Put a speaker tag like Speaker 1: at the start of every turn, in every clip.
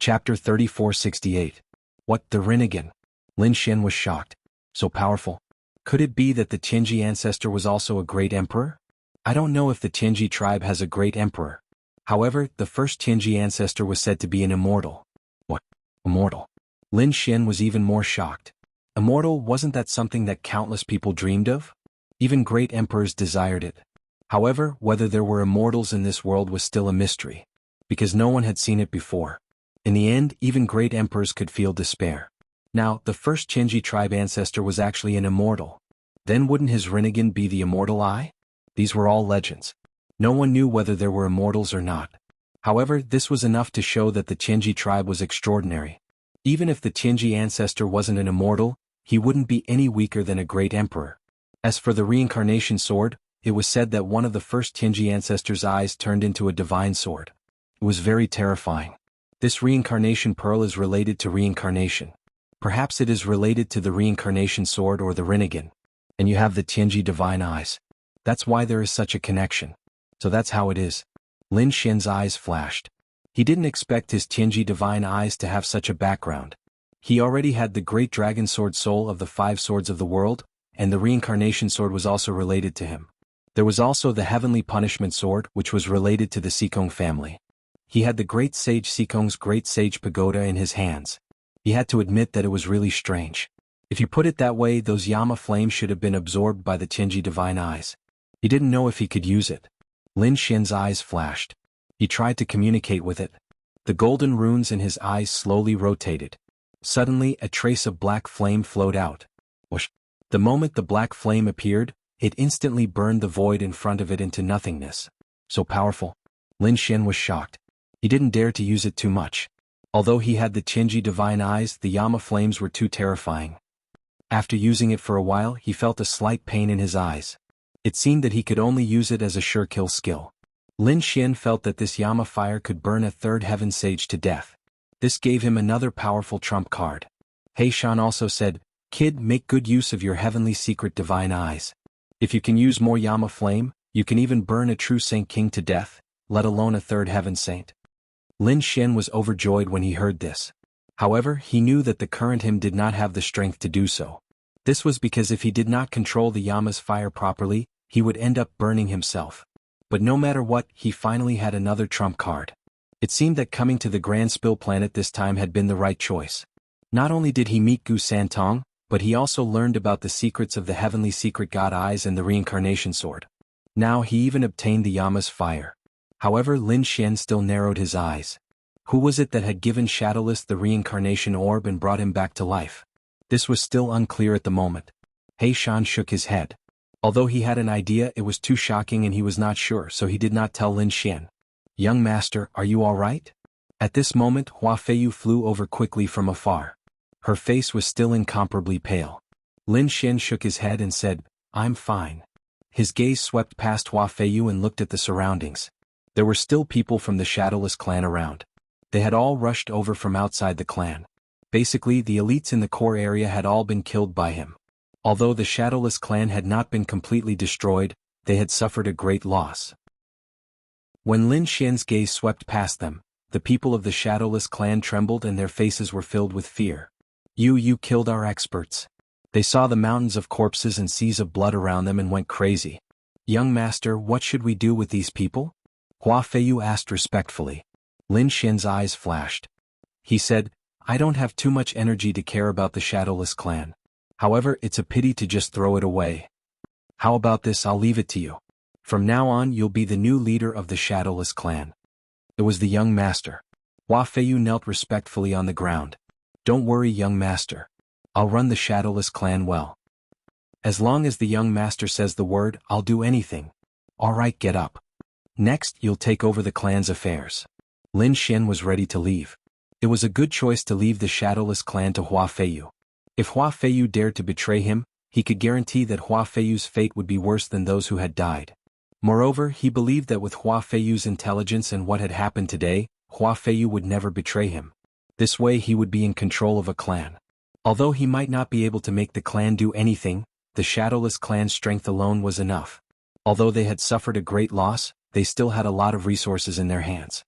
Speaker 1: Chapter 3468. What, the Rinnegan? Lin Xian was shocked. So powerful? Could it be that the Tianji ancestor was also a great emperor? I don't know if the Tianji tribe has a great emperor. However, the first Tianji ancestor was said to be an immortal. What? Immortal? Lin Xian was even more shocked. Immortal, wasn't that something that countless people dreamed of? Even great emperors desired it. However, whether there were immortals in this world was still a mystery, because no one had seen it before. In the end, even great emperors could feel despair. Now, the first Tianji tribe ancestor was actually an immortal. Then wouldn't his Rinnegan be the immortal eye? These were all legends. No one knew whether there were immortals or not. However, this was enough to show that the Tianji tribe was extraordinary. Even if the Tianji ancestor wasn't an immortal, he wouldn't be any weaker than a great emperor. As for the reincarnation sword, it was said that one of the first Tianji ancestors' eyes turned into a divine sword. It was very terrifying. This reincarnation pearl is related to reincarnation. Perhaps it is related to the reincarnation sword or the Rinnegan. And you have the Tianji divine eyes. That's why there is such a connection. So that's how it is. Lin Xian's eyes flashed. He didn't expect his Tianji divine eyes to have such a background. He already had the great dragon sword soul of the 5 swords of the world, and the reincarnation sword was also related to him. There was also the heavenly punishment sword, which was related to the Sikong family. He had the great sage Sikong's great sage pagoda in his hands. He had to admit that it was really strange. If you put it that way, those Yama flames should have been absorbed by the Tianji divine eyes. He didn't know if he could use it. Lin Xian's eyes flashed. He tried to communicate with it. The golden runes in his eyes slowly rotated. Suddenly, a trace of black flame flowed out. Whoosh! The moment the black flame appeared, it instantly burned the void in front of it into nothingness. So powerful. Lin Xian was shocked. He didn't dare to use it too much. Although he had the Tianji divine eyes, the Yama flames were too terrifying. After using it for a while, he felt a slight pain in his eyes. It seemed that he could only use it as a sure kill skill. Lin Xian felt that this Yama fire could burn a 3rd heaven sage to death. This gave him another powerful trump card. He Shan also said, "Kid, make good use of your heavenly secret divine eyes. If you can use more Yama flame, you can even burn a true Saint King to death, let alone a 3rd heaven saint." Lin Xian was overjoyed when he heard this. However, he knew that the current him did not have the strength to do so. This was because if he did not control the Yama's fire properly, he would end up burning himself. But no matter what, he finally had another trump card. It seemed that coming to the Grand Spill planet this time had been the right choice. Not only did he meet Gu Santong, but he also learned about the secrets of the heavenly secret god eyes and the reincarnation sword. Now he even obtained the Yama's fire. However, Lin Xian still narrowed his eyes. Who was it that had given Shadowless the reincarnation orb and brought him back to life? This was still unclear at the moment. He Shan shook his head. Although he had an idea, it was too shocking and he was not sure, so he did not tell Lin Xian. "Young master, are you all right?" At this moment, Hua Feiyu flew over quickly from afar. Her face was still incomparably pale. Lin Xian shook his head and said, "I'm fine." His gaze swept past Hua Feiyu and looked at the surroundings. There were still people from the Shadowless clan around. They had all rushed over from outside the clan. Basically, the elites in the core area had all been killed by him. Although the Shadowless clan had not been completely destroyed, they had suffered a great loss. When Lin Xian's gaze swept past them, the people of the Shadowless clan trembled and their faces were filled with fear. You killed our experts." They saw the mountains of corpses and seas of blood around them and went crazy. "Young master, what should we do with these people?" Hua Feiyu asked respectfully. Lin Xian's eyes flashed. He said, "I don't have too much energy to care about the Shadowless clan. However, it's a pity to just throw it away. How about this? I'll leave it to you. From now on, you'll be the new leader of the Shadowless clan." It was the young master. Hua Feiyu knelt respectfully on the ground. "Don't worry, young master. I'll run the Shadowless clan well. As long as the young master says the word, I'll do anything." "All right, get up. Next, you'll take over the clan's affairs." Lin Xian was ready to leave. It was a good choice to leave the Shadowless clan to Hua Feiyu. If Hua Feiyu dared to betray him, he could guarantee that Hua Feiyu's fate would be worse than those who had died. Moreover, he believed that with Hua Feiyu's intelligence and what had happened today, Hua Feiyu would never betray him. This way he would be in control of a clan. Although he might not be able to make the clan do anything, the Shadowless clan's strength alone was enough. Although they had suffered a great loss, they still had a lot of resources in their hands.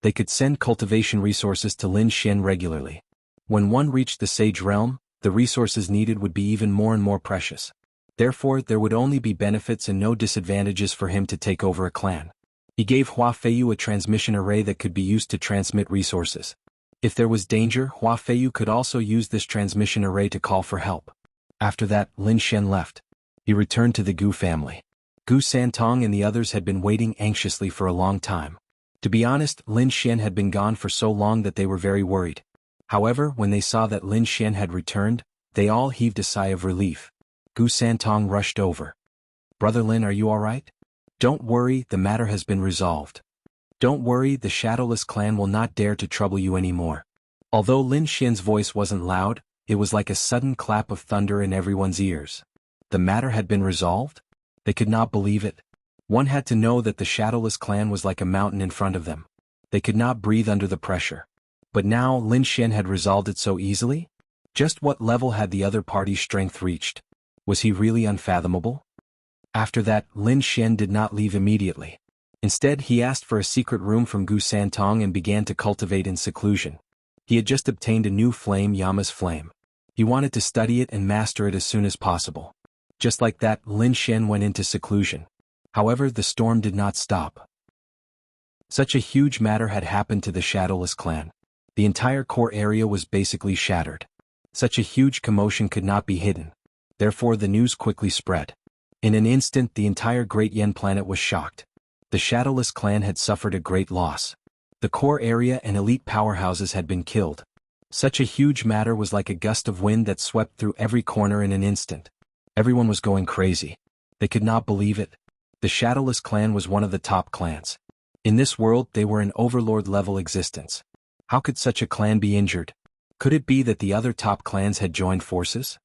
Speaker 1: They could send cultivation resources to Lin Xian regularly. When one reached the Sage Realm, the resources needed would be even more and more precious. Therefore, there would only be benefits and no disadvantages for him to take over a clan. He gave Hua Feiyu a transmission array that could be used to transmit resources. If there was danger, Hua Feiyu could also use this transmission array to call for help. After that, Lin Xian left. He returned to the Gu family. Gu Santong and the others had been waiting anxiously for a long time. To be honest, Lin Xian had been gone for so long that they were very worried. However, when they saw that Lin Xian had returned, they all heaved a sigh of relief. Gu Santong rushed over. "Brother Lin, are you all right? Don't worry, the matter has been resolved. Don't worry, the Shadowless clan will not dare to trouble you anymore." Although Lin Xian's voice wasn't loud, it was like a sudden clap of thunder in everyone's ears. The matter had been resolved? They could not believe it. One had to know that the Shadowless clan was like a mountain in front of them. They could not breathe under the pressure. But now Lin Xian had resolved it so easily? Just what level had the other party's strength reached? Was he really unfathomable? After that, Lin Xian did not leave immediately. Instead, he asked for a secret room from Gu Santong and began to cultivate in seclusion. He had just obtained a new flame, Yama's flame. He wanted to study it and master it as soon as possible. Just like that, Lin Xian went into seclusion. However, the storm did not stop. Such a huge matter had happened to the Shadowless clan. The entire core area was basically shattered. Such a huge commotion could not be hidden. Therefore, the news quickly spread. In an instant, the entire Great Yen planet was shocked. The Shadowless clan had suffered a great loss. The core area and elite powerhouses had been killed. Such a huge matter was like a gust of wind that swept through every corner in an instant. Everyone was going crazy. They could not believe it. The Shadowless clan was one of the top clans. In this world, they were an overlord-level existence. How could such a clan be injured? Could it be that the other top clans had joined forces?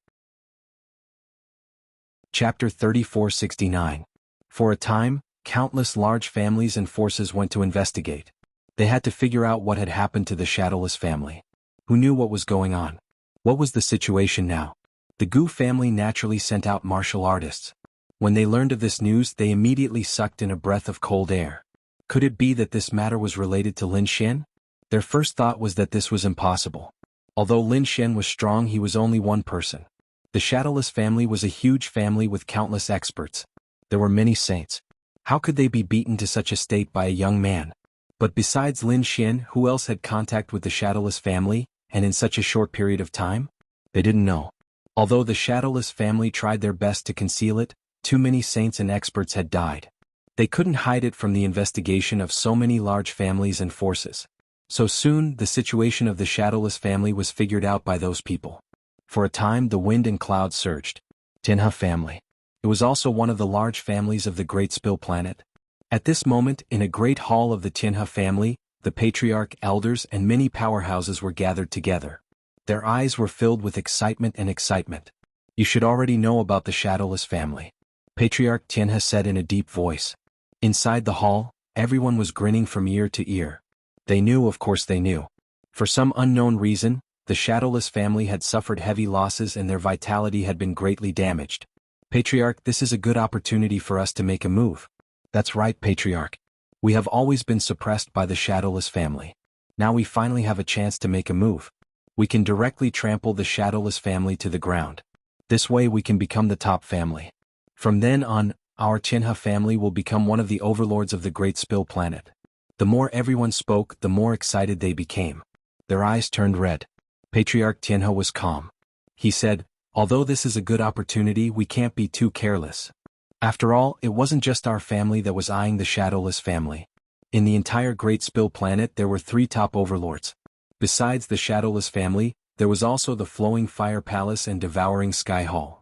Speaker 1: Chapter 3469. For a time, countless large families and forces went to investigate. They had to figure out what had happened to the Shadowless family. Who knew what was going on? What was the situation now? The Gu family naturally sent out martial artists. When they learned of this news, they immediately sucked in a breath of cold air. Could it be that this matter was related to Lin Xian? Their first thought was that this was impossible. Although Lin Xian was strong, he was only one person. The Shadowless family was a huge family with countless experts. There were many saints. How could they be beaten to such a state by a young man? But besides Lin Xian, who else had contact with the Shadowless family, and in such a short period of time? They didn't know. Although the Shadowless family tried their best to conceal it, too many saints and experts had died. They couldn't hide it from the investigation of so many large families and forces. So soon, the situation of the Shadowless family was figured out by those people. For a time, the wind and clouds surged. Tianhe family. It was also one of the large families of the Great Spill planet. At this moment, in a great hall of the Tianhe family, the patriarch, elders, and many powerhouses were gathered together. Their eyes were filled with excitement and excitement. "You should already know about the Shadowless family," Patriarch Tianhe said in a deep voice. Inside the hall, everyone was grinning from ear to ear. They knew, of course they knew. For some unknown reason, the Shadowless family had suffered heavy losses and their vitality had been greatly damaged. "Patriarch, this is a good opportunity for us to make a move." "That's right, Patriarch. We have always been suppressed by the Shadowless family. Now we finally have a chance to make a move. We can directly trample the Shadowless family to the ground. This way we can become the top family. From then on, our Tianhe family will become one of the overlords of the Great Spill planet." The more everyone spoke, the more excited they became. Their eyes turned red. Patriarch Tianhe was calm. He said, "Although this is a good opportunity, we can't be too careless. After all, it wasn't just our family that was eyeing the Shadowless family. In the entire Great Spill planet there were 3 top overlords. Besides the Shadowless family, there was also the Flowing Fire Palace and Devouring Sky Hall.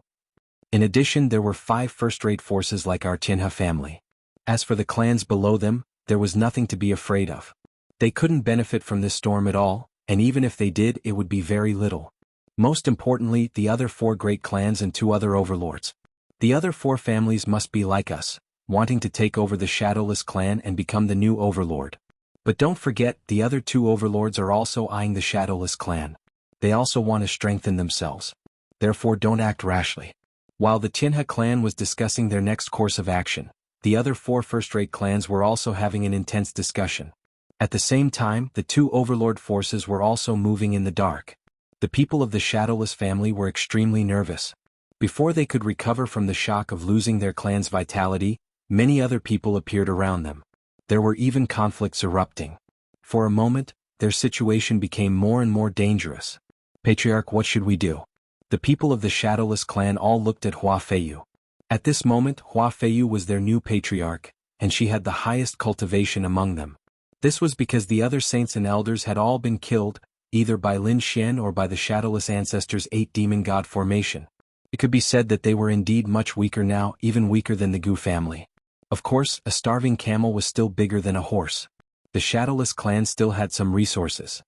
Speaker 1: In addition, there were 5 first-rate forces like our Tianhe family. As for the clans below them, there was nothing to be afraid of. They couldn't benefit from this storm at all, and even if they did, it would be very little. Most importantly, the other 4 great clans and 2 other overlords. The other 4 families must be like us, wanting to take over the Shadowless clan and become the new overlord. But don't forget, the other 2 overlords are also eyeing the Shadowless clan. They also want to strengthen themselves. Therefore don't act rashly." While the Tianhe clan was discussing their next course of action, the other 4 first-rate clans were also having an intense discussion. At the same time, the two overlord forces were also moving in the dark. The people of the Shadowless family were extremely nervous. Before they could recover from the shock of losing their clan's vitality, many other people appeared around them. There were even conflicts erupting. For a moment, their situation became more and more dangerous. Patriarch, what should we do? The people of the Shadowless clan all looked at Hua Feiyu. At this moment, Hua Feiyu was their new patriarch, and she had the highest cultivation among them. This was because the other saints and elders had all been killed, either by Lin Xian or by the Shadowless ancestors' 8 demon god formation. It could be said that they were indeed much weaker now, even weaker than the Gu family. Of course, a starving camel was still bigger than a horse. The Shadowless clan still had some resources.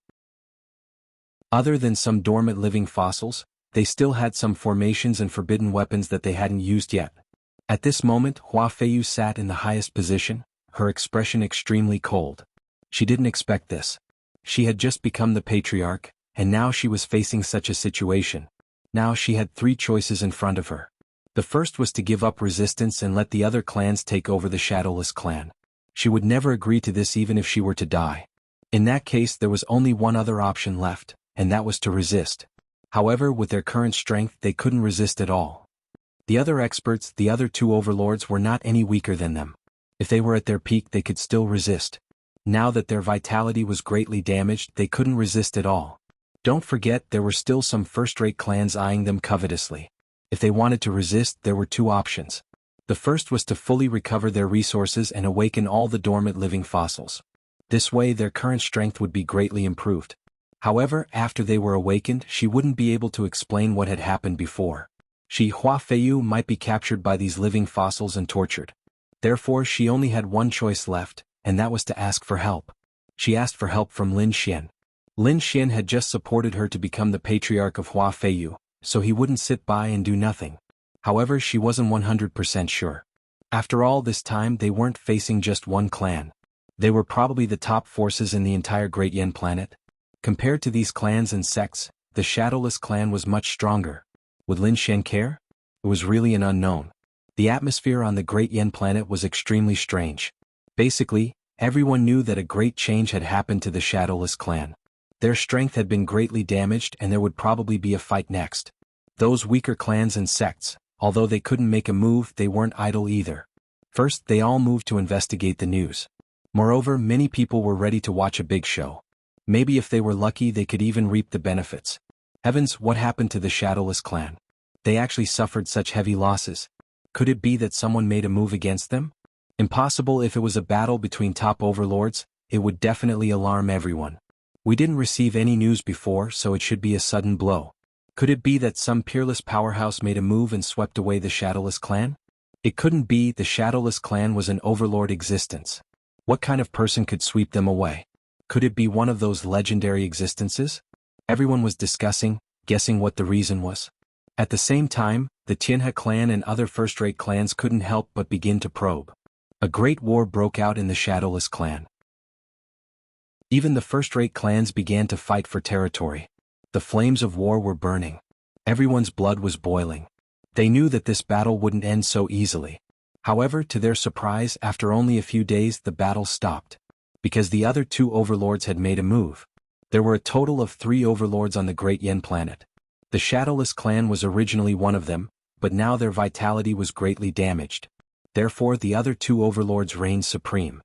Speaker 1: Other than some dormant living fossils, they still had some formations and forbidden weapons that they hadn't used yet. At this moment, Hua Feiyu sat in the highest position, her expression extremely cold. She didn't expect this. She had just become the patriarch, and now she was facing such a situation. Now she had 3 choices in front of her. The first was to give up resistance and let the other clans take over the Shadowless clan. She would never agree to this even if she were to die. In that case, there was only one other option left, and that was to resist. However, with their current strength, they couldn't resist at all. The other experts, the other 2 overlords, were not any weaker than them. If they were at their peak, they could still resist. Now that their vitality was greatly damaged, they couldn't resist at all. Don't forget, there were still some first-rate clans eyeing them covetously. If they wanted to resist, there were 2 options. The first was to fully recover their resources and awaken all the dormant living fossils. This way, their current strength would be greatly improved. However, after they were awakened, she wouldn't be able to explain what had happened before. She, Hua Feiyu, might be captured by these living fossils and tortured. Therefore, she only had one choice left, and that was to ask for help. She asked for help from Lin Xian. Lin Xian had just supported her to become the patriarch of Hua Feiyu, so he wouldn't sit by and do nothing. However, she wasn't 100% sure. After all this time, they weren't facing just one clan. They were probably the top forces in the entire Great Yen planet. Compared to these clans and sects, the Shadowless clan was much stronger. Would Lin Xian care? It was really an unknown. The atmosphere on the Great Yen planet was extremely strange. Basically, everyone knew that a great change had happened to the Shadowless clan. Their strength had been greatly damaged and there would probably be a fight next. Those weaker clans and sects, although they couldn't make a move, they weren't idle either. First, they all moved to investigate the news. Moreover, many people were ready to watch a big show. Maybe if they were lucky, they could even reap the benefits. Heavens, what happened to the Shadowless clan? They actually suffered such heavy losses. Could it be that someone made a move against them? Impossible. If it was a battle between top overlords, it would definitely alarm everyone. We didn't receive any news before, so it should be a sudden blow. Could it be that some peerless powerhouse made a move and swept away the Shadowless clan? It couldn't be. The Shadowless clan was an overlord existence. What kind of person could sweep them away? Could it be one of those legendary existences? Everyone was discussing, guessing what the reason was. At the same time, the Tianhe clan and other first-rate clans couldn't help but begin to probe. A great war broke out in the Shadowless clan. Even the first-rate clans began to fight for territory. The flames of war were burning. Everyone's blood was boiling. They knew that this battle wouldn't end so easily. However, to their surprise, after only a few days, the battle stopped. Because the other 2 overlords had made a move. There were a total of 3 overlords on the Great Yen planet. The Shadowless clan was originally one of them, but now their vitality was greatly damaged. Therefore, the other 2 overlords reigned supreme.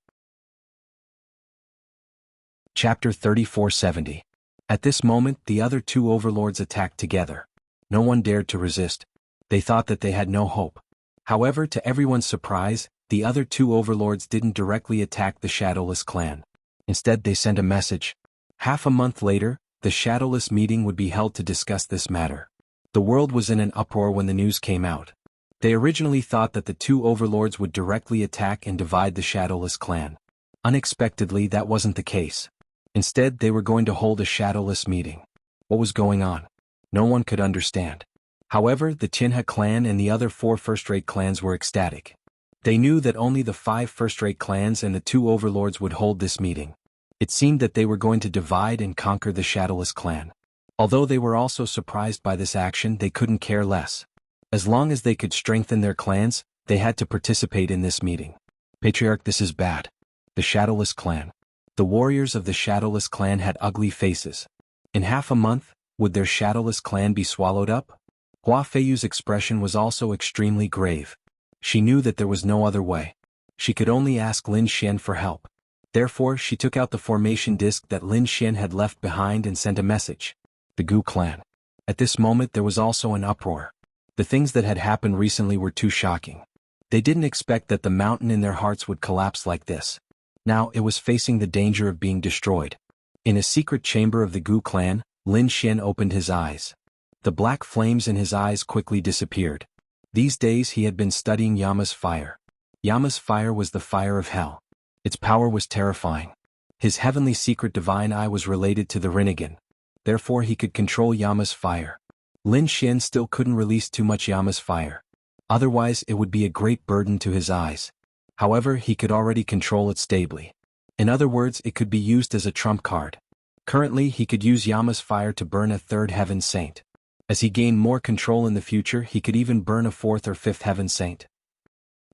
Speaker 1: Chapter 3470. At this moment, the other 2 overlords attacked together. No one dared to resist. They thought that they had no hope. However, to everyone's surprise, the other 2 overlords didn't directly attack the Shadowless clan. Instead, they sent a message. Half a month later, the Shadowless meeting would be held to discuss this matter. The world was in an uproar when the news came out. They originally thought that the 2 overlords would directly attack and divide the Shadowless clan. Unexpectedly, that wasn't the case. Instead, they were going to hold a Shadowless meeting. What was going on? No one could understand. However, the Tianhe clan and the other 4 first-rate clans were ecstatic. They knew that only the 5 first-rate clans and the 2 overlords would hold this meeting. It seemed that they were going to divide and conquer the Shadowless clan. Although they were also surprised by this action, they couldn't care less. As long as they could strengthen their clans, they had to participate in this meeting. Patriarch, this is bad. The Shadowless clan. The warriors of the Shadowless clan had ugly faces. In half a month, would their Shadowless clan be swallowed up? Hua Feiyu's expression was also extremely grave. She knew that there was no other way. She could only ask Lin Xian for help. Therefore, she took out the formation disc that Lin Xian had left behind and sent a message. The Gu clan. At this moment there was also an uproar. The things that had happened recently were too shocking. They didn't expect that the mountain in their hearts would collapse like this. Now it was facing the danger of being destroyed. In a secret chamber of the Gu clan, Lin Xian opened his eyes. The black flames in his eyes quickly disappeared. These days he had been studying Yama's fire. Yama's fire was the fire of hell. Its power was terrifying. His heavenly secret divine eye was related to the Rinnegan. Therefore he could control Yama's fire. Lin Xian still couldn't release too much Yama's fire. Otherwise it would be a great burden to his eyes. However, he could already control it stably. In other words, it could be used as a trump card. Currently he could use Yama's fire to burn a third heaven saint. As he gained more control in the future, he could even burn a fourth or fifth heaven saint.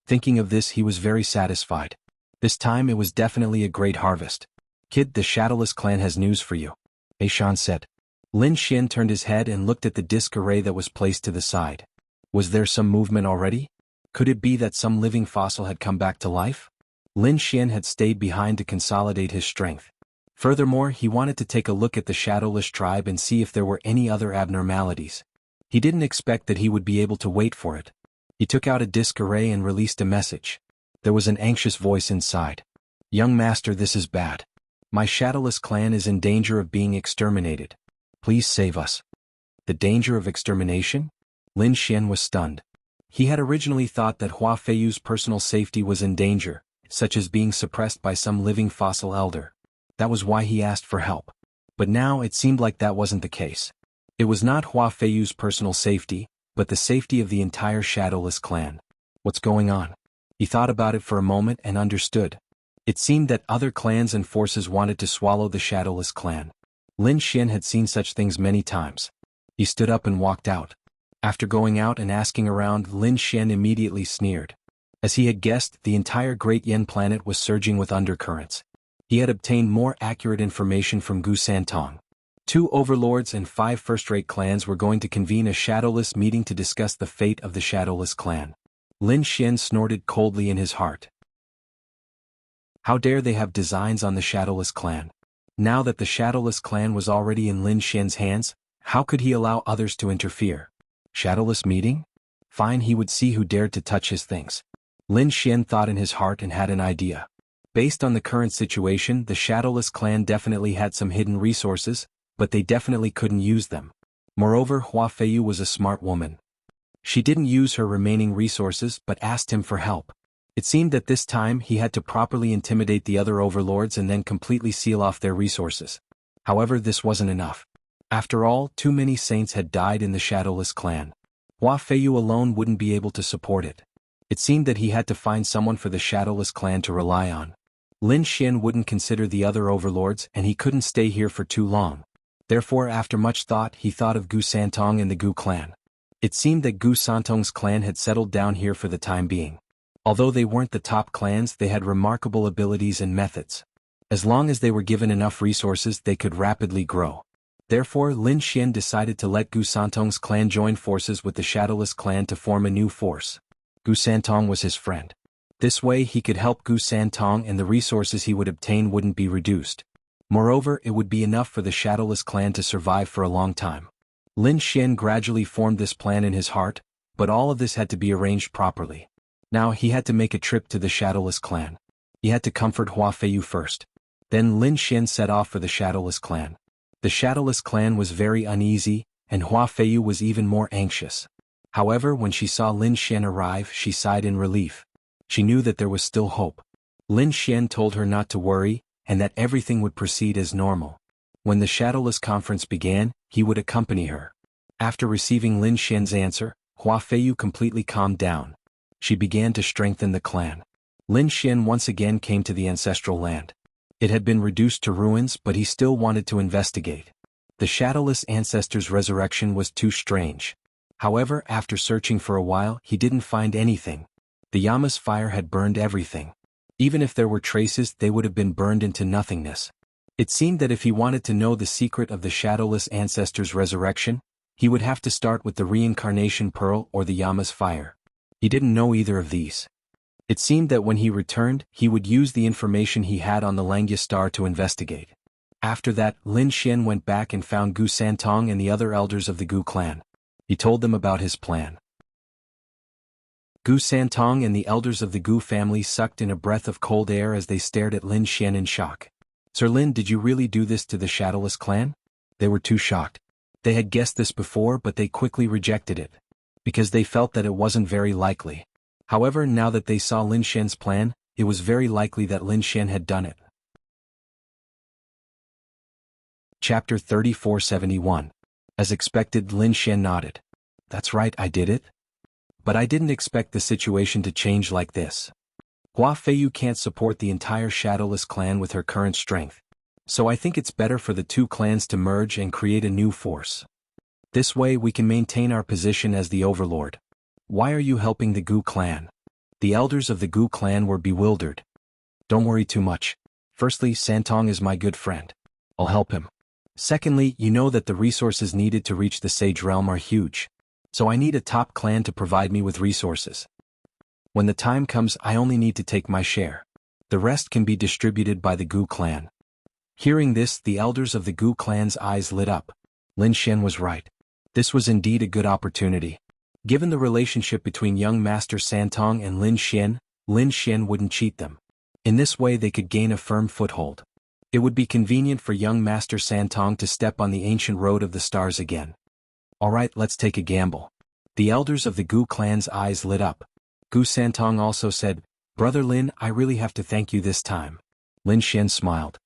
Speaker 1: Thinking of this, he was very satisfied. This time it was definitely a great harvest. Kid, the Shadowless clan has news for you, Aishan said. Lin Xian turned his head and looked at the disc array that was placed to the side. Was there some movement already? Could it be that some living fossil had come back to life? Lin Xian had stayed behind to consolidate his strength. Furthermore, he wanted to take a look at the Shadowless tribe and see if there were any other abnormalities. He didn't expect that he would be able to wait for it. He took out a disc array and released a message. There was an anxious voice inside. Young master, this is bad. My Shadowless clan is in danger of being exterminated. Please save us. The danger of extermination? Lin Xian was stunned. He had originally thought that Hua Feiyu's personal safety was in danger, such as being suppressed by some living fossil elder. That was why he asked for help. But now it seemed like that wasn't the case. It was not Hua Feiyu's personal safety, but the safety of the entire Shadowless clan. What's going on? He thought about it for a moment and understood. It seemed that other clans and forces wanted to swallow the Shadowless clan. Lin Xian had seen such things many times. He stood up and walked out. After going out and asking around, Lin Xian immediately sneered. As he had guessed, the entire Great Yen planet was surging with undercurrents. He had obtained more accurate information from Gu Santong. 2 overlords and 5 first-rate clans were going to convene a Shadowless meeting to discuss the fate of the Shadowless clan. Lin Xian snorted coldly in his heart. How dare they have designs on the Shadowless clan? Now that the Shadowless clan was already in Lin Xian's hands, how could he allow others to interfere? Shadowless meeting? Fine, he would see who dared to touch his things. Lin Xian thought in his heart and had an idea. Based on the current situation, the Shadowless clan definitely had some hidden resources, but they definitely couldn't use them. Moreover, Hua Feiyu was a smart woman. She didn't use her remaining resources but asked him for help. It seemed that this time he had to properly intimidate the other overlords and then completely seal off their resources. However, this wasn't enough. After all, too many saints had died in the Shadowless clan. Hua Feiyu alone wouldn't be able to support it. It seemed that he had to find someone for the Shadowless clan to rely on. Lin Xian wouldn't consider the other overlords and he couldn't stay here for too long. Therefore, after much thought, he thought of Gu Santong and the Gu clan. It seemed that Gu Santong's clan had settled down here for the time being. Although they weren't the top clans, they had remarkable abilities and methods. As long as they were given enough resources, they could rapidly grow. Therefore, Lin Xian decided to let Gu Santong's clan join forces with the Shadowless clan to form a new force. Gu Santong was his friend. This way he could help Gu Santong and the resources he would obtain wouldn't be reduced. Moreover, it would be enough for the Shadowless clan to survive for a long time. Lin Xian gradually formed this plan in his heart, but all of this had to be arranged properly. Now he had to make a trip to the Shadowless clan. He had to comfort Hua Feiyu first. Then Lin Xian set off for the Shadowless clan. The Shadowless clan was very uneasy, and Hua Feiyu was even more anxious. However, when she saw Lin Xian arrive, she sighed in relief. She knew that there was still hope. Lin Xian told her not to worry, and that everything would proceed as normal. When the Shadowless conference began, he would accompany her. After receiving Lin Xian's answer, Hua Feiyu completely calmed down. She began to strengthen the clan. Lin Xian once again came to the ancestral land. It had been reduced to ruins, but he still wanted to investigate. The Shadowless ancestor's resurrection was too strange. However, after searching for a while, he didn't find anything. The Yama's fire had burned everything. Even if there were traces, they would have been burned into nothingness. It seemed that if he wanted to know the secret of the shadowless ancestor's resurrection, he would have to start with the reincarnation pearl or the Yama's fire. He didn't know either of these. It seemed that when he returned, he would use the information he had on the Langya star to investigate. After that, Lin Xian went back and found Gu Santong and the other elders of the Gu clan. He told them about his plan. Gu Santong and the elders of the Gu family sucked in a breath of cold air as they stared at Lin Xian in shock. "Sir Lin, did you really do this to the Shadowless clan?" They were too shocked. They had guessed this before, but they quickly rejected it, because they felt that it wasn't very likely. However, now that they saw Lin Xian's plan, it was very likely that Lin Xian had done it. Chapter 3471. As expected, Lin Xian nodded. "That's right, I did it. But I didn't expect the situation to change like this. Hua Feiyu can't support the entire Shadowless clan with her current strength. So I think it's better for the two clans to merge and create a new force. This way we can maintain our position as the overlord. Why are you helping the Gu clan?" The elders of the Gu clan were bewildered. "Don't worry too much. Firstly, Santong is my good friend. I'll help him. Secondly, you know that the resources needed to reach the Sage Realm are huge. So I need a top clan to provide me with resources. When the time comes, I only need to take my share. The rest can be distributed by the Gu clan." Hearing this, the elders of the Gu clan's eyes lit up. Lin Xian was right. This was indeed a good opportunity. Given the relationship between young Master Santong and Lin Xian wouldn't cheat them. In this way they could gain a firm foothold. It would be convenient for young Master Santong to step on the ancient road of the stars again. "Alright, let's take a gamble." The elders of the Gu clan's eyes lit up. Gu Santong also said, "Brother Lin, I really have to thank you this time." Lin Xian smiled.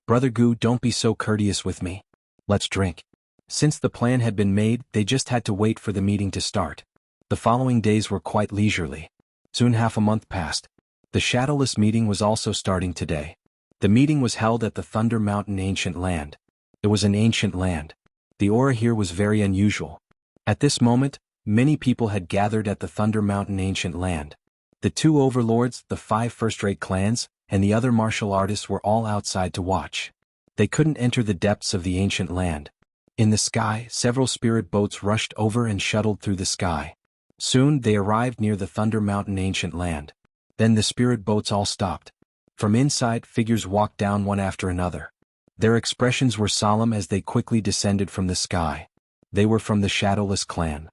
Speaker 1: "Brother Gu, don't be so courteous with me. Let's drink." Since the plan had been made, they just had to wait for the meeting to start. The following days were quite leisurely. Soon half a month passed. The Shadowless meeting was also starting today. The meeting was held at the Thunder Mountain Ancient Land. It was an ancient land. The aura here was very unusual. At this moment, many people had gathered at the Thunder Mountain Ancient Land. The two overlords, the 5 first-rate clans, and the other martial artists were all outside to watch. They couldn't enter the depths of the ancient land. In the sky, several spirit boats rushed over and shuttled through the sky. Soon they arrived near the Thunder Mountain Ancient Land. Then the spirit boats all stopped. From inside, figures walked down one after another. Their expressions were solemn as they quickly descended from the sky. They were from the Shadowless clan.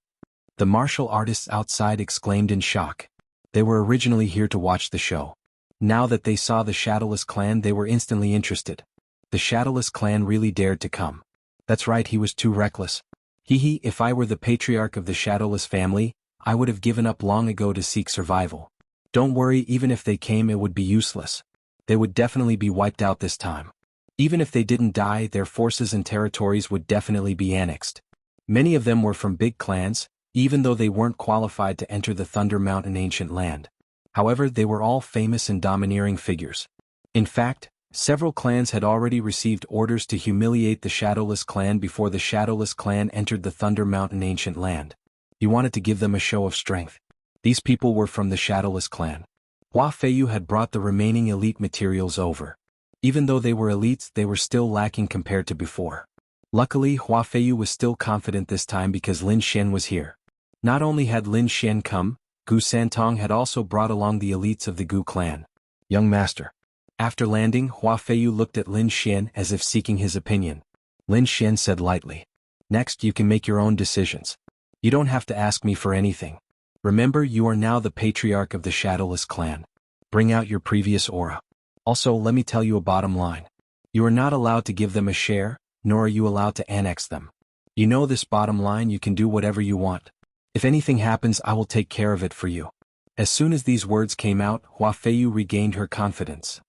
Speaker 1: The martial artists outside exclaimed in shock. They were originally here to watch the show. Now that they saw the Shadowless clan, they were instantly interested. The Shadowless clan really dared to come. That's right, he was too reckless. If I were the patriarch of the Shadowless family, I would have given up long ago to seek survival. Don't worry, even if they came, it would be useless. They would definitely be wiped out this time. Even if they didn't die, their forces and territories would definitely be annexed. Many of them were from big clans, even though they weren't qualified to enter the Thunder Mountain Ancient Land. However, they were all famous and domineering figures. In fact, several clans had already received orders to humiliate the Shadowless clan before the Shadowless clan entered the Thunder Mountain Ancient Land. He wanted to give them a show of strength. These people were from the Shadowless clan. Hua Feiyu had brought the remaining elite materials over. Even though they were elites, they were still lacking compared to before. Luckily, Hua Feiyu was still confident this time because Lin Xian was here. Not only had Lin Xian come, Gu Santong had also brought along the elites of the Gu clan. "Young master." After landing, Hua Feiyu looked at Lin Xian as if seeking his opinion. Lin Xian said lightly, "Next, you can make your own decisions. You don't have to ask me for anything. Remember, you are now the patriarch of the Shadowless clan. Bring out your previous aura. Also, let me tell you a bottom line. You are not allowed to give them a share, nor are you allowed to annex them. You know this bottom line, you can do whatever you want. If anything happens, I will take care of it for you." As soon as these words came out, Hua Feiyu regained her confidence.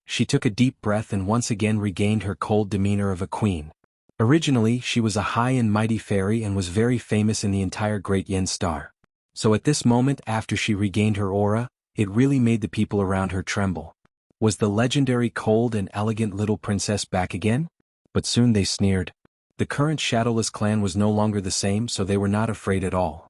Speaker 1: She took a deep breath and once again regained her cold demeanor of a queen. Originally, she was a high and mighty fairy and was very famous in the entire Great Yen Star. So at this moment, after she regained her aura, it really made the people around her tremble. Was the legendary cold and elegant little princess back again? But soon they sneered. The current Shadowless clan was no longer the same, so they were not afraid at all.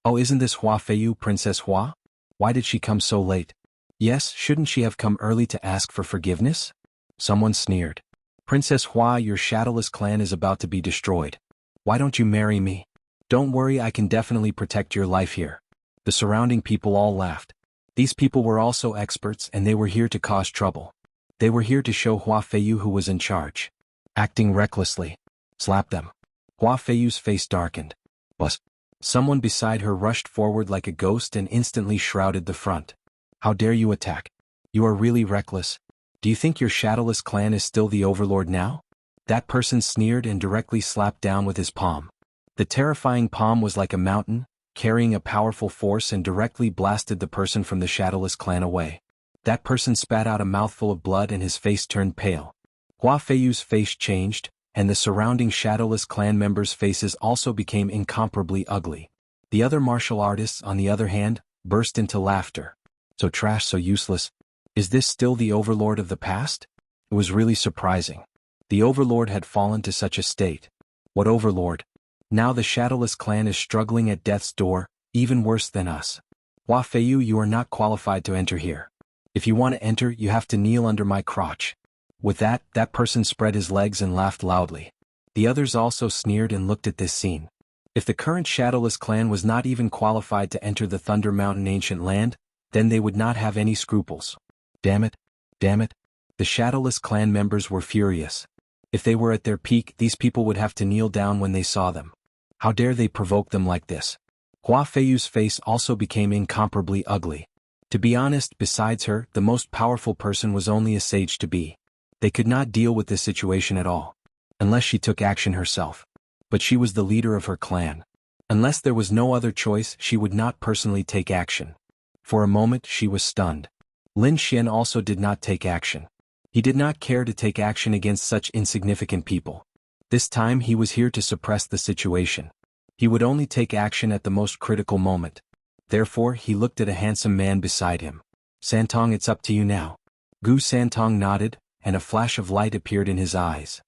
Speaker 1: "Oh, isn't this Hua Feiyu, Princess Hua? Why did she come so late?" Yes, shouldn't she have come early to ask for forgiveness? Someone sneered. Princess Hua, your shadowless clan is about to be destroyed. Why don't you marry me? Don't worry, I can definitely protect your life here. The surrounding people all laughed. These people were also experts and they were here to cause trouble. They were here to show Hua Feiyu who was in charge. Acting recklessly. Slap them. Hua Feiyu's face darkened. Buzz. Someone beside her rushed forward like a ghost and instantly shrouded the front. How dare you attack? You are really reckless. Do you think your shadowless clan is still the overlord now? That person sneered and directly slapped down with his palm. The terrifying palm was like a mountain, carrying a powerful force and directly blasted the person from the shadowless clan away. That person spat out a mouthful of blood and his face turned pale. Hua Feiyu's face changed, and the surrounding shadowless clan members' faces also became incomparably ugly. The other martial artists, on the other hand, burst into laughter. So trash, so useless. Is this still the overlord of the past? It was really surprising. The overlord had fallen to such a state. What overlord? Now the shadowless clan is struggling at death's door, even worse than us. Hua Feiyu, you are not qualified to enter here. If you want to enter, you have to kneel under my crotch. With that person spread his legs and laughed loudly. The others also sneered and looked at this scene. If the current shadowless clan was not even qualified to enter the Thunder Mountain ancient land, then they would not have any scruples. Damn it. Damn it. The shadowless clan members were furious. If they were at their peak, these people would have to kneel down when they saw them. How dare they provoke them like this? Hua Feiyu's face also became incomparably ugly. To be honest, besides her, the most powerful person was only a sage to be. They could not deal with this situation at all. Unless she took action herself. But she was the leader of her clan. Unless there was no other choice, she would not personally take action. For a moment, she was stunned. Lin Xian also did not take action. He did not care to take action against such insignificant people. This time he was here to suppress the situation. He would only take action at the most critical moment. Therefore, he looked at a handsome man beside him. Santong, it's up to you now. Gu Santong nodded, and a flash of light appeared in his eyes.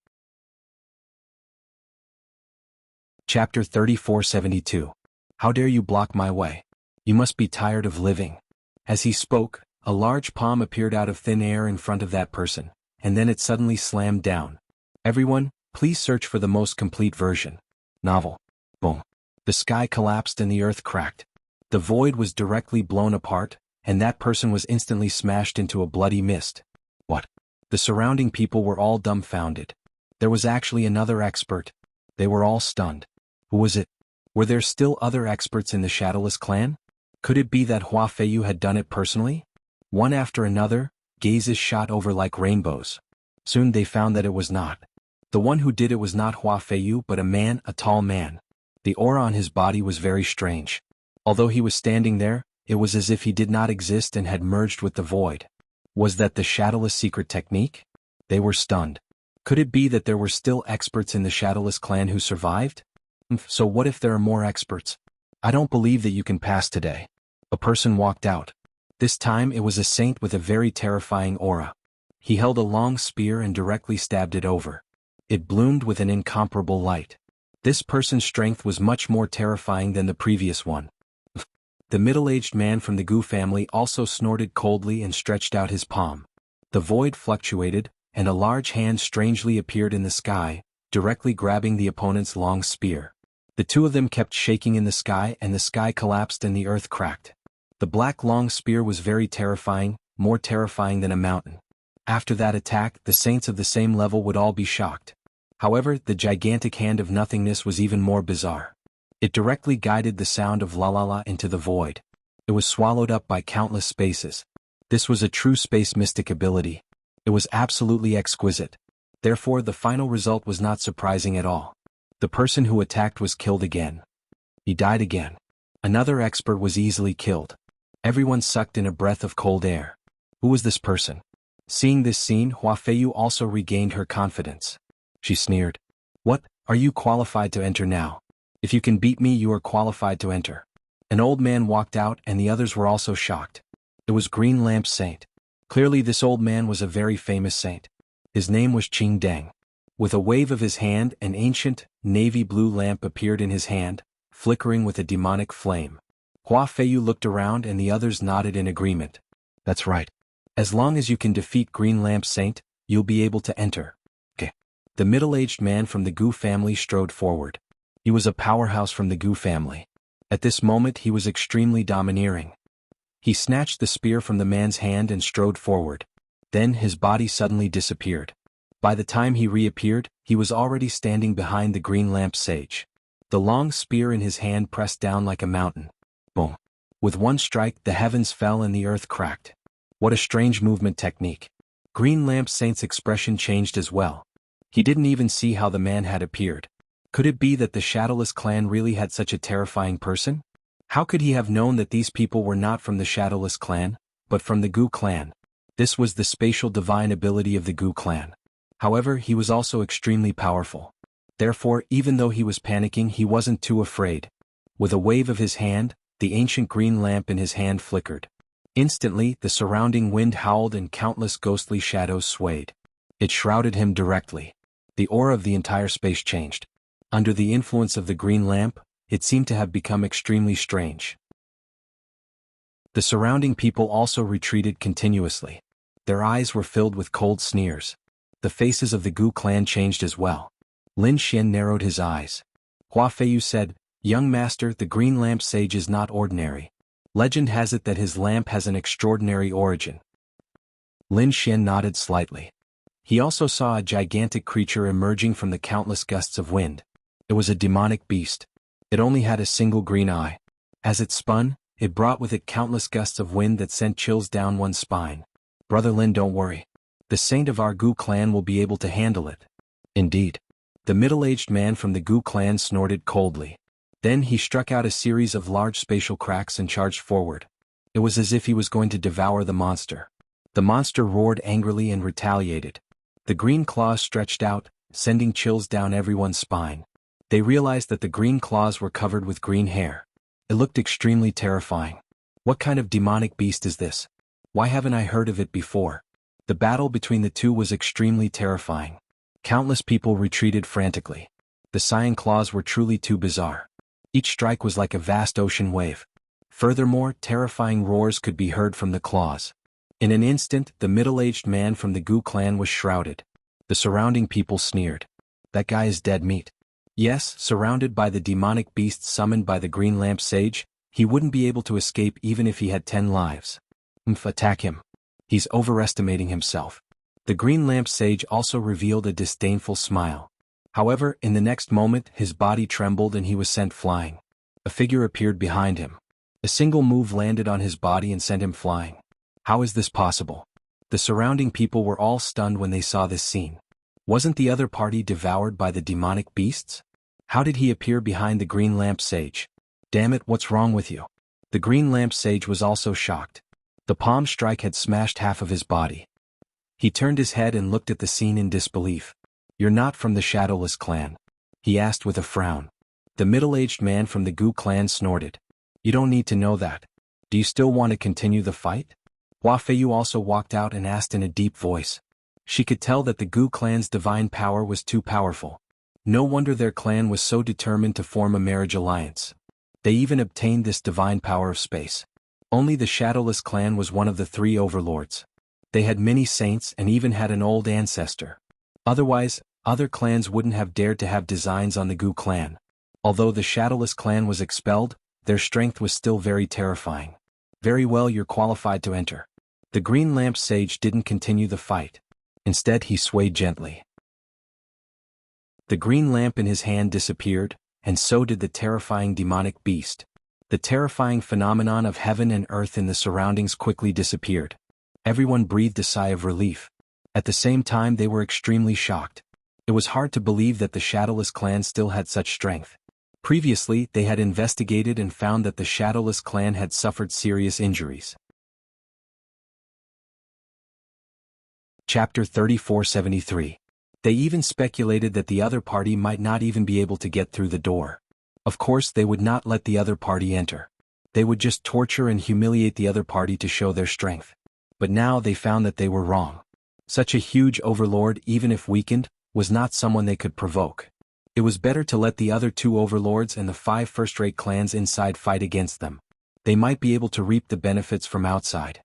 Speaker 1: Chapter 3472. How dare you block my way? You must be tired of living. As he spoke, a large palm appeared out of thin air in front of that person, and then it suddenly slammed down. Everyone, please search for the most complete version. Novel. Boom. The sky collapsed and the earth cracked. The void was directly blown apart, and that person was instantly smashed into a bloody mist. What? The surrounding people were all dumbfounded. There was actually another expert. They were all stunned. Who was it? Were there still other experts in the Shadowless clan? Could it be that Hua Feiyu had done it personally? One after another, gazes shot over like rainbows. Soon they found that it was not. The one who did it was not Hua Feiyu but a man, a tall man. The aura on his body was very strange. Although he was standing there, it was as if he did not exist and had merged with the void. Was that the Shadowless secret technique? They were stunned. Could it be that there were still experts in the Shadowless clan who survived? So what if there are more experts? I don't believe that you can pass today. A person walked out. This time it was a saint with a very terrifying aura. He held a long spear and directly stabbed it over. It bloomed with an incomparable light. This person's strength was much more terrifying than the previous one. The middle-aged man from the Gu family also snorted coldly and stretched out his palm. The void fluctuated, and a large hand strangely appeared in the sky, directly grabbing the opponent's long spear. The two of them kept shaking in the sky and the sky collapsed and the earth cracked. The black long spear was very terrifying, more terrifying than a mountain. After that attack, the saints of the same level would all be shocked. However, the gigantic hand of nothingness was even more bizarre. It directly guided the sound of la la la into the void. It was swallowed up by countless spaces. This was a true space mystic ability. It was absolutely exquisite. Therefore, the final result was not surprising at all. The person who attacked was killed again. He died again. Another expert was easily killed. Everyone sucked in a breath of cold air. Who was this person? Seeing this scene, Hua Feiyu also regained her confidence. She sneered. What, are you qualified to enter now? If you can beat me, you are qualified to enter. An old man walked out and the others were also shocked. It was Green Lamp Saint. Clearly this old man was a very famous saint. His name was Qing Deng. With a wave of his hand, an ancient, navy blue lamp appeared in his hand, flickering with a demonic flame. Hua Feiyu looked around and the others nodded in agreement. That's right. As long as you can defeat Green Lamp Saint, you'll be able to enter. Okay. The middle-aged man from the Gu family strode forward. He was a powerhouse from the Gu family. At this moment he was extremely domineering. He snatched the spear from the man's hand and strode forward. Then his body suddenly disappeared. By the time he reappeared, he was already standing behind the Green Lamp Sage. The long spear in his hand pressed down like a mountain. Boom. With one strike, the heavens fell and the earth cracked. What a strange movement technique. Green Lamp Saint's expression changed as well. He didn't even see how the man had appeared. Could it be that the Shadowless clan really had such a terrifying person? How could he have known that these people were not from the Shadowless clan, but from the Gu clan? This was the spatial divine ability of the Gu clan. However, he was also extremely powerful. Therefore, even though he was panicking, he wasn't too afraid. With a wave of his hand, the ancient green lamp in his hand flickered. Instantly, the surrounding wind howled and countless ghostly shadows swayed. It shrouded him directly. The aura of the entire space changed. Under the influence of the green lamp, it seemed to have become extremely strange. The surrounding people also retreated continuously. Their eyes were filled with cold sneers. The faces of the Gu clan changed as well. Lin Xian narrowed his eyes. Hua Feiyu said, "Young master, the Green Lamp Sage is not ordinary. Legend has it that his lamp has an extraordinary origin." Lin Xian nodded slightly. He also saw a gigantic creature emerging from the countless gusts of wind. It was a demonic beast. It only had a single green eye. As it spun, it brought with it countless gusts of wind that sent chills down one's spine. "Brother Lin, don't worry. The saint of our Gu clan will be able to handle it." Indeed. The middle-aged man from the Gu clan snorted coldly. Then he struck out a series of large spatial cracks and charged forward. It was as if he was going to devour the monster. The monster roared angrily and retaliated. The green claws stretched out, sending chills down everyone's spine. They realized that the green claws were covered with green hair. It looked extremely terrifying. What kind of demonic beast is this? Why haven't I heard of it before? The battle between the two was extremely terrifying. Countless people retreated frantically. The cyan claws were truly too bizarre. Each strike was like a vast ocean wave. Furthermore, terrifying roars could be heard from the claws. In an instant, the middle-aged man from the Gu clan was shrouded. The surrounding people sneered. "That guy is dead meat." Yes, surrounded by the demonic beasts summoned by the Green Lamp Sage, he wouldn't be able to escape even if he had 10 lives. Attack him. He's overestimating himself. The Green Lamp Sage also revealed a disdainful smile. However, in the next moment, his body trembled and he was sent flying. A figure appeared behind him. A single move landed on his body and sent him flying. How is this possible? The surrounding people were all stunned when they saw this scene. Wasn't the other party devoured by the demonic beasts? How did he appear behind the Green Lamp Sage? Damn it, what's wrong with you? The Green Lamp Sage was also shocked. The palm strike had smashed half of his body. He turned his head and looked at the scene in disbelief. "You're not from the Shadowless clan?" he asked with a frown. The middle-aged man from the Gu clan snorted. "You don't need to know that. Do you still want to continue the fight?" Hua Feiyu also walked out and asked in a deep voice. She could tell that the Gu clan's divine power was too powerful. No wonder their clan was so determined to form a marriage alliance. They even obtained this divine power of space. Only the Shadowless clan was one of the 3 overlords. They had many saints and even had an old ancestor. Otherwise, other clans wouldn't have dared to have designs on the Gu clan. Although the Shadowless clan was expelled, their strength was still very terrifying. "Very well, you're qualified to enter." The Green Lamp Sage didn't continue the fight. Instead, he swayed gently. The green lamp in his hand disappeared, and so did the terrifying demonic beast. The terrifying phenomenon of heaven and earth in the surroundings quickly disappeared. Everyone breathed a sigh of relief. At the same time, they were extremely shocked. It was hard to believe that the Shadowless clan still had such strength. Previously, they had investigated and found that the Shadowless clan had suffered serious injuries. Chapter 3473. They even speculated that the other party might not even be able to get through the door. Of course, they would not let the other party enter. They would just torture and humiliate the other party to show their strength. But now they found that they were wrong. Such a huge overlord, even if weakened, was not someone they could provoke. It was better to let the other 2 overlords and the 5 first-rate clans inside fight against them. They might be able to reap the benefits from outside.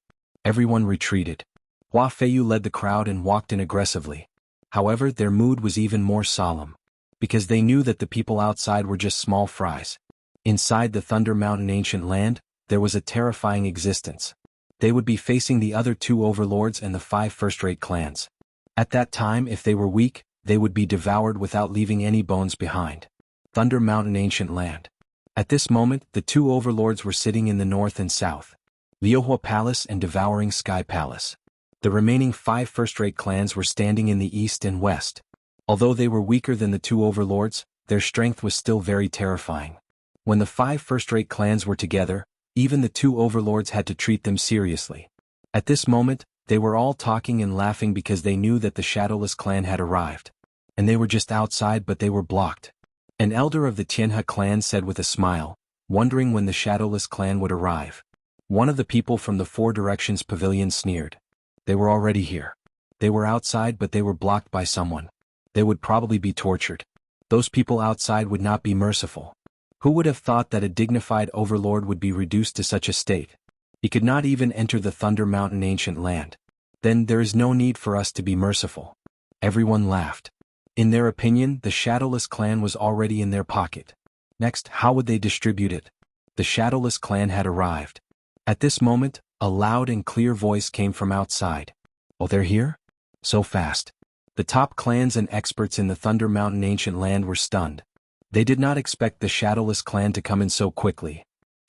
Speaker 1: Everyone retreated. Hua Feiyu led the crowd and walked in aggressively. However, their mood was even more solemn, because they knew that the people outside were just small fries. Inside the Thunder Mountain ancient land, there was a terrifying existence. They would be facing the other 2 overlords and the 5 first-rate clans. At that time, if they were weak, they would be devoured without leaving any bones behind. Thunder Mountain ancient land. At this moment, the 2 overlords were sitting in the north and south. Liuhua Palace and Devouring Sky Palace. The remaining 5 first-rate clans were standing in the east and west. Although they were weaker than the 2 overlords, their strength was still very terrifying. When the 5 first-rate clans were together, even the 2 overlords had to treat them seriously. At this moment, they were all talking and laughing because they knew that the Shadowless clan had arrived. And they were just outside, but they were blocked. An elder of the Tianhe clan said with a smile, wondering when the Shadowless clan would arrive. One of the people from the 4 Directions pavilion sneered. They were already here. They were outside, but they were blocked by someone. They would probably be tortured. Those people outside would not be merciful. Who would have thought that a dignified overlord would be reduced to such a state? He could not even enter the Thunder Mountain ancient land. Then there is no need for us to be merciful. Everyone laughed. In their opinion, the Shadowless clan was already in their pocket. Next, how would they distribute it? The Shadowless clan had arrived. At this moment, a loud and clear voice came from outside. Oh, they're here? So fast. The top clans and experts in the Thunder Mountain ancient land were stunned. They did not expect the Shadowless clan to come in so quickly.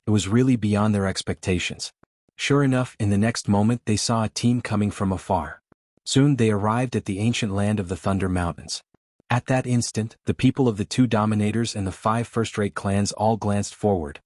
Speaker 1: It was really beyond their expectations. Sure enough, in the next moment they saw a team coming from afar. Soon they arrived at the ancient land of the Thunder Mountains. At that instant, the people of the 2 dominators and the 5 first-rate clans all glanced forward.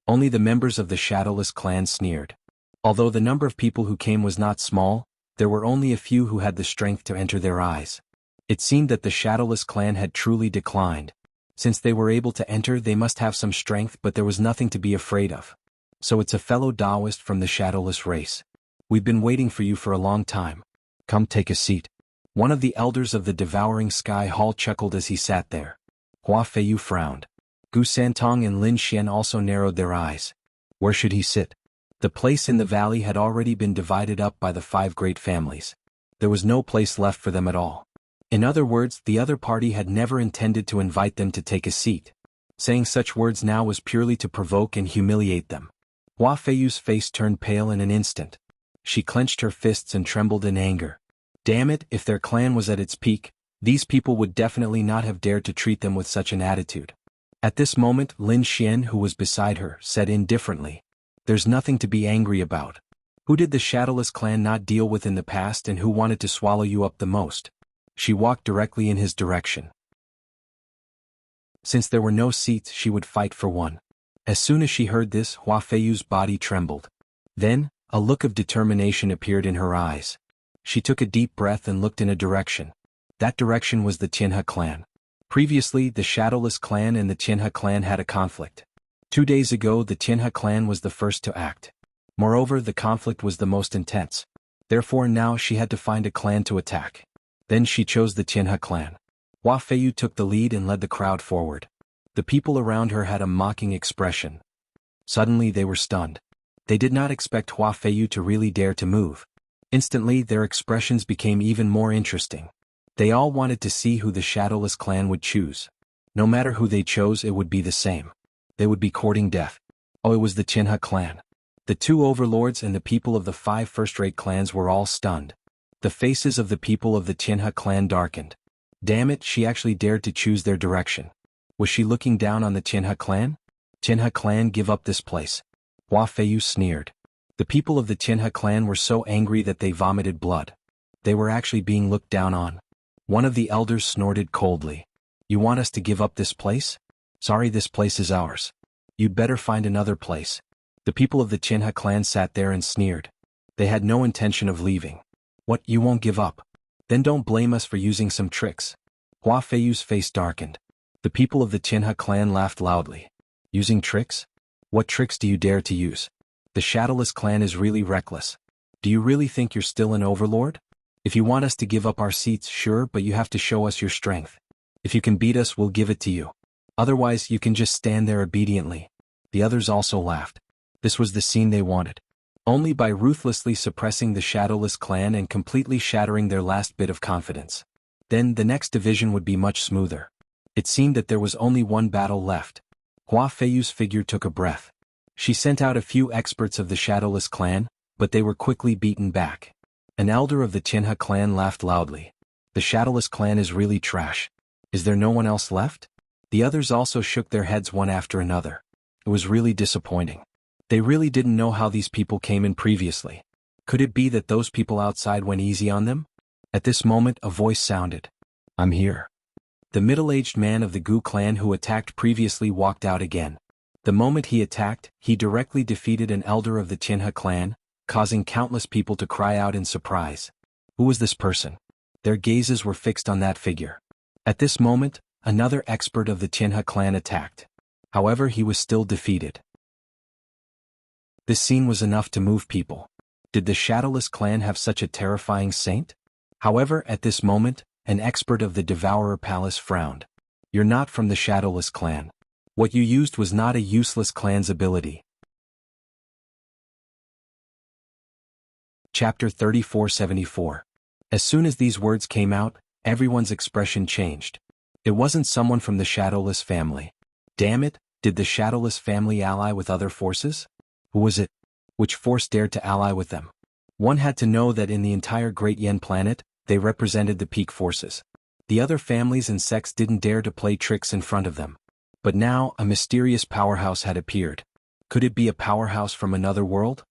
Speaker 1: Only the members of the Shadowless clan sneered. Although the number of people who came was not small, there were only a few who had the strength to enter their eyes. It seemed that the Shadowless clan had truly declined. Since they were able to enter, they must have some strength, but there was nothing to be afraid of. So it's a fellow Taoist from the Shadowless race. We've been waiting for you for a long time. Come take a seat. One of the elders of the Devouring Sky Hall chuckled as he sat there. Hua Feiyu frowned. Gu Santong and Lin Xian also narrowed their eyes. Where should he sit? The place in the valley had already been divided up by the 5 great families. There was no place left for them at all. In other words, the other party had never intended to invite them to take a seat. Saying such words now was purely to provoke and humiliate them. Hua Feiyu's face turned pale in an instant. She clenched her fists and trembled in anger. Damn it, if their clan was at its peak, these people would definitely not have dared to treat them with such an attitude. At this moment, Lin Xian, who was beside her, said indifferently, "There's nothing to be angry about. Who did the Shadowless clan not deal with in the past and who wanted to swallow you up the most?" She walked directly in his direction. Since there were no seats, she would fight for one. As soon as she heard this, Hua Feiyu's body trembled. Then, a look of determination appeared in her eyes. She took a deep breath and looked in a direction. That direction was the Tianhe clan. Previously, the Shadowless clan and the Tianhe clan had a conflict. 2 days ago, the Tianhe clan was the first to act. Moreover, the conflict was the most intense. Therefore now she had to find a clan to attack. Then she chose the Tianhe clan. Hua Feiyu took the lead and led the crowd forward. The people around her had a mocking expression. Suddenly they were stunned. They did not expect Hua Feiyu to really dare to move. Instantly their expressions became even more interesting. They all wanted to see who the Shadowless clan would choose. No matter who they chose, it would be the same. They would be courting death. Oh, it was the Tianhe clan. The 2 overlords and the people of the 5 first-rate clans were all stunned. The faces of the people of the Tianhe clan darkened. Damn it, she actually dared to choose their direction. Was she looking down on the Tianhe clan? Tianhe clan, give up this place. Hua Feiyu sneered. The people of the Tianhe clan were so angry that they vomited blood. They were actually being looked down on. One of the elders snorted coldly. You want us to give up this place? Sorry, this place is ours. You'd better find another place. The people of the Tianhe clan sat there and sneered. They had no intention of leaving. What, you won't give up? Then don't blame us for using some tricks. Hua Feiyu's face darkened. The people of the Tianhe clan laughed loudly. Using tricks? What tricks do you dare to use? The Shadowless clan is really reckless. Do you really think you're still an overlord? If you want us to give up our seats, sure, but you have to show us your strength. If you can beat us, we'll give it to you. Otherwise, you can just stand there obediently. The others also laughed. This was the scene they wanted. Only by ruthlessly suppressing the Shadowless clan and completely shattering their last bit of confidence. Then the next division would be much smoother. It seemed that there was only one battle left. Hua Feiyu's figure took a breath. She sent out a few experts of the Shadowless clan, but they were quickly beaten back. An elder of the Tianhe clan laughed loudly. The Shadowless clan is really trash. Is there no one else left? The others also shook their heads one after another. It was really disappointing. They really didn't know how these people came in previously. Could it be that those people outside went easy on them? At this moment a voice sounded. I'm here. The middle-aged man of the Gu clan who attacked previously walked out again. The moment he attacked, he directly defeated an elder of the Tianhe clan, causing countless people to cry out in surprise. Who was this person? Their gazes were fixed on that figure. At this moment, another expert of the Tianhe clan attacked. However, he was still defeated. This scene was enough to move people. Did the Shadowless clan have such a terrifying saint? However, at this moment, an expert of the Devourer Palace frowned. You're not from the Shadowless clan. What you used was not a useless clan's ability. Chapter 3474. As soon as these words came out, everyone's expression changed. It wasn't someone from the Shadowless family. Damn it, did the Shadowless family ally with other forces? Who was it? Which force dared to ally with them? One had to know that in the entire Great Yen planet, they represented the peak forces. The other families and sects didn't dare to play tricks in front of them. But now, a mysterious powerhouse had appeared. Could it be a powerhouse from another world?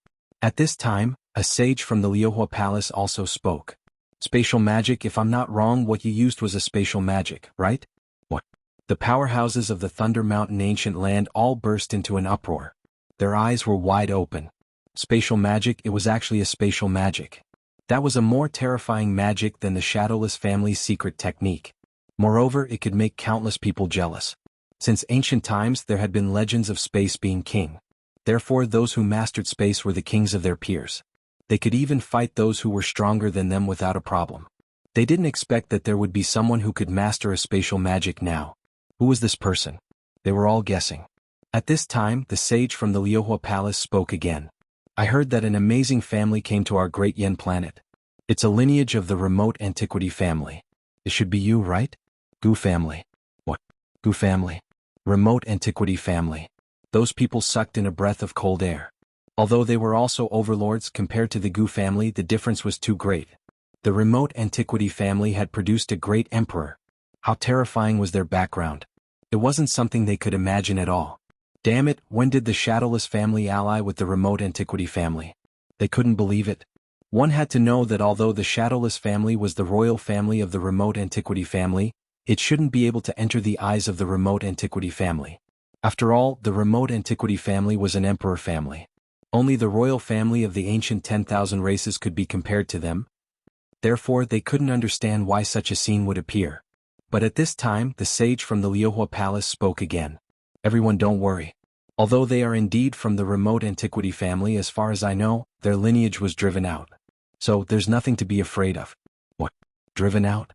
Speaker 1: At this time, a sage from the Liuhua Palace also spoke. Spatial magic, if I'm not wrong, what you used was a spatial magic, right? What? The powerhouses of the Thunder Mountain ancient land all burst into an uproar. Their eyes were wide open. Spatial magic, it was actually a spatial magic. That was a more terrifying magic than the Shadowless family's secret technique. Moreover, it could make countless people jealous. Since ancient times there had been legends of space being king. Therefore those who mastered space were the kings of their peers. They could even fight those who were stronger than them without a problem. They didn't expect that there would be someone who could master a spatial magic now. Who was this person? They were all guessing. At this time, the sage from the Liuhua Palace spoke again. I heard that an amazing family came to our Great Yen planet. It's a lineage of the remote antiquity family. It should be you, right? Gu family. What? Gu family. Remote antiquity family. Those people sucked in a breath of cold air. Although they were also overlords compared to the Gu family, the difference was too great. The remote antiquity family had produced a great emperor. How terrifying was their background? It wasn't something they could imagine at all. Damn it, when did the Shadowless family ally with the remote antiquity family? They couldn't believe it. One had to know that although the Shadowless family was the royal family of the remote antiquity family, it shouldn't be able to enter the eyes of the remote antiquity family. After all, the remote antiquity family was an emperor family. Only the royal family of the ancient 10,000 races could be compared to them. Therefore, they couldn't understand why such a scene would appear. But at this time, the sage from the Liuhua Palace spoke again. Everyone, don't worry. Although they are indeed from the remote antiquity family, as far as I know, their lineage was driven out. So, there's nothing to be afraid of. What? Driven out?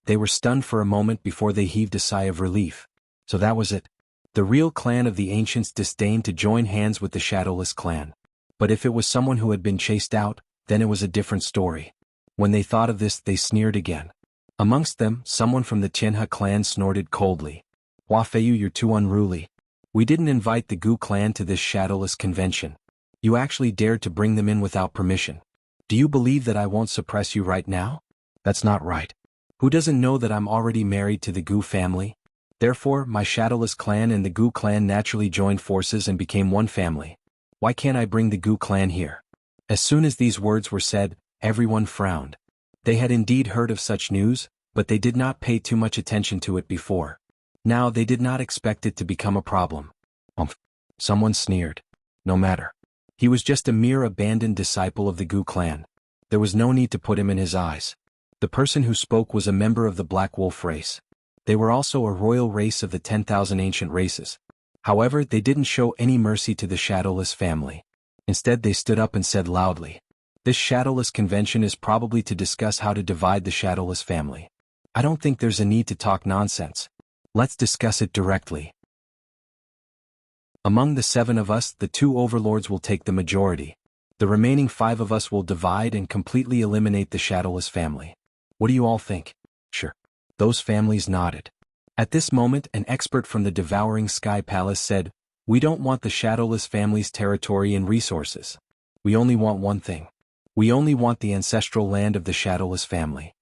Speaker 1: They were stunned for a moment before they heaved a sigh of relief. So that was it. The real clan of the ancients disdained to join hands with the Shadowless clan. But if it was someone who had been chased out, then it was a different story. When they thought of this, they sneered again. Amongst them, someone from the Tianhe clan snorted coldly. Hua Feiyu, you're too unruly. We didn't invite the Gu clan to this Shadowless convention. You actually dared to bring them in without permission. Do you believe that I won't suppress you right now? That's not right. Who doesn't know that I'm already married to the Gu family? Therefore, my Shadowless clan and the Gu clan naturally joined forces and became one family. Why can't I bring the Gu clan here? As soon as these words were said, everyone frowned. They had indeed heard of such news, but they did not pay too much attention to it before. Now they did not expect it to become a problem. Someone sneered. No matter. He was just a mere abandoned disciple of the Gu clan. There was no need to put him in his eyes. The person who spoke was a member of the Black Wolf race. They were also a royal race of the 10,000 ancient races. However, they didn't show any mercy to the Shadowless family. Instead, they stood up and said loudly, "This Shadowless convention is probably to discuss how to divide the Shadowless family. I don't think there's a need to talk nonsense. Let's discuss it directly. Among the 7 of us, the 2 overlords will take the majority. The remaining 5 of us will divide and completely eliminate the Shadowless family. What do you all think? Sure. Those families nodded. At this moment, an expert from the Devouring Sky Palace said, "We don't want the Shadowless family's territory and resources. We only want one thing. We only want the ancestral land of the Shadowless family."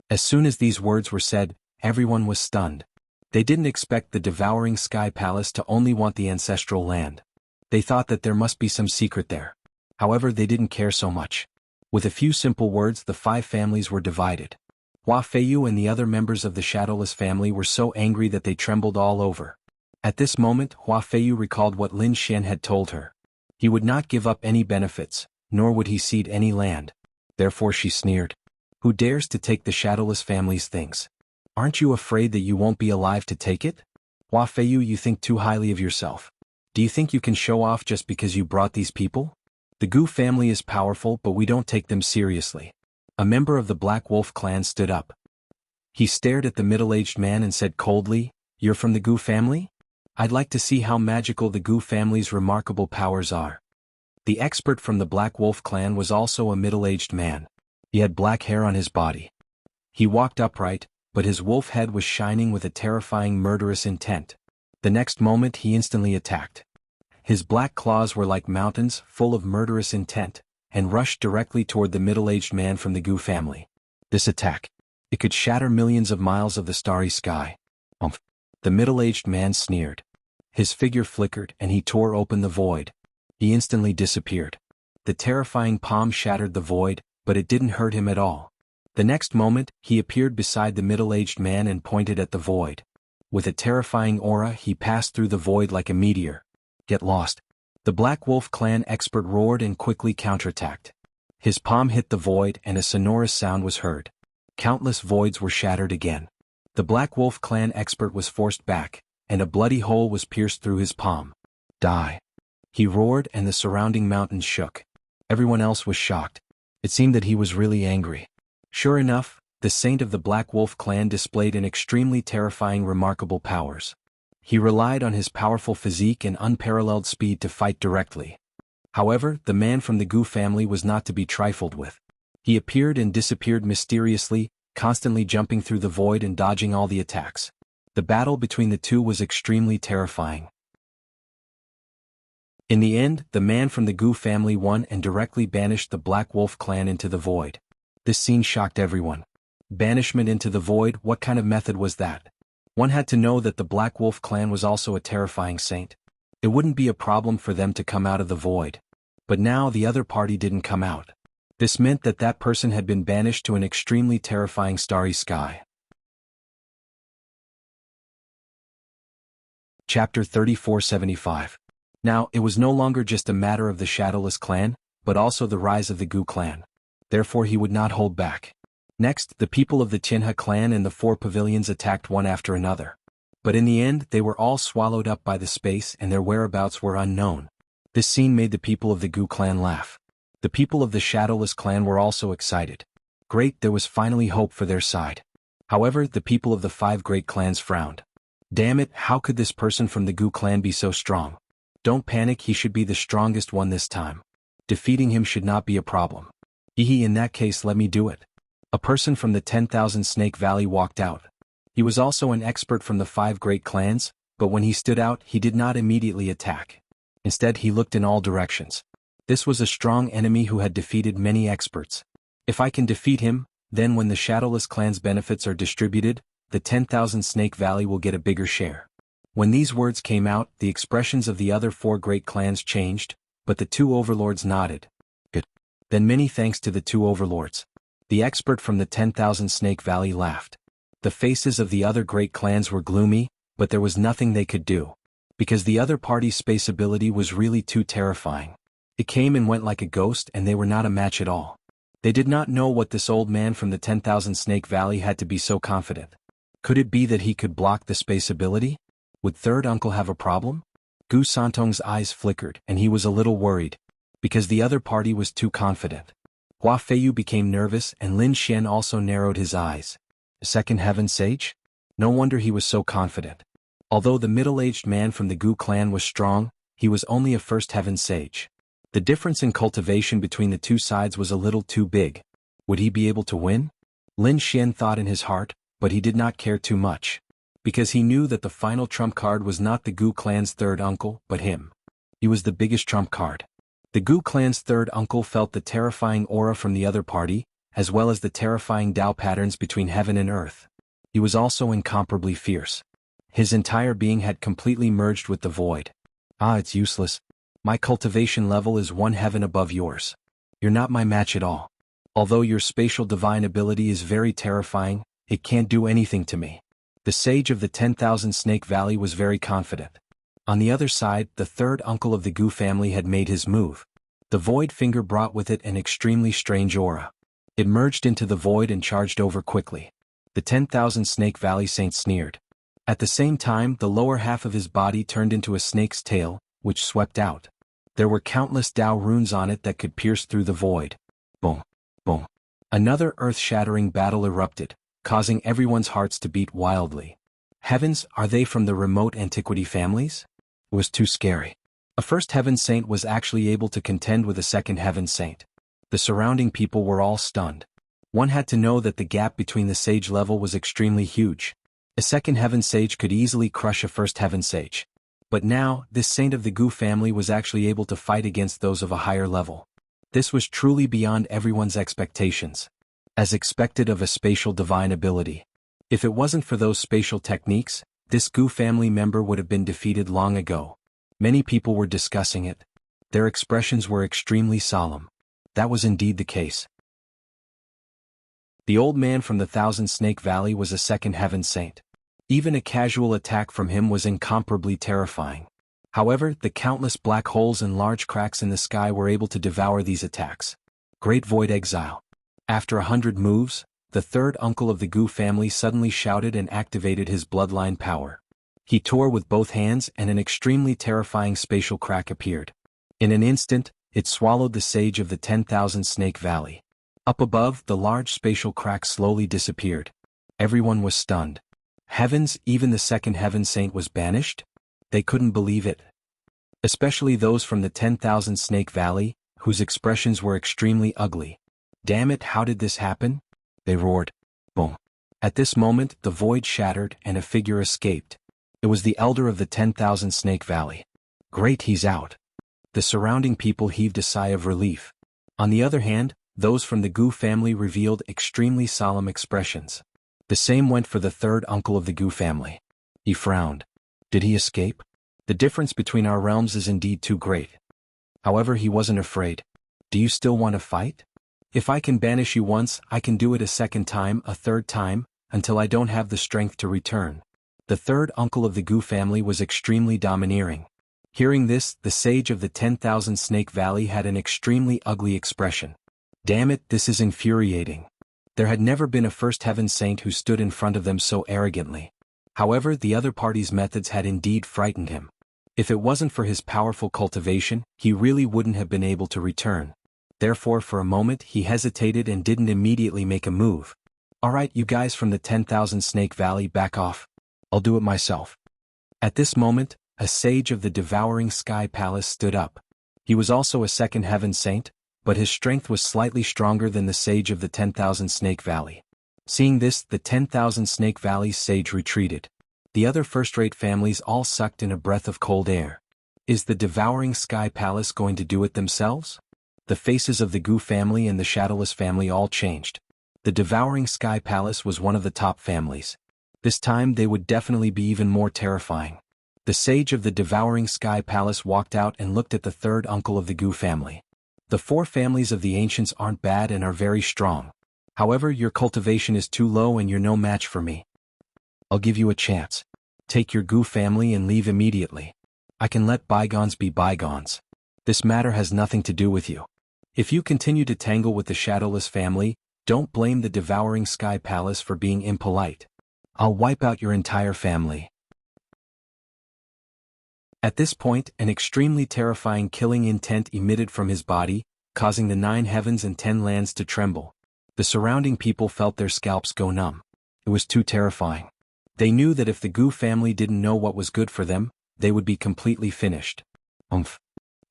Speaker 1: As soon as these words were said, everyone was stunned. They didn't expect the Devouring Sky Palace to only want the ancestral land. They thought that there must be some secret there. However, they didn't care so much. With a few simple words, the 5 families were divided. Hua Feiyu and the other members of the Shadowless family were so angry that they trembled all over. At this moment, Hua Feiyu recalled what Lin Xian had told her. He would not give up any benefits, nor would he cede any land. Therefore she sneered. "Who dares to take the Shadowless family's things? Aren't you afraid that you won't be alive to take it? Hua Feiyu, you think too highly of yourself. Do you think you can show off just because you brought these people? The Gu family is powerful, but we don't take them seriously." A member of the Black Wolf clan stood up. He stared at the middle-aged man and said coldly, "You're from the Gu family? I'd like to see how magical the Gu family's remarkable powers are." The expert from the Black Wolf clan was also a middle-aged man. He had black hair on his body. He walked upright, but his wolf head was shining with a terrifying murderous intent. The next moment he instantly attacked. His black claws were like mountains, full of murderous intent, and rushed directly toward the middle-aged man from the Gu family. This attack, it could shatter millions of miles of the starry sky. The middle-aged man sneered. His figure flickered and he tore open the void. He instantly disappeared. The terrifying palm shattered the void, but it didn't hurt him at all. The next moment, he appeared beside the middle-aged man and pointed at the void. With a terrifying aura, he passed through the void like a meteor. "Get lost." The Black Wolf clan expert roared and quickly counterattacked. His palm hit the void and a sonorous sound was heard. Countless voids were shattered again. The Black Wolf clan expert was forced back, and a bloody hole was pierced through his palm. "Die." He roared and the surrounding mountains shook. Everyone else was shocked. It seemed that he was really angry. Sure enough, the saint of the Black Wolf clan displayed an extremely terrifying remarkable powers. He relied on his powerful physique and unparalleled speed to fight directly. However, the man from the Gu family was not to be trifled with. He appeared and disappeared mysteriously, constantly jumping through the void and dodging all the attacks. The battle between the two was extremely terrifying. In the end, the man from the Gu family won and directly banished the Black Wolf clan into the void. This scene shocked everyone. Banishment into the void, what kind of method was that? One had to know that the Black Wolf clan was also a terrifying saint. It wouldn't be a problem for them to come out of the void. But now the other party didn't come out. This meant that that person had been banished to an extremely terrifying starry sky. Chapter 3475. Now, it was no longer just a matter of the Shadowless clan, but also the rise of the Gu clan. Therefore he would not hold back. Next, the people of the Tianhe clan and the 4 pavilions attacked one after another. But in the end, they were all swallowed up by the space and their whereabouts were unknown. This scene made the people of the Gu clan laugh. The people of the Shadowless clan were also excited. Great, there was finally hope for their side. However, the people of the 5 great clans frowned. Damn it, how could this person from the Gu clan be so strong? Don't panic, he should be the strongest one this time. Defeating him should not be a problem. In that case, let me do it. A person from the 10,000 Snake Valley walked out. He was also an expert from the 5 great clans, but when he stood out, he did not immediately attack. Instead, he looked in all directions. This was a strong enemy who had defeated many experts. If I can defeat him, then when the Shadowless clan's benefits are distributed, the 10,000 Snake Valley will get a bigger share. When these words came out, the expressions of the other 4 great clans changed, but the 2 overlords nodded. Good. Then many thanks to the 2 overlords. The expert from the 10,000 Snake Valley laughed. The faces of the other great clans were gloomy, but there was nothing they could do. Because the other party's space ability was really too terrifying. It came and went like a ghost and they were not a match at all. They did not know what this old man from the 10,000 Snake Valley had to be so confident. Could it be that he could block the space ability? Would third uncle have a problem? Gu Santong's eyes flickered and he was a little worried. Because the other party was too confident. Hua Feiyu became nervous and Lin Xian also narrowed his eyes. A second heaven sage? No wonder he was so confident. Although the middle-aged man from the Gu clan was strong, he was only a first heaven sage. The difference in cultivation between the two sides was a little too big. Would he be able to win? Lin Xian thought in his heart, but he did not care too much. Because he knew that the final trump card was not the Gu clan's third uncle, but him. He was the biggest trump card. The Gu clan's third uncle felt the terrifying aura from the other party, as well as the terrifying Tao patterns between heaven and earth. He was also incomparably fierce. His entire being had completely merged with the void. Ah, it's useless. My cultivation level is one heaven above yours. You're not my match at all. Although your spatial divine ability is very terrifying, it can't do anything to me. The sage of the 10,000 Snake Valley was very confident. On the other side, the third uncle of the Gu family had made his move. The void finger brought with it an extremely strange aura. It merged into the void and charged over quickly. The 10,000 Snake Valley saint sneered. At the same time, the lower half of his body turned into a snake's tail, which swept out. There were countless Tao runes on it that could pierce through the void. Boom, boom. Another earth-shattering battle erupted, causing everyone's hearts to beat wildly. Heavens, are they from the remote antiquity families? It was too scary. A first heaven saint was actually able to contend with a second heaven saint. The surrounding people were all stunned. One had to know that the gap between the sage level was extremely huge. A second heaven sage could easily crush a first heaven sage. But now, this saint of the Gu family was actually able to fight against those of a higher level. This was truly beyond everyone's expectations. As expected of a spatial divine ability. If it wasn't for those spatial techniques, this Gu family member would have been defeated long ago. Many people were discussing it. Their expressions were extremely solemn. That was indeed the case. The old man from the Thousand Snake Valley was a second heaven saint. Even a casual attack from him was incomparably terrifying. However, the countless black holes and large cracks in the sky were able to devour these attacks. Great Void Exile. After 100 moves, the third uncle of the Gu family suddenly shouted and activated his bloodline power. He tore with both hands and an extremely terrifying spatial crack appeared. In an instant, it swallowed the sage of the 10,000 Snake Valley. Up above, the large spatial crack slowly disappeared. Everyone was stunned. Heavens, even the second heaven saint was banished? They couldn't believe it. Especially those from the 10,000 Snake Valley, whose expressions were extremely ugly. Damn it, how did this happen? They roared. Boom. At this moment, the void shattered and a figure escaped. It was the elder of the 10,000 Snake Valley. Great, he's out. The surrounding people heaved a sigh of relief. On the other hand, those from the Gu family revealed extremely solemn expressions. The same went for the third uncle of the Gu family. He frowned. Did he escape? The difference between our realms is indeed too great. However, he wasn't afraid. Do you still want to fight? If I can banish you once, I can do it a second time, a third time, until I don't have the strength to return. The third uncle of the Gu family was extremely domineering. Hearing this, the sage of the 10,000 Snake Valley had an extremely ugly expression. Damn it, this is infuriating. There had never been a first heaven saint who stood in front of them so arrogantly. However, the other party's methods had indeed frightened him. If it wasn't for his powerful cultivation, he really wouldn't have been able to return. Therefore, for a moment, he hesitated and didn't immediately make a move. Alright, you guys from the 10,000 Snake Valley, back off. I'll do it myself. At this moment, a sage of the Devouring Sky Palace stood up. He was also a second heaven saint, but his strength was slightly stronger than the sage of the 10,000 Snake Valley. Seeing this, the 10,000 Snake Valley's sage retreated. The other first-rate families all sucked in a breath of cold air. Is the Devouring Sky Palace going to do it themselves? The faces of the Gu family and the Shadowless family all changed. The Devouring Sky Palace was one of the top families. This time they would definitely be even more terrifying. The sage of the Devouring Sky Palace walked out and looked at the third uncle of the Gu family. The four families of the ancients aren't bad and are very strong. However, your cultivation is too low and you're no match for me. I'll give you a chance. Take your Gu family and leave immediately. I can let bygones be bygones. This matter has nothing to do with you. If you continue to tangle with the Shadowless family, don't blame the Devouring Sky Palace for being impolite. I'll wipe out your entire family. At this point, an extremely terrifying killing intent emitted from his body, causing the 9 heavens and 10 lands to tremble. The surrounding people felt their scalps go numb. It was too terrifying. They knew that if the Gu family didn't know what was good for them, they would be completely finished.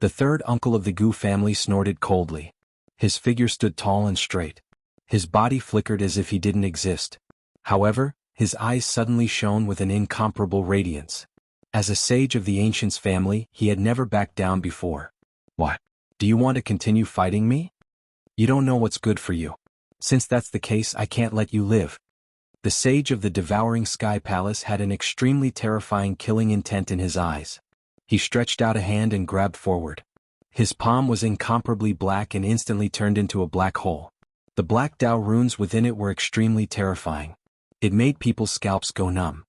Speaker 1: The third uncle of the Gu family snorted coldly. His figure stood tall and straight. His body flickered as if he didn't exist. However, his eyes suddenly shone with an incomparable radiance. As a sage of the ancients' family, he had never backed down before. What? Do you want to continue fighting me? You don't know what's good for you. Since that's the case, I can't let you live. The sage of the devouring sky palace had an extremely terrifying killing intent in his eyes. He stretched out a hand and grabbed forward. His palm was incomparably black and instantly turned into a black hole. The black Tao runes within it were extremely terrifying. It made people's scalps go numb.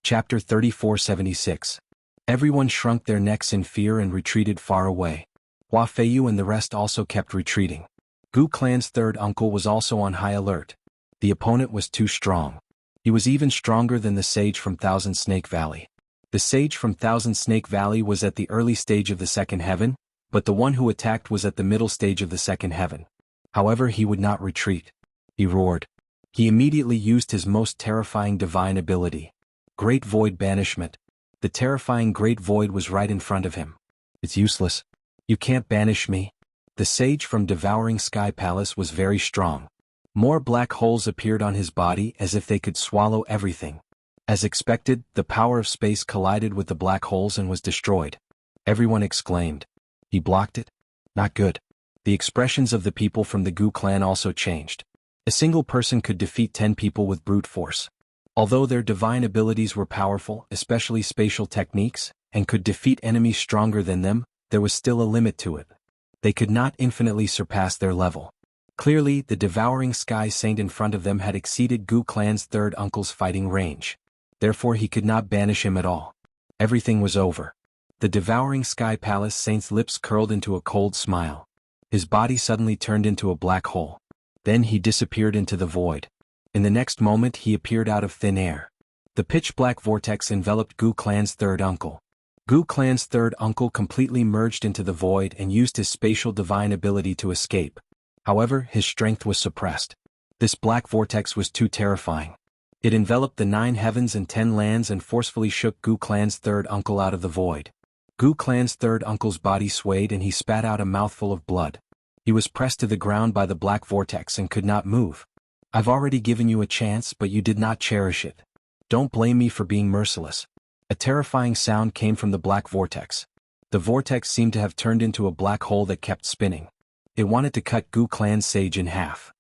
Speaker 1: Chapter 3476. Everyone shrunk their necks in fear and retreated far away. Hua Feiyu and the rest also kept retreating. Gu Clan's third uncle was also on high alert. The opponent was too strong. He was even stronger than the sage from Thousand Snake Valley. The sage from Thousand Snake Valley was at the early stage of the second heaven, but the one who attacked was at the middle stage of the second heaven. However, he would not retreat. He roared. He immediately used his most terrifying divine ability. Great Void Banishment. The terrifying Great Void was right in front of him. It's useless. You can't banish me. The sage from Devouring Sky Palace was very strong. More black holes appeared on his body as if they could swallow everything. As expected, the power of space collided with the black holes and was destroyed. Everyone exclaimed. He blocked it? Not good. The expressions of the people from the Gu clan also changed. A single person could defeat 10 people with brute force. Although their divine abilities were powerful, especially spatial techniques, and could defeat enemies stronger than them, there was still a limit to it. They could not infinitely surpass their level. Clearly, the devouring sky saint in front of them had exceeded Gu clan's third uncle's fighting range. Therefore he could not banish him at all. Everything was over. The devouring sky palace saint's lips curled into a cold smile. His body suddenly turned into a black hole. Then he disappeared into the void. In the next moment he appeared out of thin air. The pitch-black vortex enveloped Gu clan's third uncle. Gu clan's third uncle completely merged into the void and used his spatial divine ability to escape. However, his strength was suppressed. This black vortex was too terrifying. It enveloped the 9 heavens and 10 lands and forcefully shook Gu clan's third uncle out of the void. Gu clan's third uncle's body swayed and he spat out a mouthful of blood. He was pressed to the ground by the black vortex and could not move. I've already given you a chance, but you did not cherish it. Don't blame me for being merciless. A terrifying sound came from the black vortex. The vortex seemed to have turned into a black hole that kept spinning. It wanted to cut Gu clan's sage in half.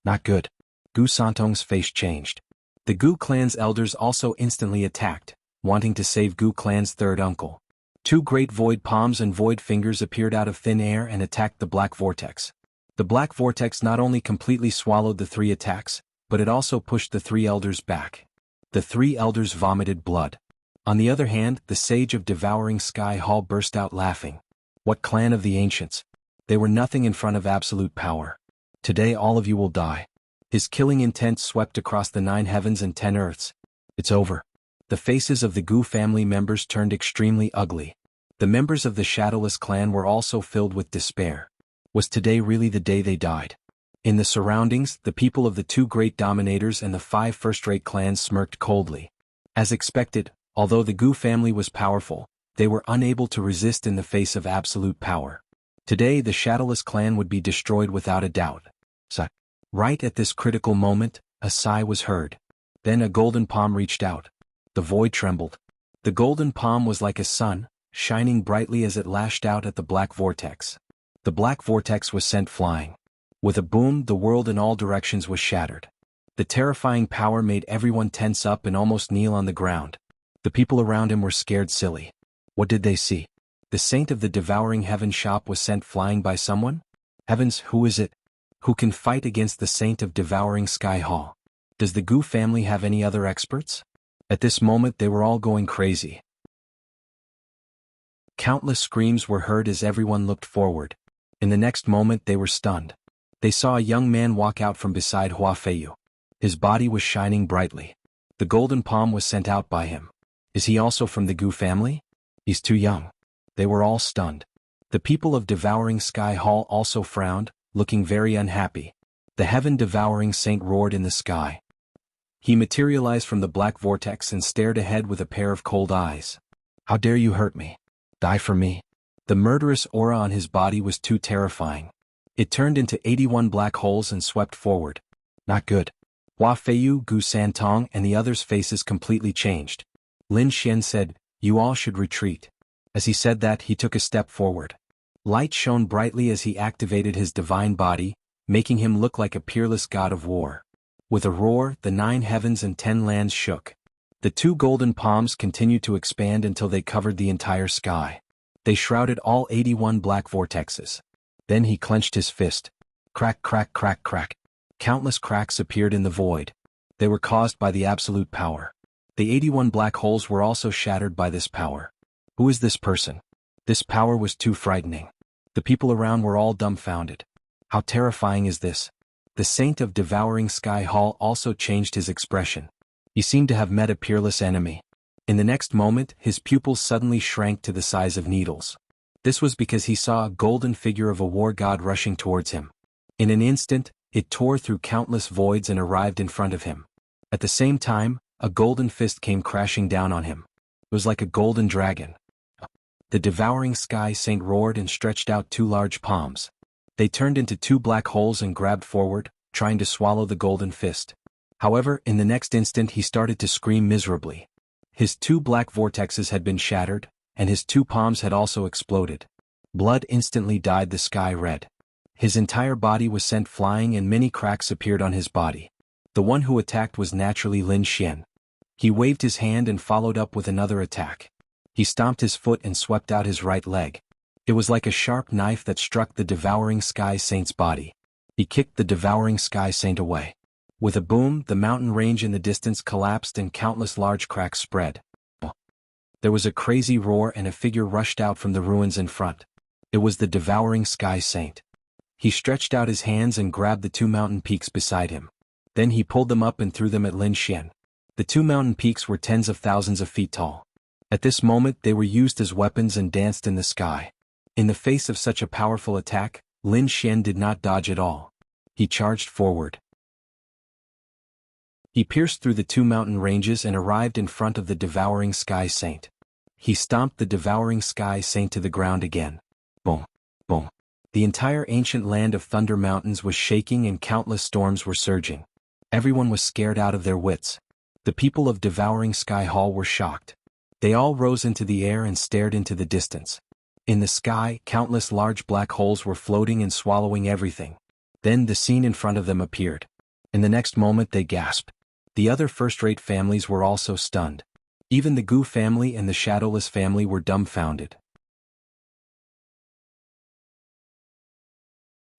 Speaker 1: Not good. Gu Santong's face changed. The Gu clan's elders also instantly attacked, wanting to save Gu clan's third uncle. 2 great void palms and void fingers appeared out of thin air and attacked the black vortex. The black vortex not only completely swallowed the 3 attacks, but it also pushed the 3 elders back. The 3 elders vomited blood. On the other hand, the sage of Devouring Sky Hall burst out laughing. What clan of the ancients? They were nothing in front of absolute power. Today all of you will die. His killing intent swept across the 9 heavens and 10 earths. It's over. The faces of the Gu family members turned extremely ugly. The members of the Shadowless clan were also filled with despair. Was today really the day they died? In the surroundings, the people of the 2 great dominators and the 5 first-rate clans smirked coldly. As expected, although the Gu family was powerful, they were unable to resist in the face of absolute power. Today the Shadowless clan would be destroyed without a doubt. Right at this critical moment, a sigh was heard. Then a golden palm reached out. The void trembled. The golden palm was like a sun, shining brightly as it lashed out at the black vortex. The black vortex was sent flying. With a boom, the world in all directions was shattered. The terrifying power made everyone tense up and almost kneel on the ground. The people around him were scared silly. What did they see? The saint of the Devouring Heaven shop was sent flying by someone? Heavens, who is it? Who can fight against the saint of Devouring Sky Hall? Does the Gu family have any other experts? At this moment they were all going crazy. Countless screams were heard as everyone looked forward. In the next moment they were stunned. They saw a young man walk out from beside Hua Feiyu. His body was shining brightly. The golden palm was sent out by him. Is he also from the Gu family? He's too young. They were all stunned. The people of Devouring Sky Hall also frowned, looking very unhappy. The heaven-devouring saint roared in the sky. He materialized from the black vortex and stared ahead with a pair of cold eyes. How dare you hurt me? Die for me. The murderous aura on his body was too terrifying. It turned into 81 black holes and swept forward. Not good. Hua Feiyu, Gu Santong and the others' faces completely changed. Lin Xian said, "You all should retreat." As he said that, he took a step forward. Light shone brightly as he activated his divine body, making him look like a peerless god of war. With a roar, the 9 heavens and 10 lands shook. The 2 golden palms continued to expand until they covered the entire sky. They shrouded all 81 black vortexes. Then he clenched his fist. Crack, crack, crack, crack. Countless cracks appeared in the void. They were caused by the absolute power. The 81 black holes were also shattered by this power. Who is this person? This power was too frightening. The people around were all dumbfounded. How terrifying is this? The Saint of Devouring Sky Hall also changed his expression. He seemed to have met a peerless enemy. In the next moment, his pupils suddenly shrank to the size of needles. This was because he saw a golden figure of a war god rushing towards him. In an instant, it tore through countless voids and arrived in front of him. At the same time, a golden fist came crashing down on him. It was like a golden dragon. The Devouring Sky Saint roared and stretched out 2 large palms. They turned into 2 black holes and grabbed forward, trying to swallow the golden fist. However, in the next instant he started to scream miserably. His 2 black vortexes had been shattered, and his 2 palms had also exploded. Blood instantly dyed the sky red. His entire body was sent flying and many cracks appeared on his body. The one who attacked was naturally Lin Xian. He waved his hand and followed up with another attack. He stomped his foot and swept out his right leg. It was like a sharp knife that struck the Devouring Sky Saint's body. He kicked the Devouring Sky Saint away. With a boom, the mountain range in the distance collapsed and countless large cracks spread. There was a crazy roar and a figure rushed out from the ruins in front. It was the Devouring Sky Saint. He stretched out his hands and grabbed the 2 mountain peaks beside him. Then he pulled them up and threw them at Lin Xian. The 2 mountain peaks were tens of thousands of feet tall. At this moment they were used as weapons and danced in the sky. In the face of such a powerful attack, Lin Xian did not dodge at all. He charged forward. He pierced through the 2 mountain ranges and arrived in front of the Devouring Sky Saint. He stomped the Devouring Sky Saint to the ground again. Boom, boom. The entire ancient land of Thunder Mountains was shaking and countless storms were surging. Everyone was scared out of their wits. The people of Devouring Sky Hall were shocked. They all rose into the air and stared into the distance. In the sky, countless large black holes were floating and swallowing everything. Then the scene in front of them appeared. In the next moment they gasped. The other first-rate families were also stunned. Even the Gu family and the Shadowless family were dumbfounded.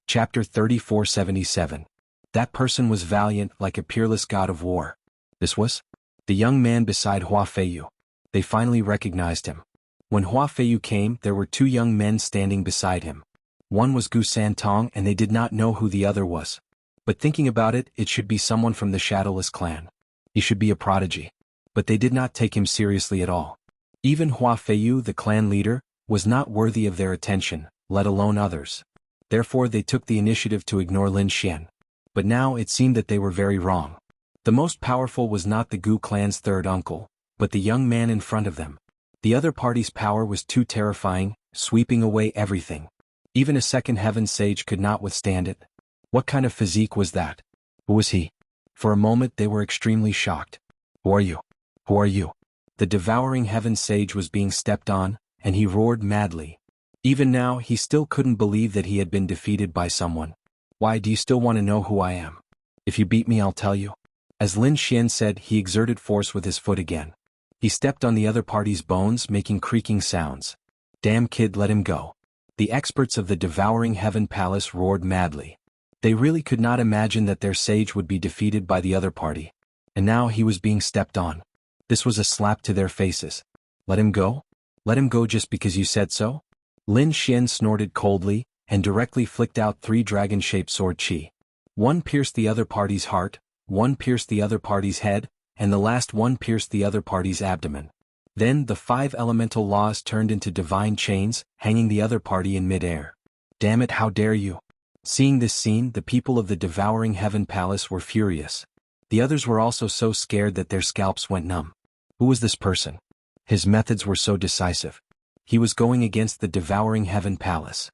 Speaker 1: Chapter 3477. That person was valiant like a peerless god of war. This was the young man beside Hua Feiyu. They finally recognized him. When Hua Feiyu came, there were 2 young men standing beside him. One was Gu Santong and they did not know who the other was. But thinking about it, it should be someone from the Shadowless clan. He should be a prodigy. But they did not take him seriously at all. Even Hua Feiyu, the clan leader, was not worthy of their attention, let alone others. Therefore they took the initiative to ignore Lin Xian. But now it seemed that they were very wrong. The most powerful was not the Gu clan's 3rd uncle, but the young man in front of them. The other party's power was too terrifying, sweeping away everything. Even a 2nd heaven sage could not withstand it. What kind of physique was that? Who was he? For a moment they were extremely shocked. Who are you? Who are you? The Devouring Heaven Sage was being stepped on, and he roared madly. Even now he still couldn't believe that he had been defeated by someone. Why do you still want to know who I am? If you beat me I'll tell you. As Lin Xian said, he exerted force with his foot again. He stepped on the other party's bones, making creaking sounds. Damn kid, let him go. The experts of the Devouring Heaven Palace roared madly. They really could not imagine that their sage would be defeated by the other party. And now he was being stepped on. This was a slap to their faces. Let him go? Let him go just because you said so? Lin Xian snorted coldly, and directly flicked out 3 dragon-shaped sword chi. One pierced the other party's heart, one pierced the other party's head, and the last one pierced the other party's abdomen. Then the 5 elemental laws turned into divine chains, hanging the other party in mid-air. Damn it, how dare you! Seeing this scene, the people of the Devouring Heaven Palace were furious. The others were also so scared that their scalps went numb. Who was this person? His methods were so decisive. He was going against the devouring heaven palace.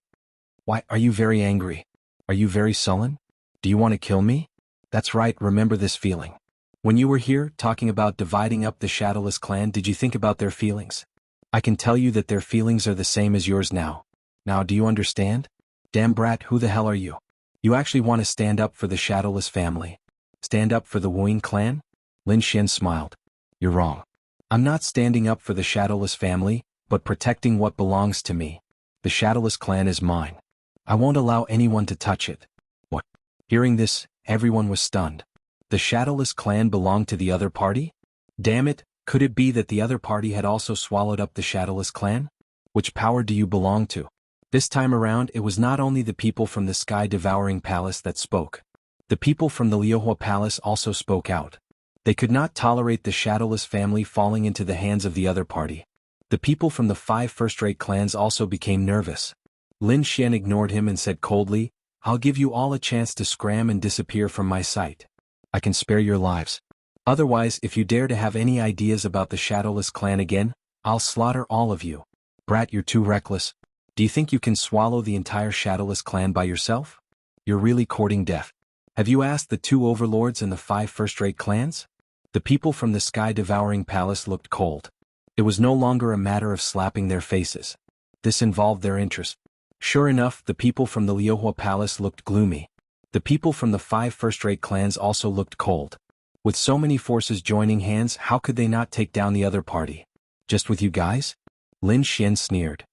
Speaker 1: Why, are you very angry? Are you very sullen? Do you want to kill me? That's right, remember this feeling. When you were here, talking about dividing up the Shadowless clan, did you think about their feelings? I can tell you that their feelings are the same as yours now. Now do you understand? Damn brat, who the hell are you? You actually want to stand up for the Shadowless family? Stand up for the Wuxia clan? Lin Xian smiled. You're wrong. I'm not standing up for the Shadowless family, but protecting what belongs to me. The Shadowless clan is mine. I won't allow anyone to touch it. What? Hearing this, everyone was stunned. The Shadowless clan belonged to the other party? Damn it, could it be that the other party had also swallowed up the Shadowless clan? Which power do you belong to? This time around, it was not only the people from the sky-devouring palace that spoke. The people from the Liuhua palace also spoke out. They could not tolerate the Shadowless family falling into the hands of the other party. The people from the 5 first-rate clans also became nervous. Lin Xian ignored him and said coldly, I'll give you all a chance to scram and disappear from my sight. I can spare your lives. Otherwise, if you dare to have any ideas about the Shadowless clan again, I'll slaughter all of you. Brat, you're too reckless. Do you think you can swallow the entire Shadowless clan by yourself? You're really courting death. Have you asked the 2 overlords and the 5 first-rate clans? The people from the sky-devouring palace looked cold. It was no longer a matter of slapping their faces. This involved their interest. Sure enough, the people from the Liuhua palace looked gloomy. The people from the 5 first-rate clans also looked cold. With so many forces joining hands, how could they not take down the other party? Just with you guys? Lin Xian sneered.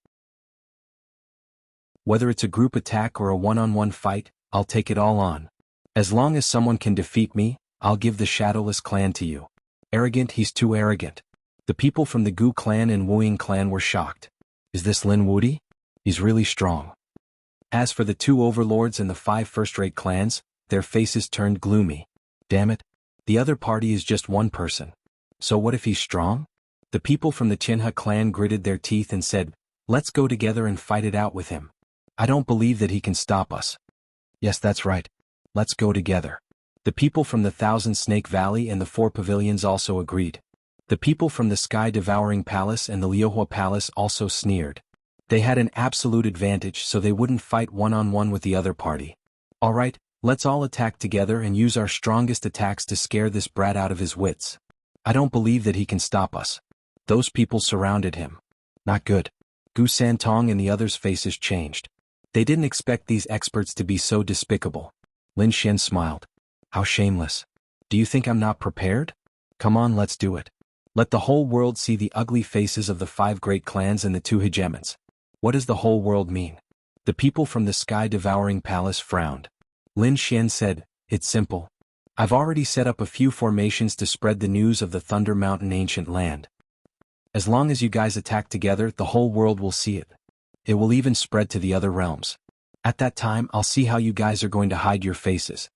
Speaker 1: Whether it's a group attack or a one-on-one fight, I'll take it all on. As long as someone can defeat me, I'll give the Shadowless clan to you. Arrogant, he's too arrogant. The people from the Gu clan and Wuxia clan were shocked. Is this Lin Wudi? He's really strong. As for the 2 overlords and the 5 first-rate clans, their faces turned gloomy. Damn it. The other party is just one person. So what if he's strong? The people from the Jianghu clan gritted their teeth and said, let's go together and fight it out with him. I don't believe that he can stop us. Yes, that's right. Let's go together. The people from the Thousand Snake Valley and the 4 pavilions also agreed. The people from the sky-devouring palace and the Liuhua palace also sneered. They had an absolute advantage, so they wouldn't fight one-on-one with the other party. All right, let's all attack together and use our strongest attacks to scare this brat out of his wits. I don't believe that he can stop us. Those people surrounded him. Not good. Gu Santong and the others' faces changed. They didn't expect these experts to be so despicable. Lin Xian smiled. How shameless. Do you think I'm not prepared? Come on, let's do it. Let the whole world see the ugly faces of the 5 great clans and the 2 hegemons. What does the whole world mean? The people from the sky-devouring palace frowned. Lin Xian said, it's simple. I've already set up a few formations to spread the news of the Thunder Mountain ancient land. As long as you guys attack together, the whole world will see it. It will even spread to the other realms. At that time, I'll see how you guys are going to hide your faces.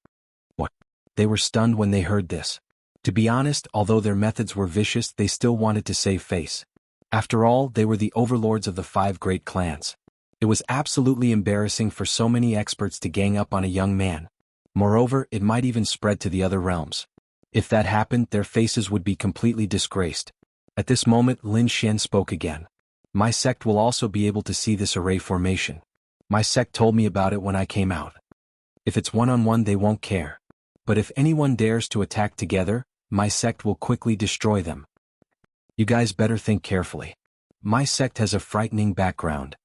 Speaker 1: What? They were stunned when they heard this. To be honest, although their methods were vicious, they still wanted to save face. After all, they were the overlords of the 5 great clans. It was absolutely embarrassing for so many experts to gang up on a young man. Moreover, it might even spread to the other realms. If that happened, their faces would be completely disgraced. At this moment, Lin Xian spoke again. My sect will also be able to see this array formation. My sect told me about it when I came out. If it's one-on-one, they won't care. But if anyone dares to attack together, my sect will quickly destroy them. You guys better think carefully. My sect has a frightening background.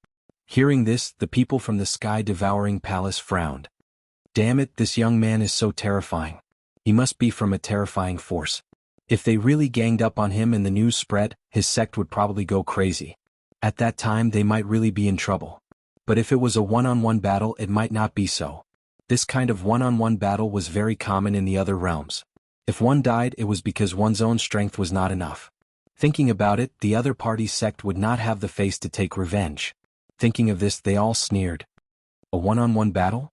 Speaker 1: Hearing this, the people from the sky-devouring palace frowned. Damn it, this young man is so terrifying. He must be from a terrifying force. If they really ganged up on him and the news spread, his sect would probably go crazy. At that time, they might really be in trouble. But if it was a one-on-one battle, it might not be so. This kind of one-on-one battle was very common in the other realms. If one died, it was because one's own strength was not enough. Thinking about it, the other party's sect would not have the face to take revenge. Thinking of this, they all sneered. A one-on-one battle?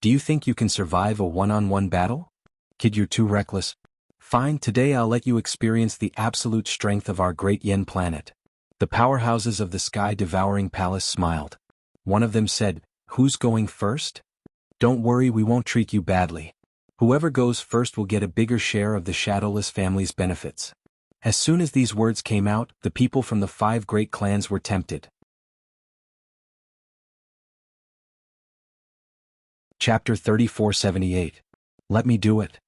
Speaker 1: Do you think you can survive a one-on-one battle? Kid, you're too reckless. Fine, today I'll let you experience the absolute strength of our great Yen planet. The powerhouses of the sky-devouring palace smiled. One of them said, who's going first? Don't worry, we won't treat you badly. Whoever goes first will get a bigger share of the Shadowless family's benefits. As soon as these words came out, the people from the 5 great clans were tempted. Chapter 3478. Let me do it.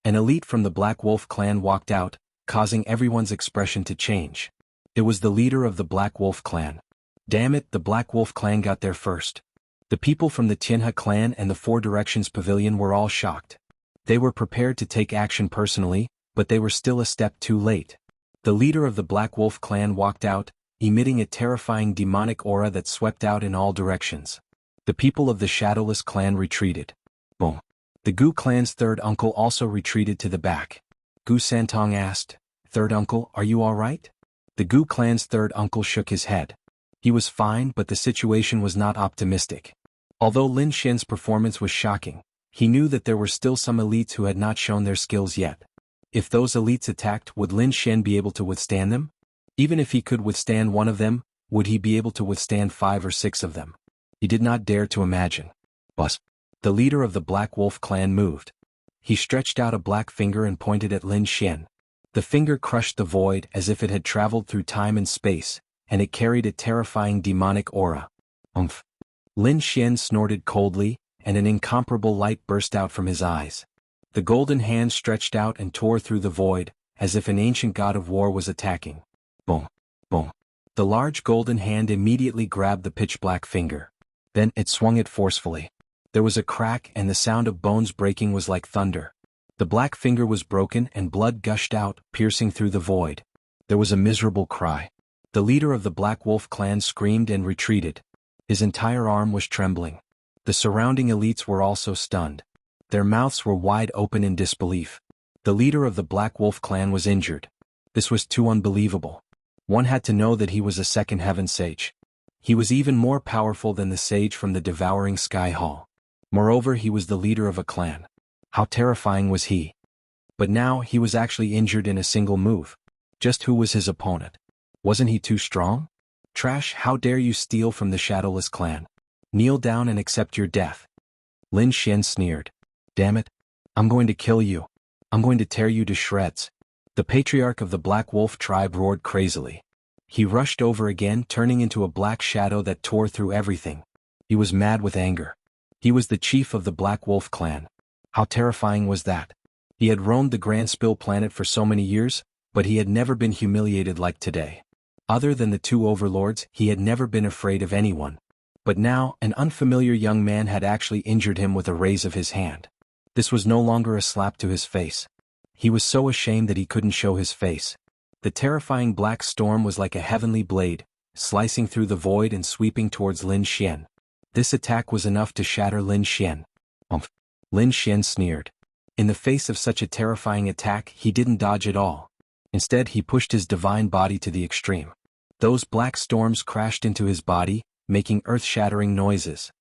Speaker 1: An elite from the Black Wolf clan walked out, causing everyone's expression to change. It was the leader of the Black Wolf clan. Damn it, the Black Wolf clan got there first. The people from the Jianghu clan and the Four Directions Pavilion were all shocked. They were prepared to take action personally, but they were still a step too late. The leader of the Black Wolf clan walked out, emitting a terrifying demonic aura that swept out in all directions. The people of the Shadowless clan retreated. Boom. The Gu clan's third uncle also retreated to the back. Gu Santong asked, "Third uncle, are you all right?" The Gu clan's third uncle shook his head. He was fine, but the situation was not optimistic. Although Lin Xian's performance was shocking, he knew that there were still some elites who had not shown their skills yet. If those elites attacked, would Lin Xian be able to withstand them? Even if he could withstand one of them, would he be able to withstand 5 or 6 of them? He did not dare to imagine. But the leader of the Black Wolf clan moved. He stretched out a black finger and pointed at Lin Xian. The finger crushed the void as if it had traveled through time and space, and it carried a terrifying demonic aura. Umph. Lin Xian snorted coldly, and an incomparable light burst out from his eyes. The golden hand stretched out and tore through the void, as if an ancient god of war was attacking. Boom. Boom. The large golden hand immediately grabbed the pitch-black finger. Then it swung it forcefully. There was a crack and the sound of bones breaking was like thunder. The black finger was broken and blood gushed out, piercing through the void. There was a miserable cry. The leader of the Black Wolf clan screamed and retreated. His entire arm was trembling. The surrounding elites were also stunned. Their mouths were wide open in disbelief. The leader of the Black Wolf clan was injured. This was too unbelievable. One had to know that he was a second heaven sage. He was even more powerful than the sage from the Devouring Sky Hall. Moreover, he was the leader of a clan. How terrifying was he? But now he was actually injured in a single move. Just who was his opponent? Wasn't he too strong? Trash, how dare you steal from the Shadowless clan? Kneel down and accept your death. Lin Xian sneered. Damn it. I'm going to kill you. I'm going to tear you to shreds. The patriarch of the Black Wolf tribe roared crazily. He rushed over again, turning into a black shadow that tore through everything. He was mad with anger. He was the chief of the Black Wolf clan. How terrifying was that? He had roamed the Grand Spill planet for so many years, but he had never been humiliated like today. Other than the 2 overlords, he had never been afraid of anyone. But now, an unfamiliar young man had actually injured him with a raise of his hand. This was no longer a slap to his face. He was so ashamed that he couldn't show his face. The terrifying black storm was like a heavenly blade, slicing through the void and sweeping towards Lin Xian. This attack was enough to shatter Lin Xian. Umph. Lin Xian sneered. In the face of such a terrifying attack, he didn't dodge at all. Instead, he pushed his divine body to the extreme. Those black storms crashed into his body, making earth-shattering noises.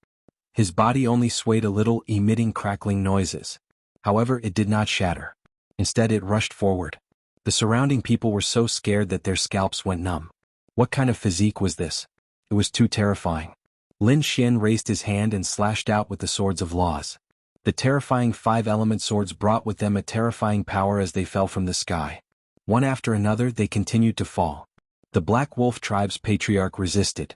Speaker 1: His body only swayed a little, emitting crackling noises. However, it did not shatter. Instead, it rushed forward. The surrounding people were so scared that their scalps went numb. What kind of physique was this? It was too terrifying. Lin Xian raised his hand and slashed out with the swords of laws. The terrifying 5-element swords brought with them a terrifying power as they fell from the sky. One after another, they continued to fall. The Black Wolf tribe's patriarch resisted.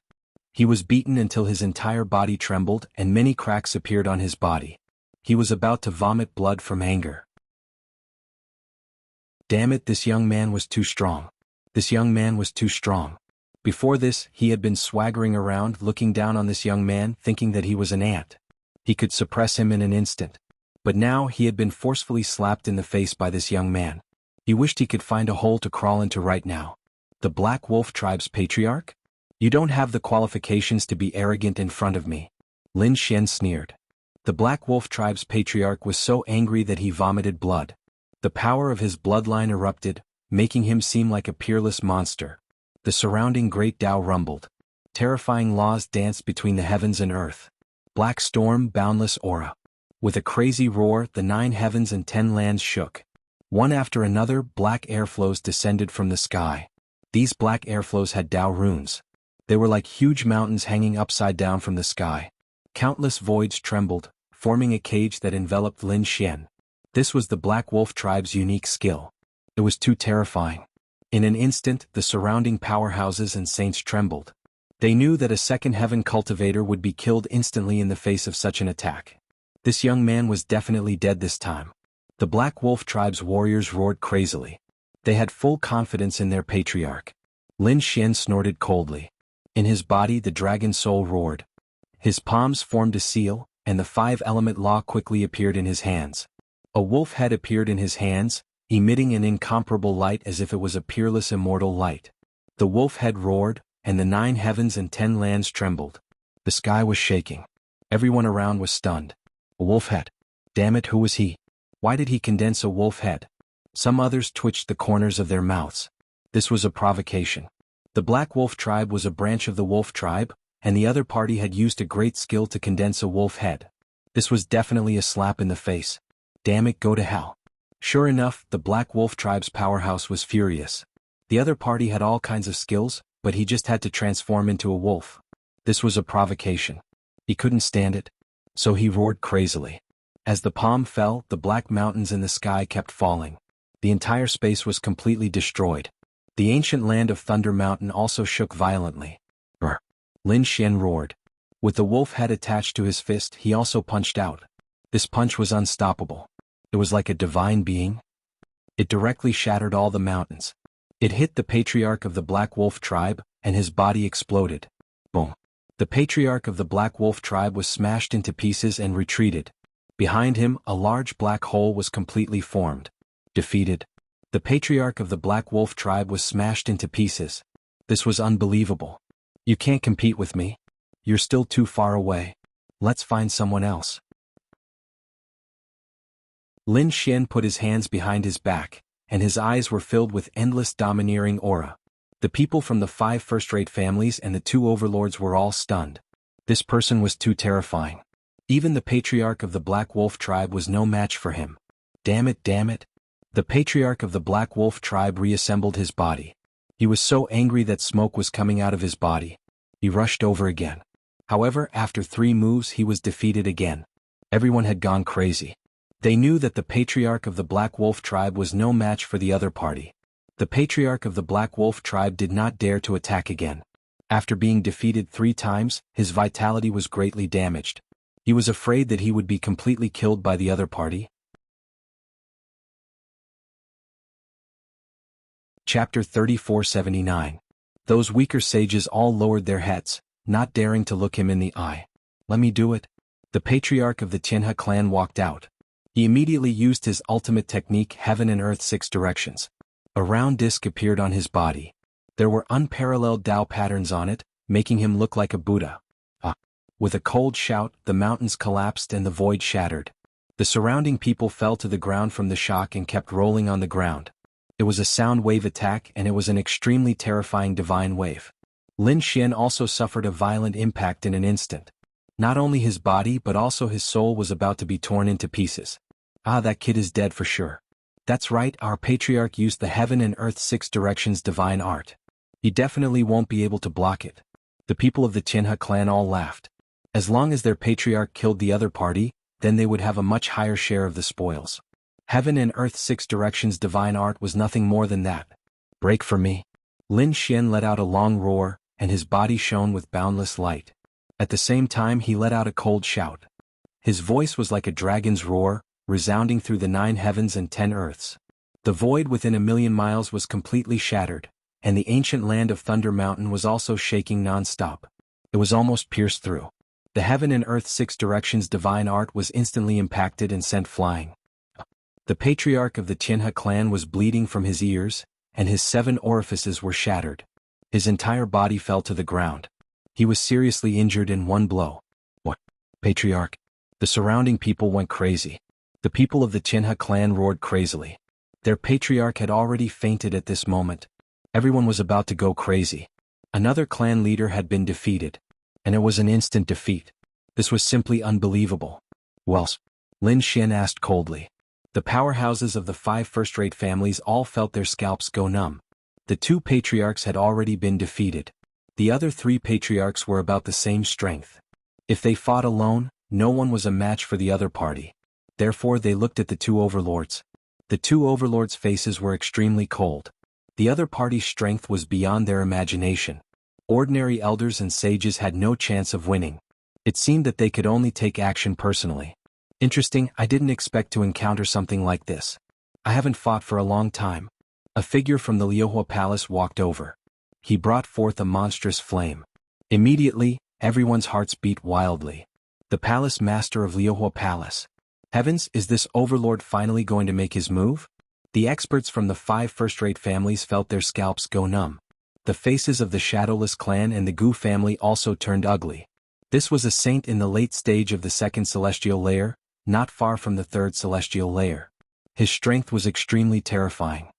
Speaker 1: He was beaten until his entire body trembled and many cracks appeared on his body. He was about to vomit blood from anger. Damn it, this young man was too strong. This young man was too strong. Before this, he had been swaggering around, looking down on this young man, thinking that he was an ant. He could suppress him in an instant. But now he had been forcefully slapped in the face by this young man. He wished he could find a hole to crawl into right now. The Black Wolf tribe's patriarch? You don't have the qualifications to be arrogant in front of me. Lin Xian sneered. The Black Wolf tribe's patriarch was so angry that he vomited blood. The power of his bloodline erupted, making him seem like a peerless monster. The surrounding great Tao rumbled. Terrifying laws danced between the heavens and earth. Black storm, boundless aura. With a crazy roar, the 9 heavens and 10 lands shook. One after another, black airflows descended from the sky. These black airflows had Tao runes. They were like huge mountains hanging upside down from the sky. Countless voids trembled, forming a cage that enveloped Lin Xian. This was the Black Wolf tribe's unique skill. It was too terrifying. In an instant, the surrounding powerhouses and saints trembled. They knew that a second heaven cultivator would be killed instantly in the face of such an attack. This young man was definitely dead this time. The Black Wolf tribe's warriors roared crazily. They had full confidence in their patriarch. Lin Xian snorted coldly. In his body the dragon soul roared. His palms formed a seal, and the five-element law quickly appeared in his hands. A wolf head appeared in his hands, emitting an incomparable light as if it was a peerless immortal light. The wolf head roared, and the 9 heavens and 10 lands trembled. The sky was shaking. Everyone around was stunned. A wolf head. Damn it, who was he? Why did he condense a wolf head? Some others twitched the corners of their mouths. This was a provocation. The Black Wolf tribe was a branch of the Wolf tribe, and the other party had used a great skill to condense a wolf head. This was definitely a slap in the face. Damn it, go to hell. Sure enough, the Black Wolf tribe's powerhouse was furious. The other party had all kinds of skills, but he just had to transform into a wolf. This was a provocation. He couldn't stand it. So he roared crazily. As the palm fell, the black mountains in the sky kept falling. The entire space was completely destroyed. The ancient land of Thunder Mountain also shook violently. Brr! Lin Xian roared. With the wolf head attached to his fist, he also punched out. This punch was unstoppable. It was like a divine being. It directly shattered all the mountains. It hit the patriarch of the Black Wolf tribe, and his body exploded. Boom! The patriarch of the Black Wolf tribe was smashed into pieces and retreated. Behind him, a large black hole was completely formed. Defeated. The patriarch of the Black Wolf tribe was smashed into pieces. This was unbelievable. You can't compete with me. You're still too far away. Let's find someone else. Lin Xian put his hands behind his back, and his eyes were filled with endless domineering aura. The people from the 5 first-rate families and the 2 overlords were all stunned. This person was too terrifying. Even the patriarch of the Black Wolf tribe was no match for him. Damn it, damn it. The patriarch of the Black Wolf tribe reassembled his body. He was so angry that smoke was coming out of his body. He rushed over again. However, after 3 moves he was defeated again. Everyone had gone crazy. They knew that the patriarch of the Black Wolf tribe was no match for the other party. The patriarch of the Black Wolf tribe did not dare to attack again. After being defeated 3 times, his vitality was greatly damaged. He was afraid that he would be completely killed by the other party. Chapter 3479. Those weaker sages all lowered their heads, not daring to look him in the eye. Let me do it. The patriarch of the Tianhe clan walked out. He immediately used his ultimate technique, Heaven and Earth 6 Directions. A round disc appeared on his body. There were unparalleled Tao patterns on it, making him look like a Buddha. With a cold shout, the mountains collapsed and the void shattered. The surrounding people fell to the ground from the shock and kept rolling on the ground. It was a sound wave attack, and it was an extremely terrifying divine wave. Lin Xian also suffered a violent impact in an instant. Not only his body but also his soul was about to be torn into pieces. That kid is dead for sure. That's right, our patriarch used the Heaven and Earth 6 Directions divine art. He definitely won't be able to block it. The people of the Tianhe clan all laughed. As long as their patriarch killed the other party, then they would have a much higher share of the spoils. Heaven and Earth 6 Directions divine art was nothing more than that. Break for me. Lin Xian let out a long roar, and his body shone with boundless light. At the same time he let out a cold shout. His voice was like a dragon's roar, resounding through the 9 heavens and 10 earths. The void within 1,000,000 miles was completely shattered, and the ancient land of Thunder Mountain was also shaking non-stop. It was almost pierced through. The Heaven and Earth 6 Directions divine art was instantly impacted and sent flying. The patriarch of the Tianhe clan was bleeding from his ears, and his 7 orifices were shattered. His entire body fell to the ground. He was seriously injured in one blow. What? Patriarch? The surrounding people went crazy. The people of the Tianhe clan roared crazily. Their patriarch had already fainted at this moment. Everyone was about to go crazy. Another clan leader had been defeated. And it was an instant defeat. This was simply unbelievable. Who else? Lin Xian asked coldly. The powerhouses of the 5 first-rate families all felt their scalps go numb. The 2 patriarchs had already been defeated. The other 3 patriarchs were about the same strength. If they fought alone, no one was a match for the other party. Therefore they looked at the 2 overlords. The 2 overlords' faces were extremely cold. The other party's strength was beyond their imagination. Ordinary elders and sages had no chance of winning. It seemed that they could only take action personally. Interesting, I didn't expect to encounter something like this. I haven't fought for a long time. A figure from the Liuhua Palace walked over. He brought forth a monstrous flame. Immediately, everyone's hearts beat wildly. The palace master of Liuhua Palace. Heavens, is this overlord finally going to make his move? The experts from the 5 first-rate families felt their scalps go numb. The faces of the Shadowless clan and the Gu family also turned ugly. This was a saint in the late stage of the 2nd celestial layer, not far from the 3rd celestial layer. His strength was extremely terrifying.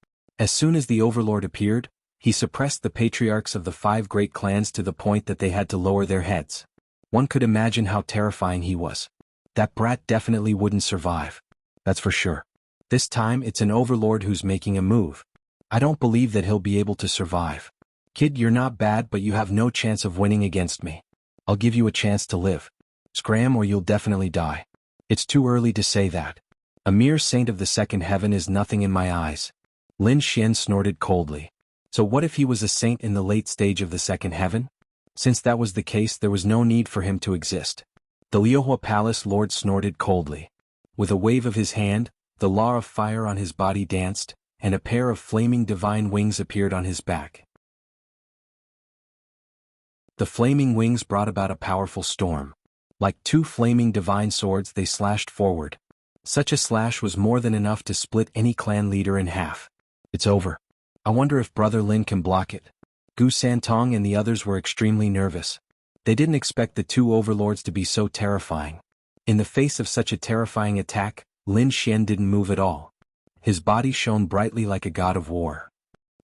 Speaker 1: As soon as the overlord appeared, he suppressed the patriarchs of the 5 great clans to the point that they had to lower their heads. One could imagine how terrifying he was. That brat definitely wouldn't survive. That's for sure. This time it's an overlord who's making a move. I don't believe that he'll be able to survive. Kid, you're not bad, but you have no chance of winning against me. I'll give you a chance to live. Scram or you'll definitely die. It's too early to say that. A mere saint of the 2nd heaven is nothing in my eyes. Lin Xian snorted coldly. So what if he was a saint in the late stage of the 2nd heaven? Since that was the case, there was no need for him to exist. The Liuhua Palace Lord snorted coldly. With a wave of his hand, the law of fire on his body danced, and a pair of flaming divine wings appeared on his back. The flaming wings brought about a powerful storm. Like 2 flaming divine swords, they slashed forward. Such a slash was more than enough to split any clan leader in half. It's over. I wonder if Brother Lin can block it. Gu Santong and the others were extremely nervous. They didn't expect the 2 overlords to be so terrifying. In the face of such a terrifying attack, Lin Xian didn't move at all. His body shone brightly like a god of war.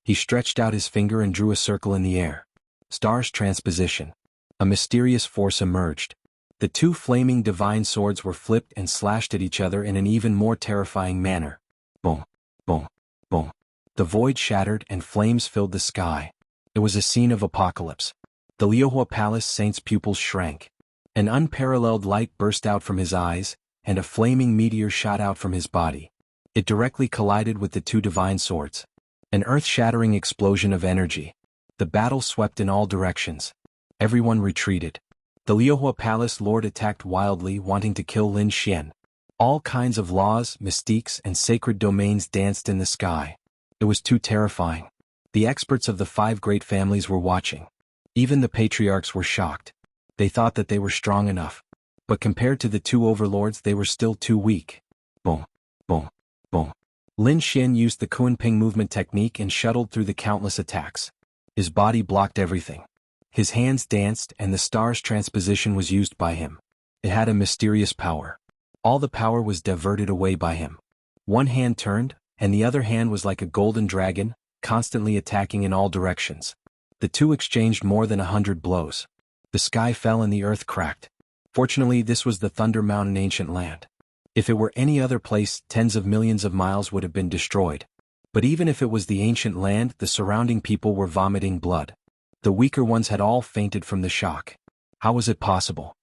Speaker 1: He stretched out his finger and drew a circle in the air. Stars transposition. A mysterious force emerged. The 2 flaming divine swords were flipped and slashed at each other in an even more terrifying manner. Boom, boom, boom. The void shattered and flames filled the sky. It was a scene of apocalypse. The Liuhua Palace saint's pupils shrank. An unparalleled light burst out from his eyes, and a flaming meteor shot out from his body. It directly collided with the 2 divine swords. An earth-shattering explosion of energy. The battle swept in all directions. Everyone retreated. The Liuhua Palace Lord attacked wildly, wanting to kill Lin Xian. All kinds of laws, mystiques, and sacred domains danced in the sky. It was too terrifying. The experts of the 5 great families were watching. Even the patriarchs were shocked. They thought that they were strong enough. But compared to the 2 overlords, they were still too weak. Boom, boom, boom. Lin Xian used the Kunping movement technique and shuttled through the countless attacks. His body blocked everything. His hands danced and the stars transposition was used by him. It had a mysterious power. All the power was diverted away by him. One hand turned, and the other hand was like a golden dragon, constantly attacking in all directions. The 2 exchanged more than 100 blows. The sky fell and the earth cracked. Fortunately, this was the Thunder Mountain ancient land. If it were any other place, tens of millions of miles would have been destroyed. But even if it was the ancient land, the surrounding people were vomiting blood. The weaker ones had all fainted from the shock. How was it possible?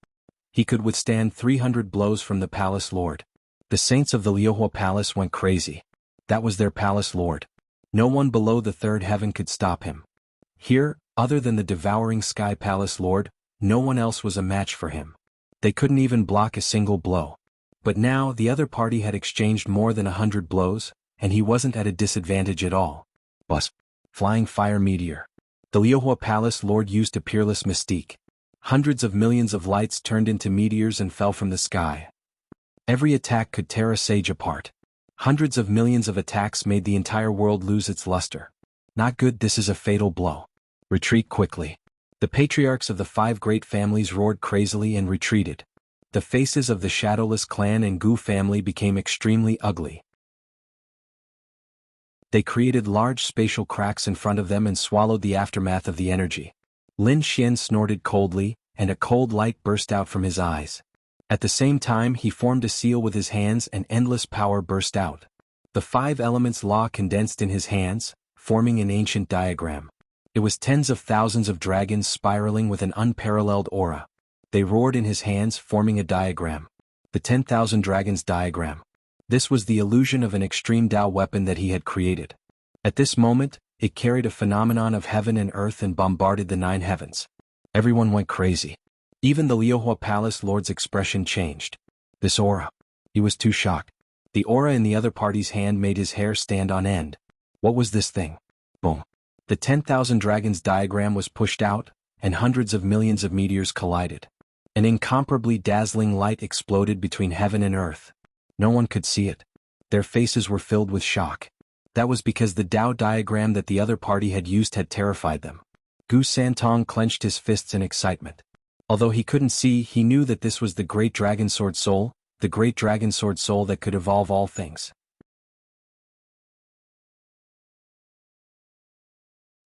Speaker 1: He could withstand 300 blows from the palace lord. The saints of the Liuhua Palace went crazy. That was their palace lord. No one below the 3rd heaven could stop him. Here, other than the devouring sky palace lord, no one else was a match for him. They couldn't even block a single blow. But now the other party had exchanged more than 100 blows, and he wasn't at a disadvantage at all. Bus. Flying fire meteor. The Liuhua Palace Lord used a peerless mystique. Hundreds of millions of lights turned into meteors and fell from the sky. Every attack could tear a sage apart. Hundreds of millions of attacks made the entire world lose its luster. Not good, this is a fatal blow. Retreat quickly. The patriarchs of the 5 great families roared crazily and retreated. The faces of the Shadowless clan and Gu family became extremely ugly. They created large spatial cracks in front of them and swallowed the aftermath of the energy. Lin Xian snorted coldly, and a cold light burst out from his eyes. At the same time, he formed a seal with his hands and endless power burst out. The 5 elements law condensed in his hands, forming an ancient diagram. It was tens of thousands of dragons spiraling with an unparalleled aura. They roared in his hands, forming a diagram. The 10,000 dragons diagram. This was the illusion of an extreme Dao weapon that he had created. At this moment, It carried a phenomenon of heaven and earth and bombarded the 9 heavens. Everyone went crazy. Even the Liuhua Palace Lord's expression changed. This aura. He was too shocked. The aura in the other party's hand made his hair stand on end. What was this thing? Boom. The 10,000 dragons diagram was pushed out, and hundreds of millions of meteors collided. An incomparably dazzling light exploded between heaven and earth. No one could see it. Their faces were filled with shock. That was because the Tao diagram that the other party had used had terrified them. Gu Santong clenched his fists in excitement. Although he couldn't see, he knew that this was the great dragon sword soul, the great dragon sword soul that could evolve all things.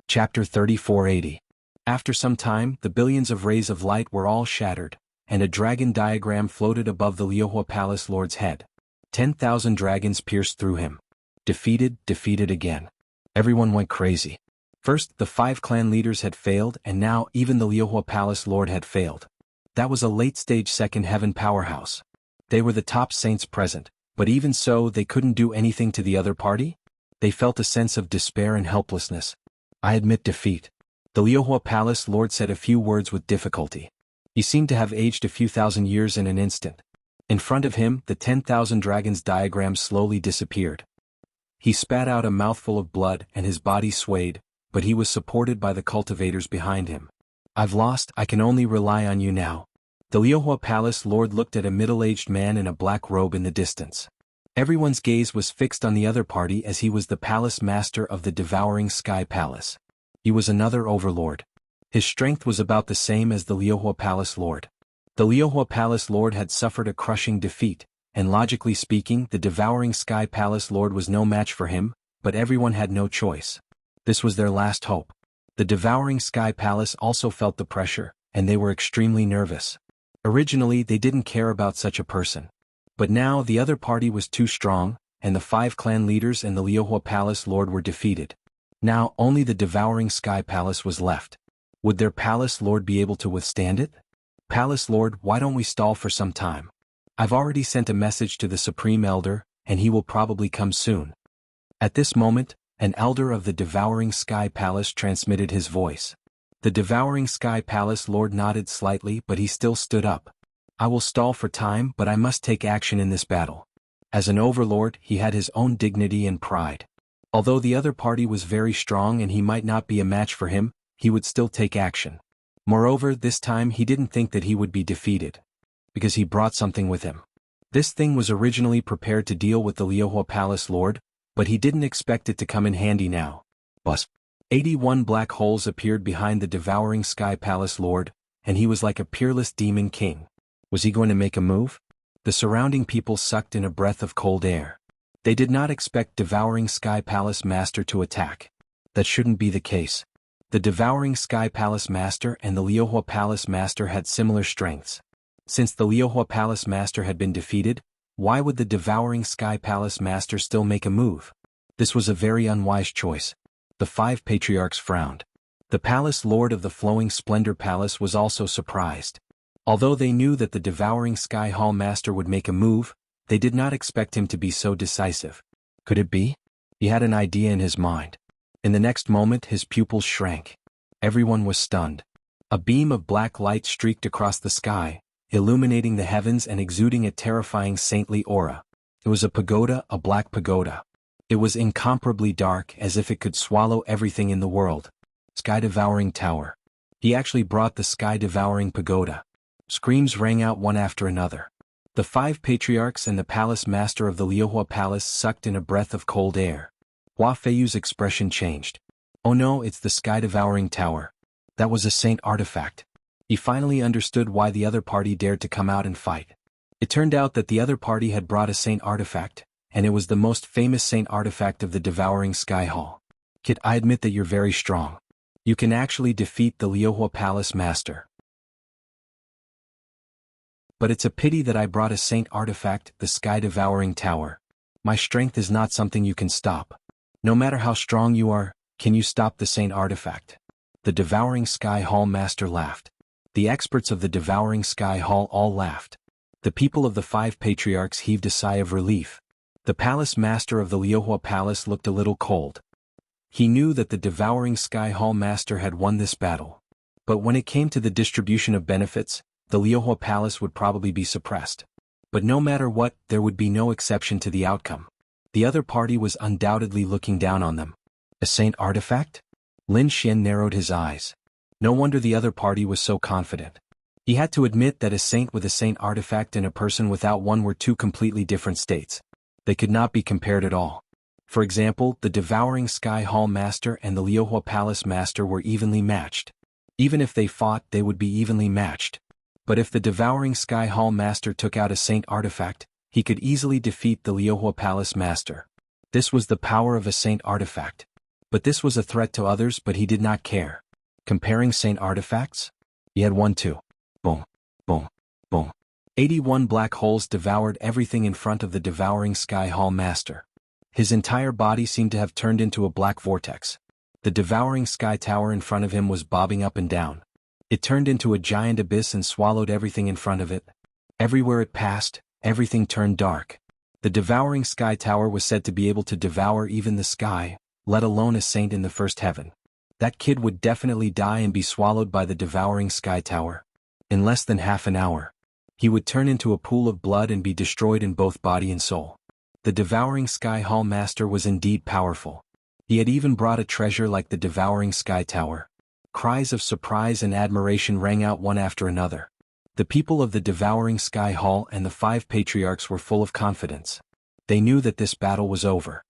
Speaker 1: Chapter 3480. After some time, the billions of rays of light were all shattered, and a dragon diagram floated above the Liuhua Palace Lord's head. 10,000 dragons pierced through him. Defeated again. Everyone went crazy. First, the 5 clan leaders had failed, and now even the Liuhua Palace Lord had failed. That was a late-stage second heaven powerhouse. They were the top saints present, but even so they couldn't do anything to the other party? They felt a sense of despair and helplessness. I admit defeat. The Liuhua Palace Lord said a few words with difficulty. He seemed to have aged a few thousand years in an instant. In front of him, the 10,000 dragons diagram slowly disappeared. He spat out a mouthful of blood and his body swayed, but he was supported by the cultivators behind him. I've lost, I can only rely on you now. The Liuhua Palace Lord looked at a middle-aged man in a black robe in the distance. Everyone's gaze was fixed on the other party as he was the palace master of the Devouring Sky Palace. He was another overlord. His strength was about the same as the Liuhua Palace Lord. The Liuhua Palace Lord had suffered a crushing defeat, and logically speaking, the Devouring Sky Palace Lord was no match for him, but everyone had no choice. This was their last hope. The Devouring Sky Palace also felt the pressure, and they were extremely nervous. Originally, they didn't care about such a person. But now the other party was too strong, and the 5 clan leaders and the Liuhua Palace Lord were defeated. Now only the Devouring Sky Palace was left. Would their Palace Lord be able to withstand it? Palace Lord, why don't we stall for some time? I've already sent a message to the Supreme Elder, and he will probably come soon. At this moment, an elder of the Devouring Sky Palace transmitted his voice. The Devouring Sky Palace Lord nodded slightly, but he still stood up. I will stall for time, but I must take action in this battle. As an overlord, he had his own dignity and pride. Although the other party was very strong and he might not be a match for him, he would still take action. Moreover, this time he didn't think that he would be defeated. Because he brought something with him. This thing was originally prepared to deal with the Liuhua Palace Lord, but he didn't expect it to come in handy now. Bus. 81 black holes appeared behind the Devouring Sky Palace Lord, and he was like a peerless demon king. Was he going to make a move? The surrounding people sucked in a breath of cold air. They did not expect Devouring Sky Palace Master to attack. That shouldn't be the case. The Devouring Sky Palace Master and the Liuhua Palace Master had similar strengths. Since the Liuhua Palace Master had been defeated, why would the Devouring Sky Palace Master still make a move? This was a very unwise choice. The 5 patriarchs frowned. The Palace Lord of the Flowing Splendor Palace was also surprised. Although they knew that the Devouring Sky Hall Master would make a move, they did not expect him to be so decisive. Could it be? He had an idea in his mind. In the next moment his pupils shrank. Everyone was stunned. A beam of black light streaked across the sky, illuminating the heavens and exuding a terrifying saintly aura. It was a pagoda, a black pagoda. It was incomparably dark, as if it could swallow everything in the world. Sky-devouring tower. He actually brought the sky-devouring pagoda. Screams rang out one after another. The 5 patriarchs and the palace master of the Liuhua Palace sucked in a breath of cold air. Hua Feiyu's expression changed. Oh no, it's the sky-devouring tower. That was a saint artifact. He finally understood why the other party dared to come out and fight. It turned out that the other party had brought a saint artifact, and it was the most famous saint artifact of the Devouring Sky Hall. Kid, I admit that you're very strong. You can actually defeat the Liuhua Palace Master. But it's a pity that I brought a saint artifact, the sky-devouring tower. My strength is not something you can stop. No matter how strong you are, can you stop the saint artifact? The Devouring Sky Hall Master laughed. The experts of the Devouring Sky Hall all laughed. The people of the 5 patriarchs heaved a sigh of relief. The palace master of the Liuhua Palace looked a little cold. He knew that the Devouring Sky Hall Master had won this battle. But when it came to the distribution of benefits, the Liuhua Palace would probably be suppressed. But no matter what, there would be no exception to the outcome. The other party was undoubtedly looking down on them. A saint artifact? Lin Xian narrowed his eyes. No wonder the other party was so confident. He had to admit that a saint with a saint artifact and a person without one were two completely different states. They could not be compared at all. For example, the Devouring Sky Hall Master and the Liuhua Palace Master were evenly matched. Even if they fought, they would be evenly matched. But if the Devouring Sky Hall Master took out a saint artifact, he could easily defeat the Liuhua Palace Master. This was the power of a saint artifact. But this was a threat to others, but he did not care. Comparing saint artifacts? He had one too. Boom, boom, boom. 81 black holes devoured everything in front of the Devouring Sky Hall Master. His entire body seemed to have turned into a black vortex. The Devouring Sky Tower in front of him was bobbing up and down. It turned into a giant abyss and swallowed everything in front of it. Everywhere it passed, everything turned dark. The Devouring Sky Tower was said to be able to devour even the sky, let alone a saint in the first heaven. That kid would definitely die and be swallowed by the Devouring Sky Tower. In less than half an hour, he would turn into a pool of blood and be destroyed in both body and soul. The Devouring Sky Hall Master was indeed powerful. He had even brought a treasure like the Devouring Sky Tower. Cries of surprise and admiration rang out one after another. The people of the Devouring Sky Hall and the 5 patriarchs were full of confidence. They knew that this battle was over.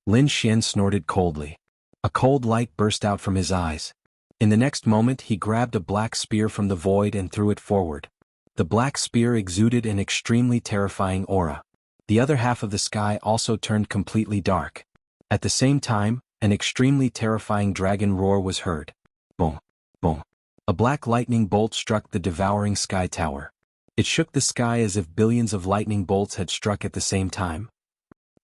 Speaker 1: Lin Xian snorted coldly. A cold light burst out from his eyes. In the next moment he grabbed a black spear from the void and threw it forward. The black spear exuded an extremely terrifying aura. The other half of the sky also turned completely dark. At the same time, an extremely terrifying dragon roar was heard. Boom, boom. A black lightning bolt struck the Devouring Sky Tower. It shook the sky as if billions of lightning bolts had struck at the same time.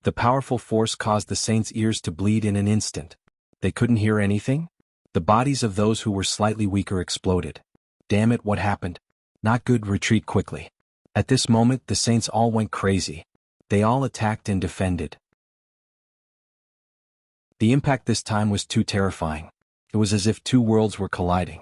Speaker 1: The powerful force caused the saints' ears to bleed in an instant. They couldn't hear anything? The bodies of those who were slightly weaker exploded. Damn it, what happened? Not good, retreat quickly. At this moment the saints all went crazy. They all attacked and defended. The impact this time was too terrifying. It was as if two worlds were colliding.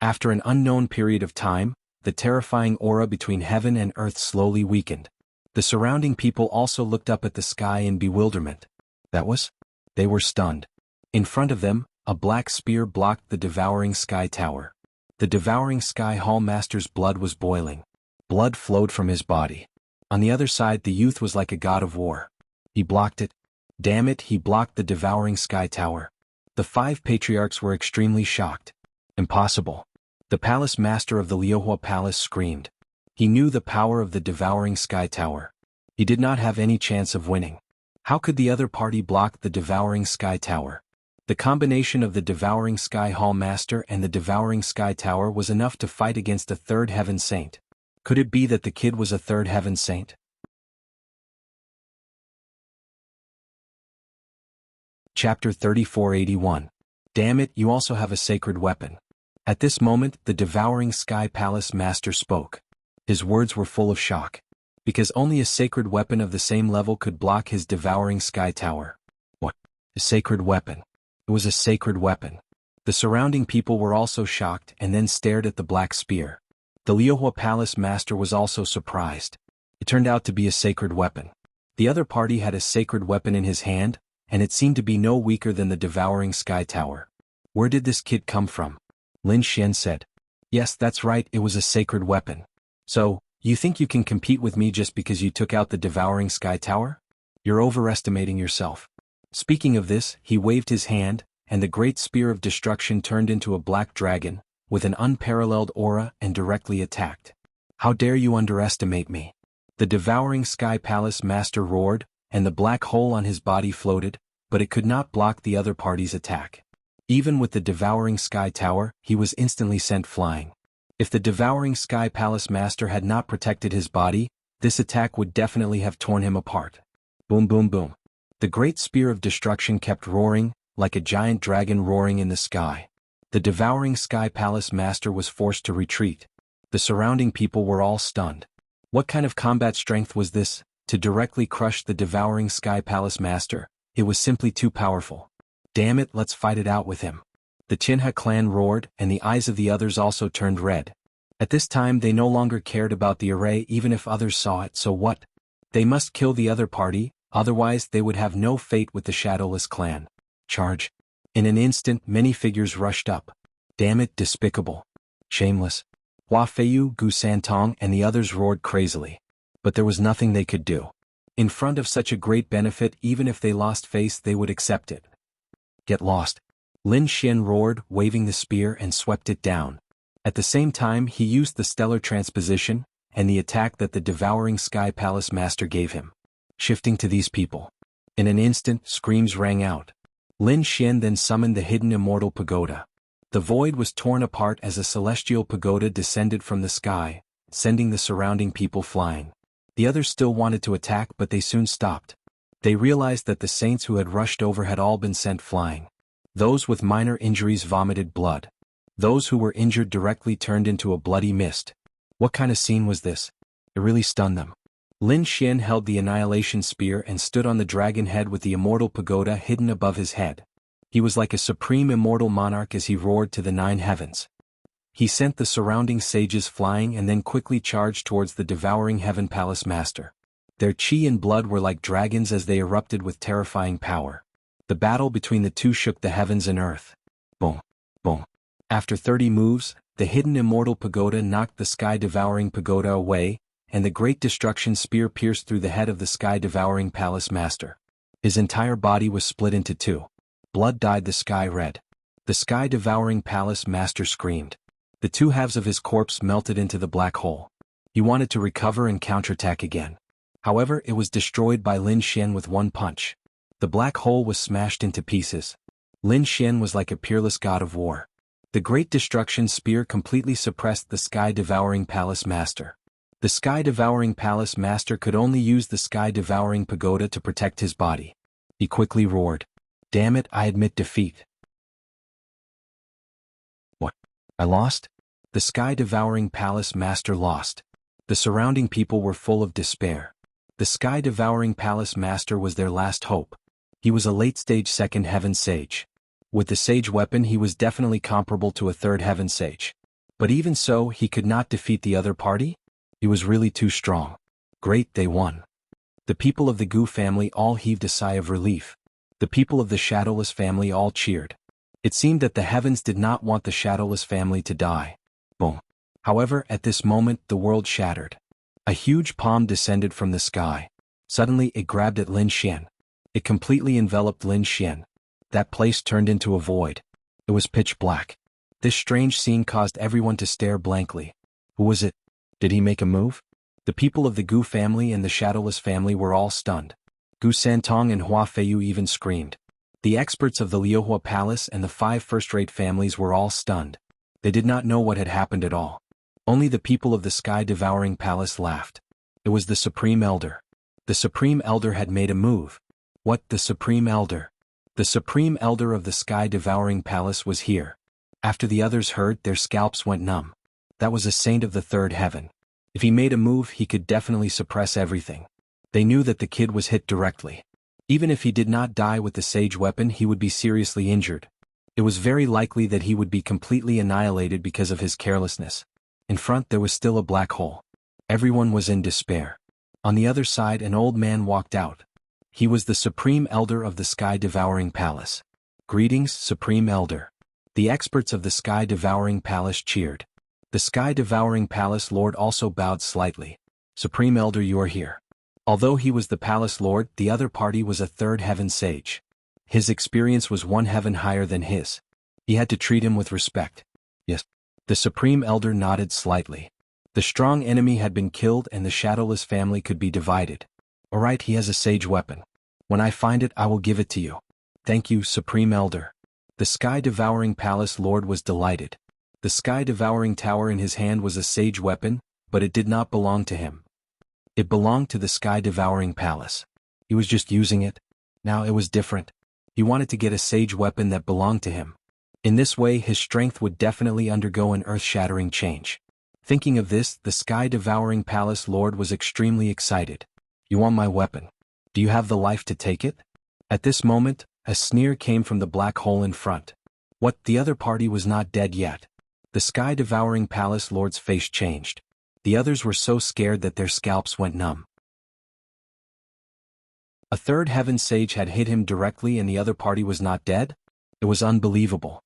Speaker 1: After an unknown period of time, the terrifying aura between heaven and earth slowly weakened. The surrounding people also looked up at the sky in bewilderment. They were stunned. In front of them, a black spear blocked the Devouring Sky Tower. The Devouring Sky Hall Master's blood was boiling. Blood flowed from his body. On the other side, the youth was like a god of war. He blocked it. Damn it, he blocked the Devouring Sky Tower. The 5 patriarchs were extremely shocked. Impossible. The palace master of the Liuhua Palace screamed. He knew the power of the Devouring Sky Tower. He did not have any chance of winning. How could the other party block the Devouring Sky Tower? The combination of the Devouring Sky Hall Master and the Devouring Sky Tower was enough to fight against a 3rd Heaven Saint. Could it be that the kid was a 3rd Heaven Saint? Chapter 3481. Damn it, you also have a sacred weapon. At this moment, the Devouring Sky Palace Master spoke. His words were full of shock. Because only a sacred weapon of the same level could block his Devouring Sky Tower. What? A sacred weapon? It was a sacred weapon. The surrounding people were also shocked and then stared at the black spear. The Liuhua Palace Master was also surprised. It turned out to be a sacred weapon. The other party had a sacred weapon in his hand, and it seemed to be no weaker than the Devouring Sky Tower. Where did this kid come from? Lin Xian said. Yes, that's right, it was a sacred weapon. So, you think you can compete with me just because you took out the Devouring Sky Tower? You're overestimating yourself. Speaking of this, he waved his hand, and the great spear of destruction turned into a black dragon, with an unparalleled aura, and directly attacked. How dare you underestimate me? The Devouring Sky Palace Master roared, and the black hole on his body floated, but it could not block the other party's attack. Even with the Devouring Sky Tower, he was instantly sent flying. If the Devouring Sky Palace Master had not protected his body, this attack would definitely have torn him apart. Boom boom boom. The great spear of destruction kept roaring, like a giant dragon roaring in the sky. The Devouring Sky Palace Master was forced to retreat. The surrounding people were all stunned. What kind of combat strength was this, to directly crush the Devouring Sky Palace Master? It was simply too powerful. Damn it, let's fight it out with him. The Jinhe clan roared, and the eyes of the others also turned red. At this time they no longer cared about the array even if others saw it, so what? They must kill the other party, otherwise they would have no fate with the Shadowless clan. Charge. In an instant many figures rushed up. Damn it, despicable. Shameless. Hua Feiyu, Gu Santong and the others roared crazily. But there was nothing they could do. In front of such a great benefit, even if they lost face they would accept it. Get lost. Lin Xian roared, waving the spear and swept it down. At the same time he used the stellar transposition, and the attack that the devouring Sky Palace Master gave him. Shifting to these people. In an instant, screams rang out. Lin Xian then summoned the hidden immortal pagoda. The void was torn apart as a celestial pagoda descended from the sky, sending the surrounding people flying. The others still wanted to attack but they soon stopped. They realized that the saints who had rushed over had all been sent flying. Those with minor injuries vomited blood. Those who were injured directly turned into a bloody mist. What kind of scene was this? It really stunned them. Lin Xian held the annihilation spear and stood on the dragon head with the immortal pagoda hidden above his head. He was like a supreme immortal monarch as he roared to the 9 heavens. He sent the surrounding sages flying and then quickly charged towards the devouring Heaven Palace Master. Their chi and blood were like dragons as they erupted with terrifying power. The battle between the two shook the heavens and earth. Boom, boom. After 30 moves, the hidden immortal pagoda knocked the sky-devouring pagoda away, and the great destruction spear pierced through the head of the sky-devouring palace master. His entire body was split into 2. Blood dyed the sky red. The sky-devouring palace master screamed. The 2 halves of his corpse melted into the black hole. He wanted to recover and counterattack again. However, it was destroyed by Lin Xian with 1 punch. The black hole was smashed into pieces. Lin Xian was like a peerless god of war. The great destruction spear completely suppressed the sky-devouring palace master. The sky-devouring palace master could only use the sky-devouring pagoda to protect his body. He quickly roared. Damn it, I admit defeat. What? I lost? The sky-devouring palace master lost. The surrounding people were full of despair. The sky-devouring palace master was their last hope. He was a late-stage 2nd heaven sage. With the sage weapon he was definitely comparable to a 3rd heaven sage. But even so, he could not defeat the other party? He was really too strong. Great, they won. The people of the Gu family all heaved a sigh of relief. The people of the Shadowless family all cheered. It seemed that the heavens did not want the Shadowless family to die. Boom. However, at this moment the world shattered. A huge palm descended from the sky. Suddenly it grabbed at Lin Xian. It completely enveloped Lin Xian. That place turned into a void. It was pitch black. This strange scene caused everyone to stare blankly. Who was it? Did he make a move? The people of the Gu family and the Shadowless family were all stunned. Gu Santong and Hua Feiyu even screamed. The experts of the Liuhua Palace and the 5 first-rate families were all stunned. They did not know what had happened at all. Only the people of the sky-devouring palace laughed. It was the Supreme Elder. The Supreme Elder had made a move. What, the Supreme Elder? The Supreme Elder of the sky-devouring palace was here. After the others heard, their scalps went numb. That was a saint of the 3rd heaven. If he made a move, he could definitely suppress everything. They knew that the kid was hit directly. Even if he did not die with the sage weapon, he would be seriously injured. It was very likely that he would be completely annihilated because of his carelessness. In front there was still a black hole. Everyone was in despair. On the other side an old man walked out. He was the Supreme Elder of the Sky-Devouring Palace. Greetings, Supreme Elder. The experts of the Sky-Devouring Palace cheered. The Sky-Devouring Palace Lord also bowed slightly. Supreme Elder, you are here. Although he was the Palace Lord, the other party was a 3rd heaven sage. His experience was 1 heaven higher than his. He had to treat him with respect. Yes. The Supreme Elder nodded slightly. The strong enemy had been killed and the Shadowless family could be divided. Alright, he has a sage weapon. When I find it, I will give it to you. Thank you, Supreme Elder. The Sky-Devouring Palace Lord was delighted. The Sky-Devouring Tower in his hand was a sage weapon, but it did not belong to him. It belonged to the Sky-Devouring Palace. He was just using it. Now it was different. He wanted to get a sage weapon that belonged to him. In this way his strength would definitely undergo an earth-shattering change. Thinking of this, the Sky-Devouring Palace Lord was extremely excited. You want my weapon? Do you have the life to take it? At this moment, a sneer came from the black hole in front. What, the other party was not dead yet? The sky-devouring palace lord's face changed. The others were so scared that their scalps went numb. A third heaven sage had hit him directly and the other party was not dead? It was unbelievable.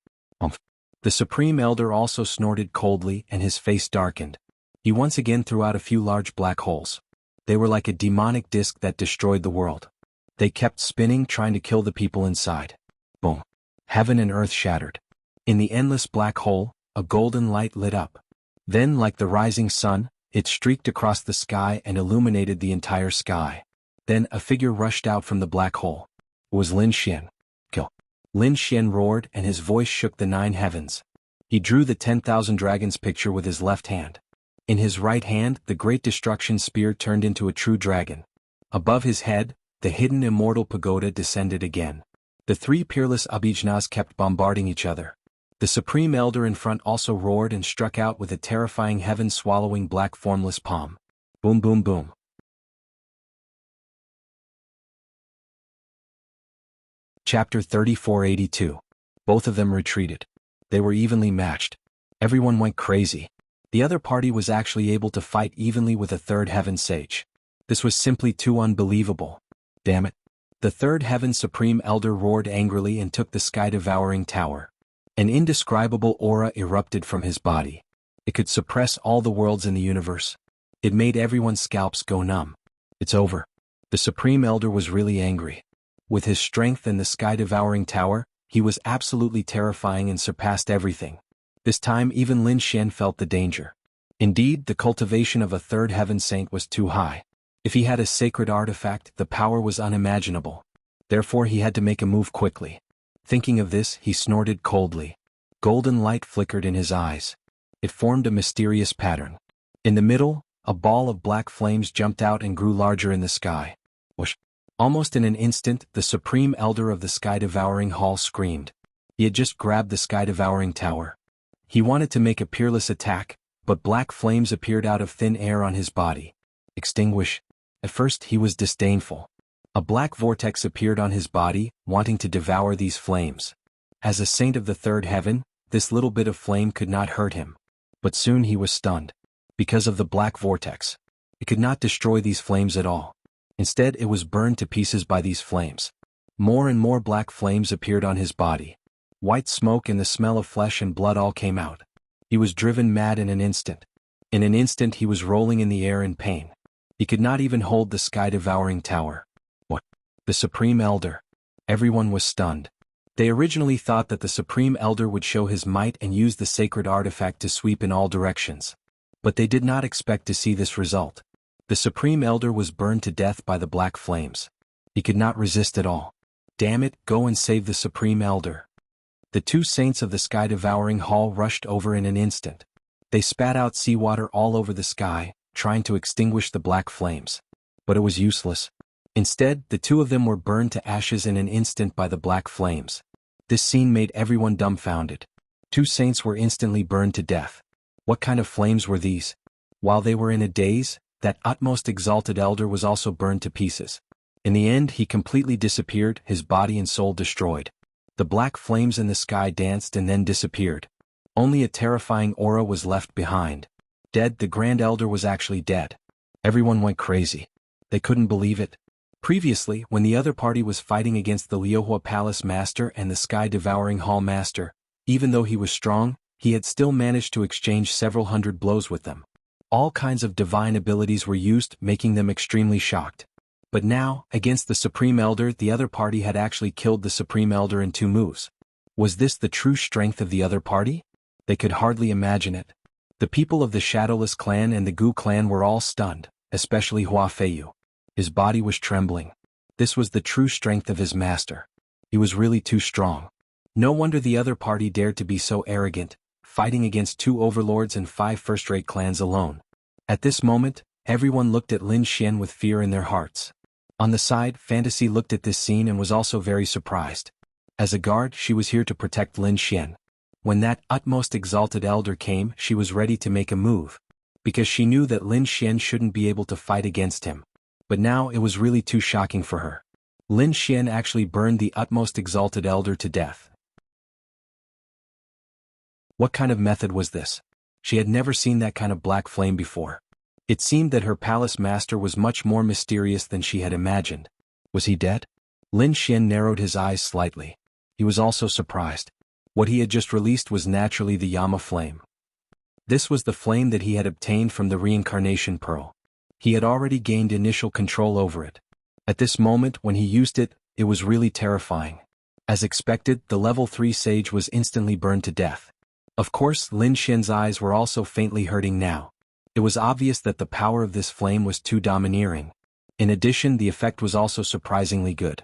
Speaker 1: The Supreme Elder also snorted coldly and his face darkened. He once again threw out a few large black holes. They were like a demonic disk that destroyed the world. They kept spinning, trying to kill the people inside. Boom. Heaven and earth shattered. In the endless black hole, a golden light lit up. Then, like the rising sun, it streaked across the sky and illuminated the entire sky. Then a figure rushed out from the black hole. It was Lin Xian. Kill. Lin Xian roared and his voice shook the 9 heavens. He drew the 10,000 dragons picture with his left hand. In his right hand, the great destruction spear turned into a true dragon. Above his head, the hidden immortal pagoda descended again. The 3 peerless Abhijnas kept bombarding each other. The Supreme Elder in front also roared and struck out with a terrifying heaven-swallowing black formless palm. Boom boom boom. Chapter 3482. Both of them retreated. They were evenly matched. Everyone went crazy. The other party was actually able to fight evenly with a third heaven sage. This was simply too unbelievable. Damn it. The third heaven Supreme Elder roared angrily and took the sky-devouring tower. An indescribable aura erupted from his body. It could suppress all the worlds in the universe. It made everyone's scalps go numb. It's over. The Supreme Elder was really angry. With his strength and the sky-devouring tower, he was absolutely terrifying and surpassed everything. This time even Lin Xian felt the danger. Indeed, the cultivation of a third heaven saint was too high. If he had a sacred artifact, the power was unimaginable. Therefore he had to make a move quickly. Thinking of this, he snorted coldly. Golden light flickered in his eyes. It formed a mysterious pattern. In the middle, a ball of black flames jumped out and grew larger in the sky. Whoosh! Almost in an instant, the Supreme Elder of the Sky-Devouring Hall screamed. He had just grabbed the Sky-Devouring Tower. He wanted to make a peerless attack, but black flames appeared out of thin air on his body. Extinguish. At first he was disdainful. A black vortex appeared on his body, wanting to devour these flames. As a saint of the third heaven, this little bit of flame could not hurt him. But soon he was stunned. Because of the black vortex. It could not destroy these flames at all. Instead it was burned to pieces by these flames. More and more black flames appeared on his body. White smoke and the smell of flesh and blood all came out. He was driven mad in an instant. In an instant he was rolling in the air in pain. He could not even hold the sky-devouring tower. What? The Supreme Elder. Everyone was stunned. They originally thought that the Supreme Elder would show his might and use the sacred artifact to sweep in all directions. But they did not expect to see this result. The Supreme Elder was burned to death by the black flames. He could not resist at all. Damn it, go and save the Supreme Elder. The 2 saints of the sky-devouring hall rushed over in an instant. They spat out seawater all over the sky, trying to extinguish the black flames. But it was useless. Instead, the 2 of them were burned to ashes in an instant by the black flames. This scene made everyone dumbfounded. 2 saints were instantly burned to death. What kind of flames were these? While they were in a daze, that utmost exalted elder was also burned to pieces. In the end he completely disappeared, his body and soul destroyed. The black flames in the sky danced and then disappeared. Only a terrifying aura was left behind. Dead, the Grand Elder was actually dead. Everyone went crazy. They couldn't believe it. Previously, when the other party was fighting against the Liuhua Palace Master and the Sky-Devouring Hall Master, even though he was strong, he had still managed to exchange several hundred blows with them. All kinds of divine abilities were used, making them extremely shocked. But now, against the Supreme Elder, the other party had actually killed the Supreme Elder in 2 moves. Was this the true strength of the other party? They could hardly imagine it. The people of the Shadowless clan and the Gu clan were all stunned, especially Hua Feiyu. His body was trembling. This was the true strength of his master. He was really too strong. No wonder the other party dared to be so arrogant, fighting against 2 overlords and 5 first-rate clans alone. At this moment, everyone looked at Lin Xian with fear in their hearts. On the side, Fantasy looked at this scene and was also very surprised. As a guard, she was here to protect Lin Xian. When that utmost exalted elder came, she was ready to make a move. Because she knew that Lin Xian shouldn't be able to fight against him. But now it was really too shocking for her. Lin Xian actually burned the utmost exalted elder to death. What kind of method was this? She had never seen that kind of black flame before. It seemed that her palace master was much more mysterious than she had imagined. Was he dead? Lin Xian narrowed his eyes slightly. He was also surprised. What he had just released was naturally the Yama flame. This was the flame that he had obtained from the reincarnation pearl. He had already gained initial control over it. At this moment when he used it, it was really terrifying. As expected, the level 3 sage was instantly burned to death. Of course, Lin Xian's eyes were also faintly hurting now. It was obvious that the power of this flame was too domineering. In addition, the effect was also surprisingly good.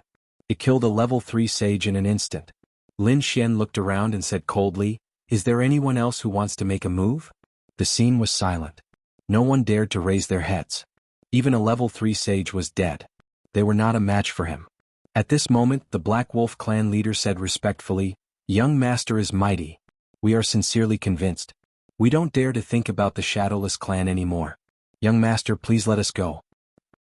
Speaker 1: It killed a level 3 sage in an instant. Lin Xian looked around and said coldly, "Is there anyone else who wants to make a move?" The scene was silent. No one dared to raise their heads. Even a level 3 sage was dead. They were not a match for him. At this moment, the Black Wolf clan leader said respectfully, "Young master is mighty. We are sincerely convinced. We don't dare to think about the Shadowless clan anymore. Young master, please let us go."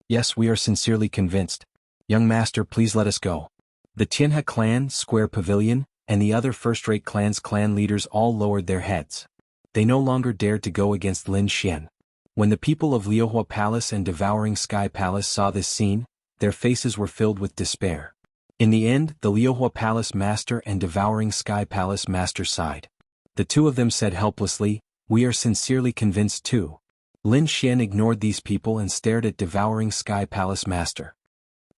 Speaker 1: "Yes, we are sincerely convinced. Young master, please let us go." The Tianhe clan, Square Pavilion, and the other first-rate clans' clan leaders all lowered their heads. They no longer dared to go against Lin Xian. When the people of Liuhua Palace and Devouring Sky Palace saw this scene, their faces were filled with despair. In the end, the Liuhua Palace Master and Devouring Sky Palace Master sighed. The two of them said helplessly, "We are sincerely convinced too." Lin Xian ignored these people and stared at Devouring Sky Palace Master.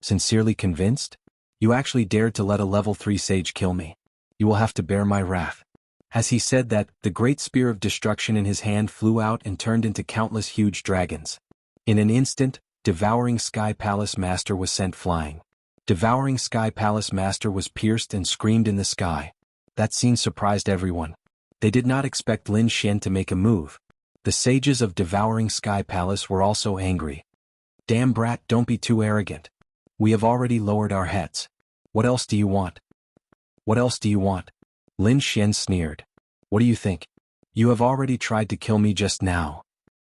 Speaker 1: "Sincerely convinced? You actually dared to let a level 3 sage kill me. You will have to bear my wrath." As he said that, the great spear of destruction in his hand flew out and turned into countless huge dragons. In an instant, Devouring Sky Palace Master was sent flying. Devouring Sky Palace Master was pierced and screamed in the sky. That scene surprised everyone. They did not expect Lin Xian to make a move. The sages of Devouring Sky Palace were also angry. "Damn brat, don't be too arrogant. We have already lowered our heads. What else do you want? What else do you want?" Lin Xian sneered. "What do you think? You have already tried to kill me just now.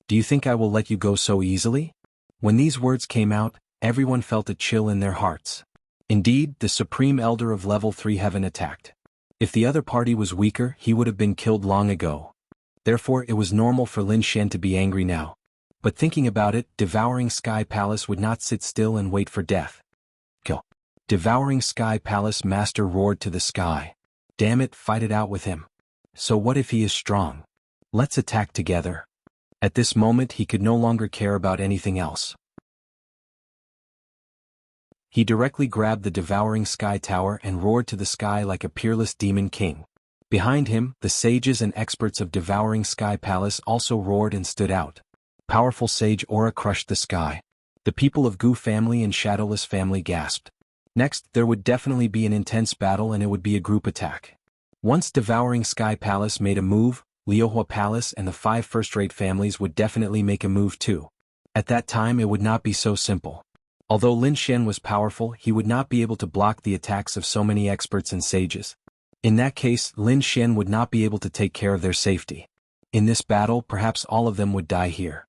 Speaker 1: Do you think I will let you go so easily?" When these words came out, everyone felt a chill in their hearts. Indeed, the Supreme Elder of Level 3 Heaven attacked. If the other party was weaker, he would have been killed long ago. Therefore, it was normal for Lin Xian to be angry now. But thinking about it, Devouring Sky Palace would not sit still and wait for death. "Kill." Devouring Sky Palace Master roared to the sky. "Damn it, fight it out with him. So what if he is strong? Let's attack together." At this moment he could no longer care about anything else. He directly grabbed the Devouring Sky Tower and roared to the sky like a peerless demon king. Behind him, the sages and experts of Devouring Sky Palace also roared and stood out. Powerful sage aura crushed the sky. The people of Gu family and Shadowless family gasped. Next, there would definitely be an intense battle and it would be a group attack. Once Devouring Sky Palace made a move, Liuhua Palace and the 5 first-rate families would definitely make a move too. At that time it would not be so simple. Although Lin Xian was powerful, he would not be able to block the attacks of so many experts and sages. In that case, Lin Xian would not be able to take care of their safety. In this battle, perhaps all of them would die here.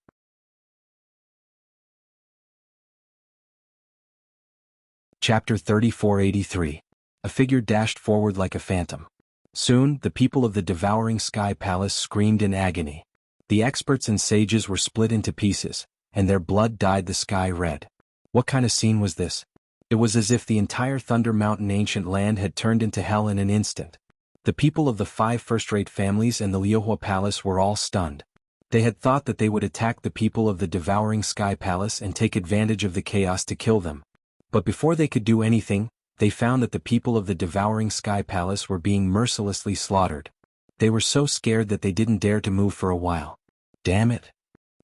Speaker 1: Chapter 3483. A figure dashed forward like a phantom. Soon, the people of the Devouring Sky Palace screamed in agony. The experts and sages were split into pieces, and their blood dyed the sky red. What kind of scene was this? It was as if the entire Thunder Mountain ancient land had turned into hell in an instant. The people of the 5 first-rate families and the Liuhua Palace were all stunned. They had thought that they would attack the people of the Devouring Sky Palace and take advantage of the chaos to kill them. But before they could do anything, they found that the people of the Devouring Sky Palace were being mercilessly slaughtered. They were so scared that they didn't dare to move for a while. Damn it!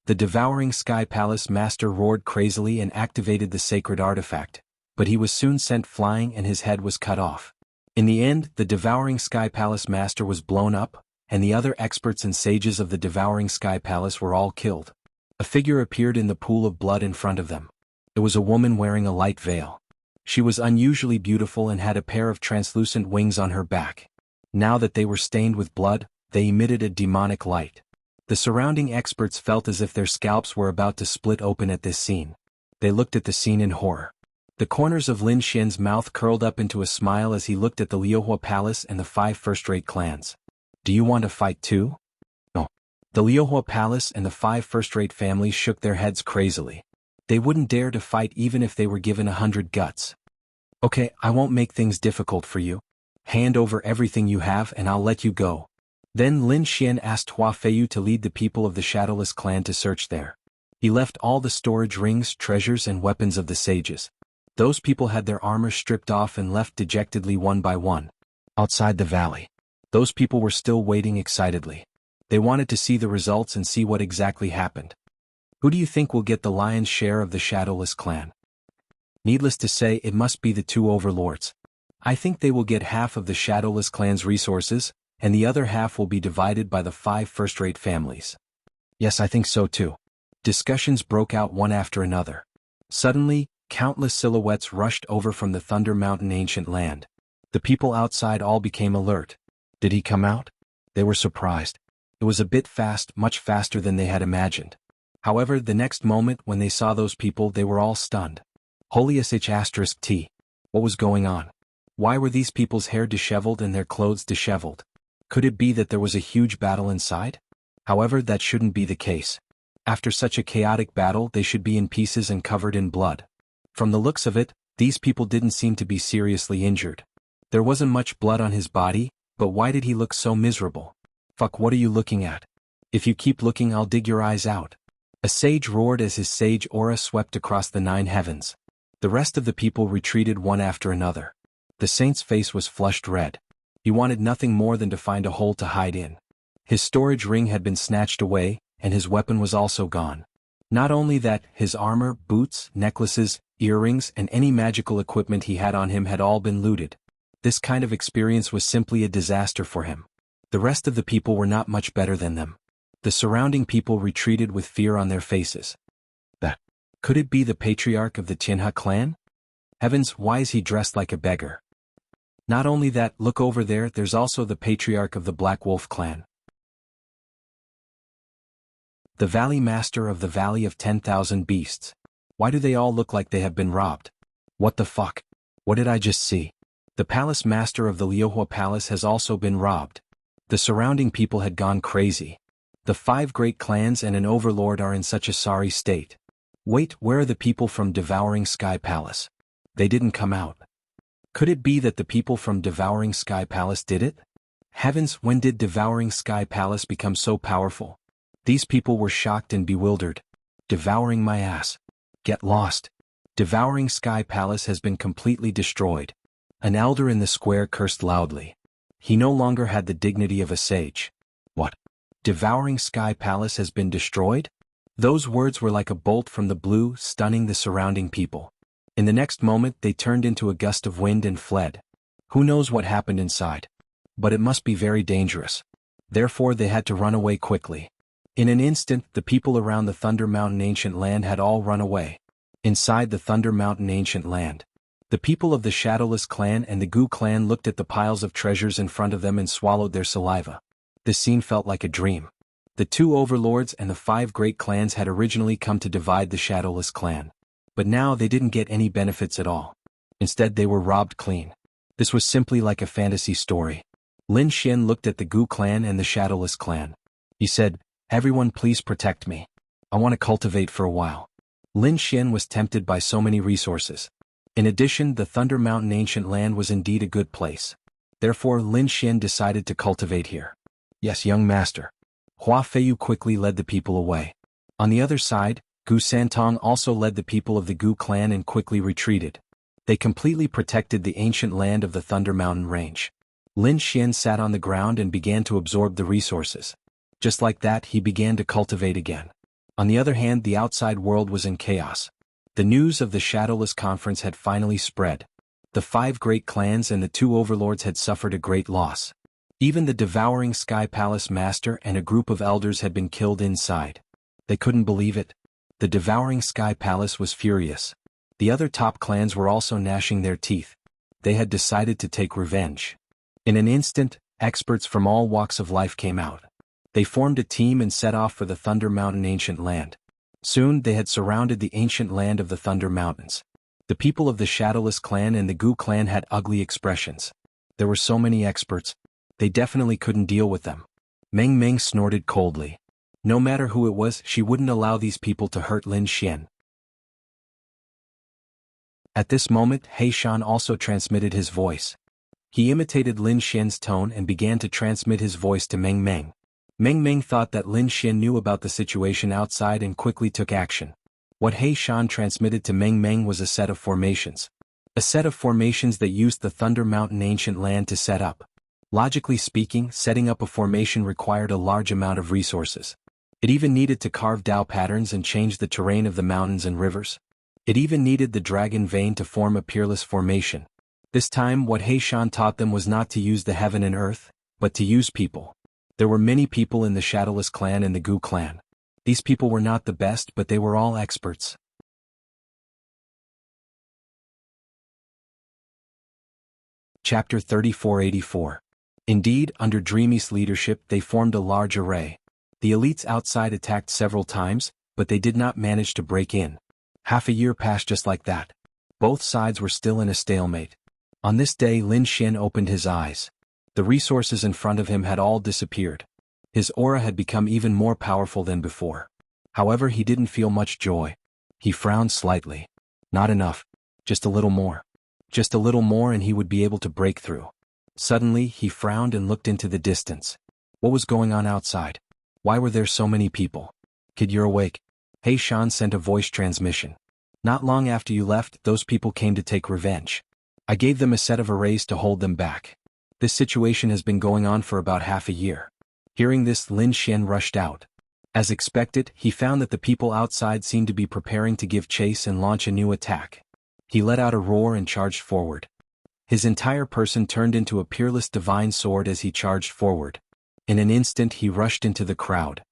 Speaker 1: The Devouring Sky Palace Master roared crazily and activated the sacred artifact, but he was soon sent flying and his head was cut off. In the end, the Devouring Sky Palace Master was blown up, and the other experts and sages of the Devouring Sky Palace were all killed. A figure appeared in the pool of blood in front of them. It was a woman wearing a light veil. She was unusually beautiful and had a pair of translucent wings on her back. Now that they were stained with blood, they emitted a demonic light. The surrounding experts felt as if their scalps were about to split open at this scene. They looked at the scene in horror. The corners of Lin Xian's mouth curled up into a smile as he looked at the Liuhua Palace and the 5 first-rate clans. Do you want to fight too? No. The Liuhua Palace and the 5 first-rate families shook their heads crazily. They wouldn't dare to fight even if they were given 100 guts. Okay, I won't make things difficult for you. Hand over everything you have and I'll let you go. Then Lin Xian asked Hua Feiyu to lead the people of the Shadowless clan to search there. He left all the storage rings, treasures and weapons of the sages. Those people had their armor stripped off and left dejectedly one by one. Outside the valley, those people were still waiting excitedly. They wanted to see the results and see what exactly happened. Who do you think will get the lion's share of the Shadowless clan? Needless to say, it must be the 2 overlords. I think they will get half of the Shadowless clan's resources, and the other half will be divided by the 5 first-rate families. Yes, I think so too. Discussions broke out one after another. Suddenly, countless silhouettes rushed over from the Thunder Mountain ancient land. The people outside all became alert. Did he come out? They were surprised. It was a bit fast, much faster than they had imagined. However, the next moment when they saw those people they were all stunned. Holy *T. What was going on? Why were these people's hair disheveled and their clothes disheveled? Could it be that there was a huge battle inside? However, that shouldn't be the case. After such a chaotic battle they should be in pieces and covered in blood. From the looks of it, these people didn't seem to be seriously injured. There wasn't much blood on his body, but why did he look so miserable? Fuck, what are you looking at? If you keep looking I'll dig your eyes out. A sage roared as his sage aura swept across the 9 heavens. The rest of the people retreated one after another. The saint's face was flushed red. He wanted nothing more than to find a hole to hide in. His storage ring had been snatched away, and his weapon was also gone. Not only that, his armor, boots, necklaces, earrings and any magical equipment he had on him had all been looted. This kind of experience was simply a disaster for him. The rest of the people were not much better than them. The surrounding people retreated with fear on their faces. Could it be the patriarch of the Tianhe clan? Heavens, why is he dressed like a beggar? Not only that, look over there, there's also the patriarch of the Black Wolf clan. The Valley Master of the Valley of 10,000 Beasts. Why do they all look like they have been robbed? What the fuck? What did I just see? The Palace Master of the Liuhua Palace has also been robbed. The surrounding people had gone crazy. The 5 great clans and an overlord are in such a sorry state. Wait, where are the people from Devouring Sky Palace? They didn't come out. Could it be that the people from Devouring Sky Palace did it? Heavens, when did Devouring Sky Palace become so powerful? These people were shocked and bewildered. Devouring my ass. Get lost. Devouring Sky Palace has been completely destroyed. An elder in the square cursed loudly. He no longer had the dignity of a sage. What? Devouring Sky Palace has been destroyed? Those words were like a bolt from the blue, stunning the surrounding people. In the next moment they turned into a gust of wind and fled. Who knows what happened inside? But it must be very dangerous. Therefore they had to run away quickly. In an instant the people around the Thunder Mountain ancient land had all run away. Inside the Thunder Mountain ancient land, the people of the Shadowless clan and the Gu clan looked at the piles of treasures in front of them and swallowed their saliva. This scene felt like a dream. The 2 overlords and the 5 great clans had originally come to divide the Shadowless clan. But now they didn't get any benefits at all. Instead they were robbed clean. This was simply like a fantasy story. Lin Xian looked at the Gu clan and the Shadowless clan. He said, "Everyone please protect me. I want to cultivate for a while." Lin Xian was tempted by so many resources. In addition, the Thunder Mountain ancient land was indeed a good place. Therefore Lin Xian decided to cultivate here. Yes, young master. Hua Feiyu quickly led the people away. On the other side, Gu Santong also led the people of the Gu clan and quickly retreated. They completely protected the ancient land of the Thunder Mountain range. Lin Xian sat on the ground and began to absorb the resources. Just like that he began to cultivate again. On the other hand, the outside world was in chaos. The news of the Shadowless Conference had finally spread. The 5 great clans and the 2 overlords had suffered a great loss. Even the Devouring Sky Palace Master and a group of elders had been killed inside. They couldn't believe it. The Devouring Sky Palace was furious. The other top clans were also gnashing their teeth. They had decided to take revenge. In an instant, experts from all walks of life came out. They formed a team and set off for the Thunder Mountain ancient land. Soon they had surrounded the ancient land of the Thunder Mountains. The people of the Shadowless clan and the Gu clan had ugly expressions. There were so many experts. They definitely couldn't deal with them. Meng Meng snorted coldly. No matter who it was, she wouldn't allow these people to hurt Lin Xian. At this moment, He Shan also transmitted his voice. He imitated Lin Xian's tone and began to transmit his voice to Meng Meng. Meng Meng thought that Lin Xian knew about the situation outside and quickly took action. What He Shan transmitted to Meng Meng was a set of formations. A set of formations that used the Thunder Mountain ancient land to set up. Logically speaking, setting up a formation required a large amount of resources. It even needed to carve Dao patterns and change the terrain of the mountains and rivers. It even needed the dragon vein to form a peerless formation. This time what He Shan taught them was not to use the heaven and earth, but to use people. There were many people in the Shadowless clan and the Gu clan. These people were not the best, but they were all experts. Chapter 3484. Indeed, under Dreamy's leadership they formed a large array. The elites outside attacked several times, but they did not manage to break in. Half a year passed just like that. Both sides were still in a stalemate. On this day Lin Xian opened his eyes. The resources in front of him had all disappeared. His aura had become even more powerful than before. However, he didn't feel much joy. He frowned slightly. Not enough. Just a little more. Just a little more and he would be able to break through. Suddenly, he frowned and looked into the distance. What was going on outside? Why were there so many people? Kid, you're awake. He Shan sent a voice transmission. Not long after you left, those people came to take revenge. I gave them a set of arrays to hold them back. This situation has been going on for about half a year. Hearing this, Lin Xian rushed out. As expected, he found that the people outside seemed to be preparing to give chase and launch a new attack. He let out a roar and charged forward. His entire person turned into a peerless divine sword as he charged forward. In an instant he rushed into the crowd.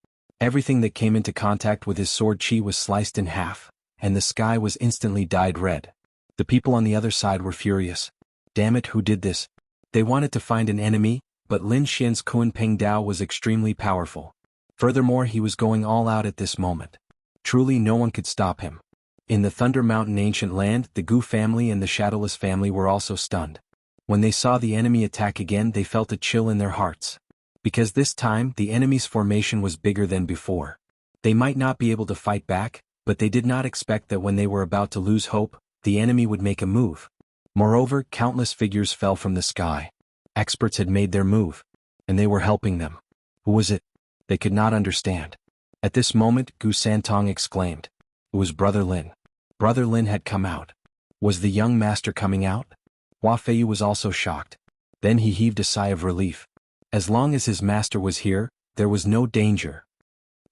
Speaker 1: Everything that came into contact with his sword chi was sliced in half, and the sky was instantly dyed red. The people on the other side were furious. Damn it, who did this? They wanted to find an enemy, but Lin Xian's Kunpeng Dao was extremely powerful. Furthermore, he was going all out at this moment. Truly no one could stop him. In the Thunder Mountain ancient land, the Gu family and the Shadowless family were also stunned. When they saw the enemy attack again, they felt a chill in their hearts. Because this time, the enemy's formation was bigger than before. They might not be able to fight back, but they did not expect that when they were about to lose hope, the enemy would make a move. Moreover, countless figures fell from the sky. Experts had made their move, and they were helping them. Who was it? They could not understand. At this moment, Gu Santong exclaimed. It was Brother Lin. Brother Lin had come out. Was the young master coming out? Hua Feiyu was also shocked. Then he heaved a sigh of relief. As long as his master was here, there was no danger.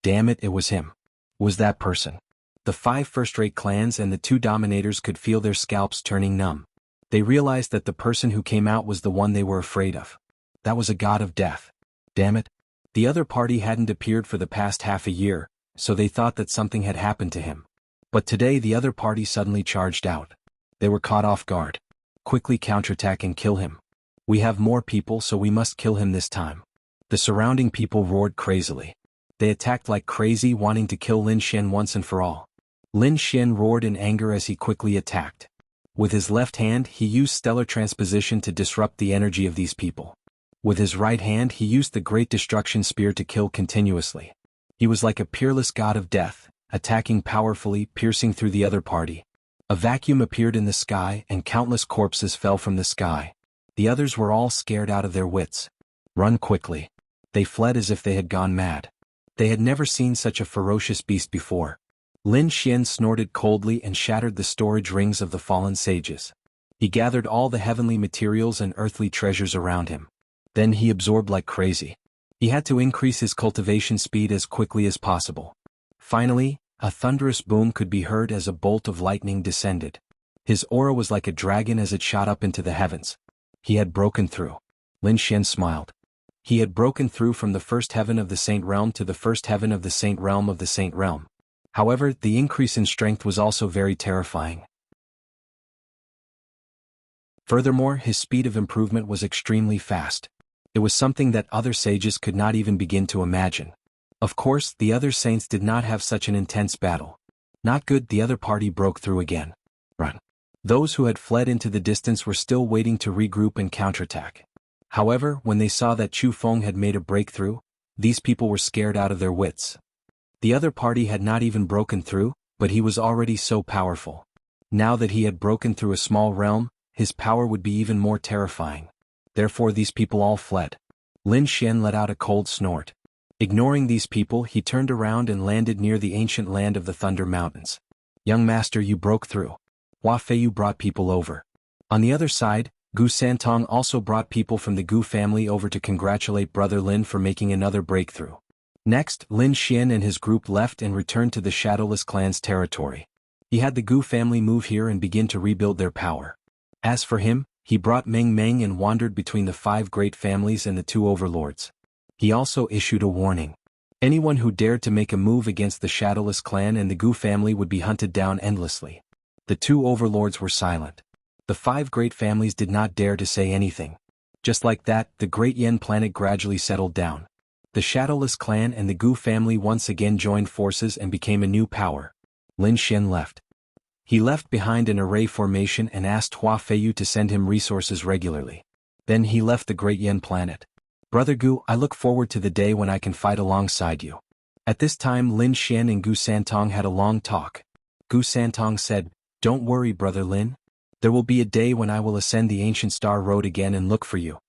Speaker 1: Damn it, it was him. Was that person? The 5 first-rate clans and the 2 dominators could feel their scalps turning numb. They realized that the person who came out was the one they were afraid of. That was a god of death. Damn it. The other party hadn't appeared for the past half a year, so they thought that something had happened to him. But today the other party suddenly charged out. They were caught off guard. Quickly counterattack and kill him. We have more people, so we must kill him this time. The surrounding people roared crazily. They attacked like crazy, wanting to kill Lin Xian once and for all. Lin Xian roared in anger as he quickly attacked. With his left hand, he used stellar transposition to disrupt the energy of these people. With his right hand, he used the Great Destruction Spear to kill continuously. He was like a peerless god of death, attacking powerfully, piercing through the other party. A vacuum appeared in the sky and countless corpses fell from the sky. The others were all scared out of their wits. Run quickly. They fled as if they had gone mad. They had never seen such a ferocious beast before. Lin Xian snorted coldly and shattered the storage rings of the fallen sages. He gathered all the heavenly materials and earthly treasures around him. Then he absorbed like crazy. He had to increase his cultivation speed as quickly as possible. Finally, a thunderous boom could be heard as a bolt of lightning descended. His aura was like a dragon as it shot up into the heavens. He had broken through. Lin Xian smiled. He had broken through from the first heaven of the Saint Realm to the first heaven of the Saint Realm of the Saint Realm. However, the increase in strength was also very terrifying. Furthermore, his speed of improvement was extremely fast. It was something that other sages could not even begin to imagine. Of course, the other saints did not have such an intense battle. Not good, the other party broke through again. Run. Those who had fled into the distance were still waiting to regroup and counterattack. However, when they saw that Chu Feng had made a breakthrough, these people were scared out of their wits. The other party had not even broken through, but he was already so powerful. Now that he had broken through a small realm, his power would be even more terrifying. Therefore these people all fled. Lin Xian let out a cold snort. Ignoring these people, he turned around and landed near the ancient land of the Thunder Mountains. Young master, you broke through. Hua Feiyu brought people over. On the other side, Gu Santong also brought people from the Gu family over to congratulate brother Lin for making another breakthrough. Next, Lin Xian and his group left and returned to the Shadowless clan's territory. He had the Gu family move here and begin to rebuild their power. As for him, he brought Meng Meng and wandered between the 5 great families and the 2 overlords. He also issued a warning. Anyone who dared to make a move against the Shadowless clan and the Gu family would be hunted down endlessly. The 2 overlords were silent. The 5 great families did not dare to say anything. Just like that, the Great Yen planet gradually settled down. The Shadowless clan and the Gu family once again joined forces and became a new power. Lin Xian left. He left behind an array formation and asked Hua Feiyu to send him resources regularly. Then he left the Great Yen planet. Brother Gu, I look forward to the day when I can fight alongside you. At this time Lin Xian and Gu Santong had a long talk. Gu Santong said, "Don't worry, brother Lin. There will be a day when I will ascend the ancient star road again and look for you."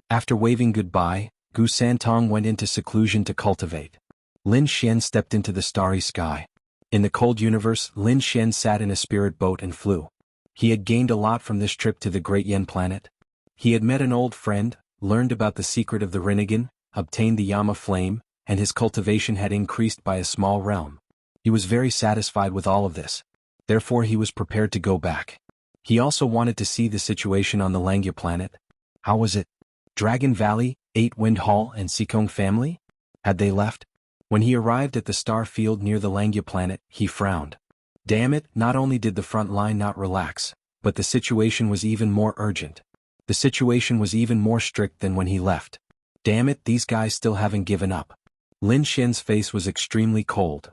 Speaker 1: After waving goodbye, Gu Santong went into seclusion to cultivate. Lin Xian stepped into the starry sky. In the cold universe, Lin Xian sat in a spirit boat and flew. He had gained a lot from this trip to the Great Yen planet. He had met an old friend, learned about the secret of the Rinnegan, obtained the Yama flame, and his cultivation had increased by a small realm. He was very satisfied with all of this. Therefore he was prepared to go back. He also wanted to see the situation on the Langya planet. How was it? Dragon Valley, 8 Wind Hall and Sikong family? Had they left? When he arrived at the star field near the Langya planet, he frowned. Damn it, not only did the front line not relax, but the situation was even more urgent. The situation was even more strict than when he left. Damn it, these guys still haven't given up. Lin Xian's face was extremely cold.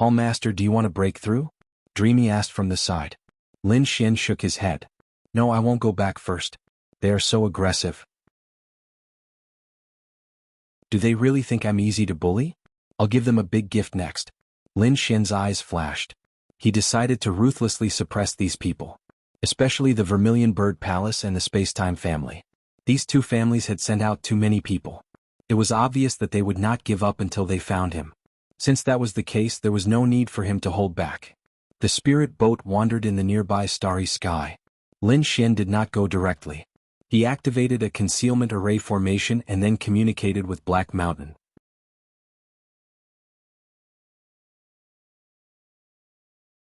Speaker 1: Hallmaster, do you want to break through? Dreamy asked from the side. Lin Xian shook his head. No, I won't go back first. They are so aggressive. Do they really think I'm easy to bully? I'll give them a big gift next. Lin Xian's eyes flashed. He decided to ruthlessly suppress these people. Especially the Vermilion Bird Palace and the Spacetime family. These 2 families had sent out too many people. It was obvious that they would not give up until they found him. Since that was the case, there was no need for him to hold back. The spirit boat wandered in the nearby starry sky. Lin Xian did not go directly. He activated a concealment array formation and then communicated with Black Mountain.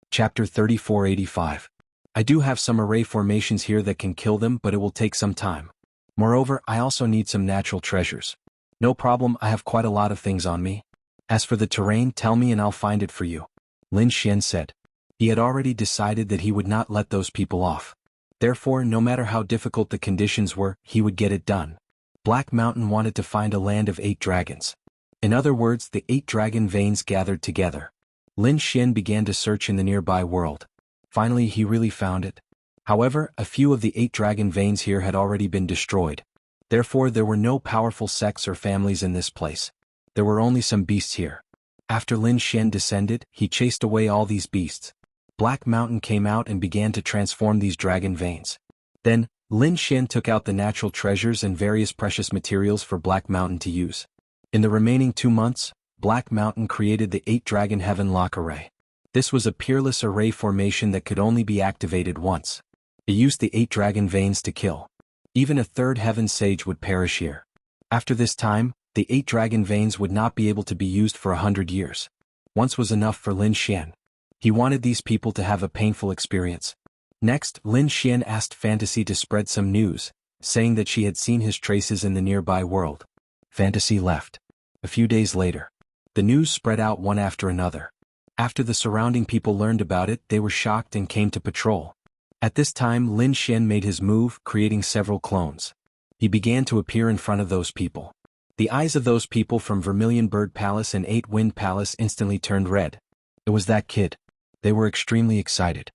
Speaker 1: Chapter 3485. I do have some array formations here that can kill them, but it will take some time. Moreover, I also need some natural treasures. No problem, I have quite a lot of things on me. As for the terrain, tell me and I'll find it for you. Lin Xian said. He had already decided that he would not let those people off. Therefore, no matter how difficult the conditions were, he would get it done. Black Mountain wanted to find a land of 8 dragons. In other words, the 8 dragon veins gathered together. Lin Xian began to search in the nearby world. Finally, he really found it. However, a few of the 8 dragon veins here had already been destroyed. Therefore, there were no powerful sects or families in this place. There were only some beasts here. After Lin Xian descended, he chased away all these beasts. Black Mountain came out and began to transform these dragon veins. Then, Lin Xian took out the natural treasures and various precious materials for Black Mountain to use. In the remaining 2 months, Black Mountain created the 8 Dragon Heaven Lock Array. This was a peerless array formation that could only be activated once. It used the 8 dragon veins to kill. Even a 3rd heaven sage would perish here. After this time, the 8 dragon veins would not be able to be used for 100 years. Once was enough for Lin Xian. He wanted these people to have a painful experience. Next, Lin Xian asked Fantasy to spread some news, saying that she had seen his traces in the nearby world. Fantasy left. A few days later, the news spread out one after another. After the surrounding people learned about it, they were shocked and came to patrol. At this time, Lin Xian made his move, creating several clones. He began to appear in front of those people. The eyes of those people from Vermilion Bird Palace and 8 Wind Palace instantly turned red. It was that kid. They were extremely excited.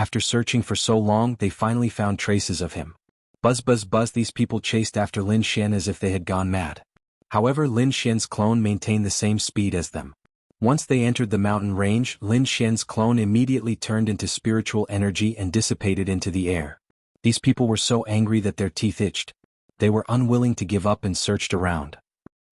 Speaker 1: After searching for so long, they finally found traces of him. Buzz buzz buzz, these people chased after Lin Xian as if they had gone mad. However, Lin Xian's clone maintained the same speed as them. Once they entered the mountain range, Lin Xian's clone immediately turned into spiritual energy and dissipated into the air. These people were so angry that their teeth itched. They were unwilling to give up and searched around.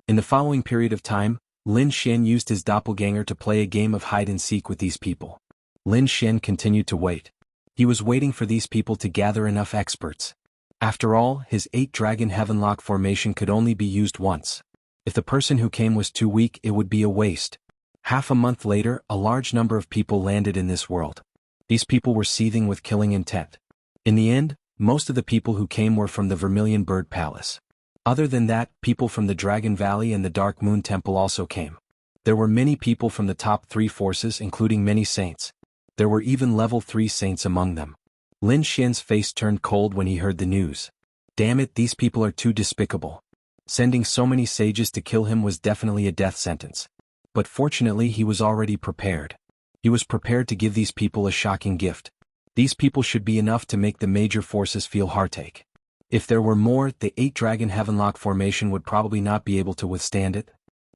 Speaker 1: In the following period of time, Lin Xian used his doppelganger to play a game of hide-and-seek with these people. Lin Xian continued to wait. He was waiting for these people to gather enough experts. After all, his 8-dragon heavenlock formation could only be used once. If the person who came was too weak, it would be a waste. Half a month later, a large number of people landed in this world. These people were seething with killing intent. In the end, most of the people who came were from the Vermilion Bird Palace. Other than that, people from the Dragon Valley and the Dark Moon Temple also came. There were many people from the top 3 forces, including many saints. There were even level 3 saints among them. Lin Xian's face turned cold when he heard the news. Damn it, these people are too despicable. Sending so many sages to kill him was definitely a death sentence. But fortunately, he was already prepared. He was prepared to give these people a shocking gift. These people should be enough to make the major forces feel heartache. If there were more, the 8-dragon heavenlock formation would probably not be able to withstand it.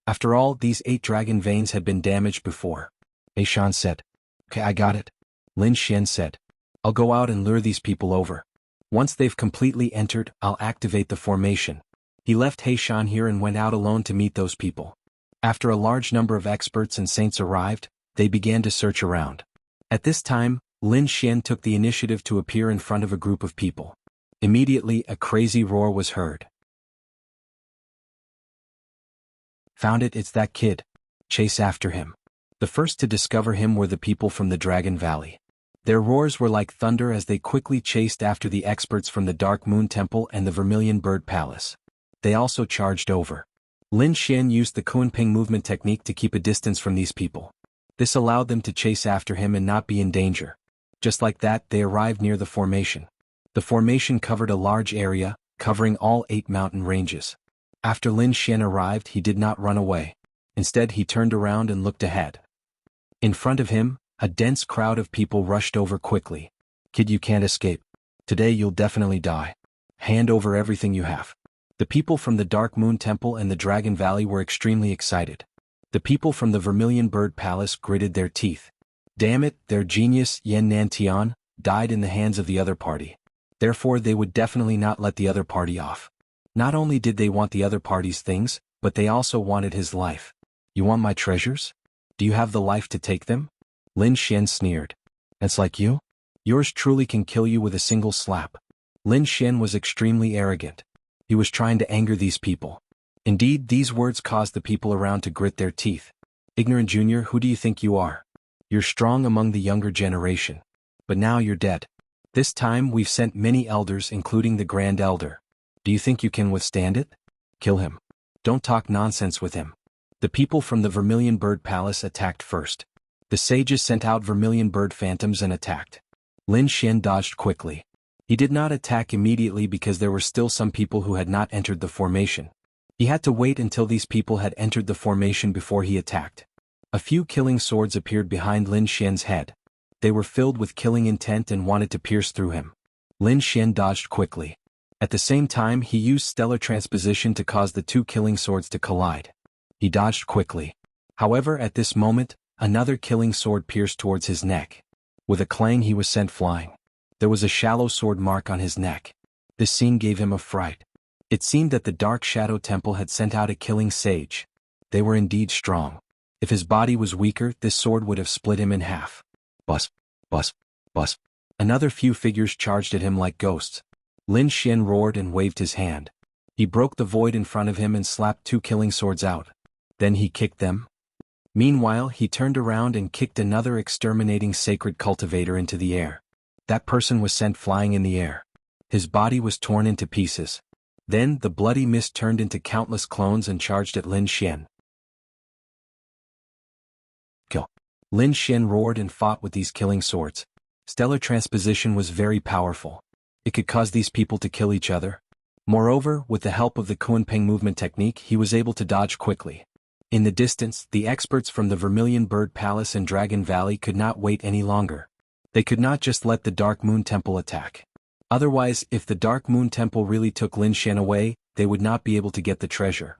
Speaker 1: After all, these 8 dragon veins had been damaged before. Heishan said. Okay, I got it. Lin Xian said. I'll go out and lure these people over. Once they've completely entered, I'll activate the formation. He left Heishan here and went out alone to meet those people. After a large number of experts and saints arrived, they began to search around. At this time, Lin Xian took the initiative to appear in front of a group of people. Immediately, a crazy roar was heard. Found it, it's that kid. Chase after him. The first to discover him were the people from the Dragon Valley. Their roars were like thunder as they quickly chased after the experts from the Dark Moon Temple and the Vermilion Bird Palace. They also charged over. Lin Xian used the Kunping movement technique to keep a distance from these people. This allowed them to chase after him and not be in danger. Just like that, they arrived near the formation. The formation covered a large area, covering all 8 mountain ranges. After Lin Xian arrived, he did not run away. Instead, he turned around and looked ahead. In front of him, a dense crowd of people rushed over quickly. Kid, you can't escape. Today you'll definitely die. Hand over everything you have. The people from the Dark Moon Temple and the Dragon Valley were extremely excited. The people from the Vermilion Bird Palace gritted their teeth. Damn it, their genius, Yan Nantian, died in the hands of the other party. Therefore, they would definitely not let the other party off. Not only did they want the other party's things, but they also wanted his life. You want my treasures? Do you have the life to take them? Lin Xian sneered. It's like you? Yours truly can kill you with a single slap. Lin Xian was extremely arrogant. He was trying to anger these people. Indeed, these words caused the people around to grit their teeth. Ignorant junior, who do you think you are? You're strong among the younger generation. But now you're dead. This time we've sent many elders, including the Grand Elder. Do you think you can withstand it? Kill him. Don't talk nonsense with him. The people from the Vermilion Bird Palace attacked first. The sages sent out Vermilion Bird Phantoms and attacked. Lin Xian dodged quickly. He did not attack immediately because there were still some people who had not entered the formation. He had to wait until these people had entered the formation before he attacked. A few killing swords appeared behind Lin Xian's head. They were filled with killing intent and wanted to pierce through him. Lin Xian dodged quickly. At the same time, he used stellar transposition to cause the 2 killing swords to collide. He dodged quickly. However, at this moment, another killing sword pierced towards his neck. With a clang, he was sent flying. There was a shallow sword mark on his neck. This scene gave him a fright. It seemed that the Dark Shadow Temple had sent out a killing sage. They were indeed strong. If his body was weaker, this sword would have split him in half. Bus, bus, bus. Another few figures charged at him like ghosts. Lin Xian roared and waved his hand. He broke the void in front of him and slapped 2 killing swords out. Then he kicked them. Meanwhile, he turned around and kicked another exterminating sacred cultivator into the air. That person was sent flying in the air. His body was torn into pieces. Then, the bloody mist turned into countless clones and charged at Lin Xian. Kill. Lin Xian roared and fought with these killing swords. Stellar transposition was very powerful. It could cause these people to kill each other. Moreover, with the help of the Kunping movement technique, he was able to dodge quickly. In the distance, the experts from the Vermilion Bird Palace and Dragon Valley could not wait any longer. They could not just let the Dark Moon Temple attack. Otherwise, if the Dark Moon Temple really took Lin Xian away, they would not be able to get the treasure.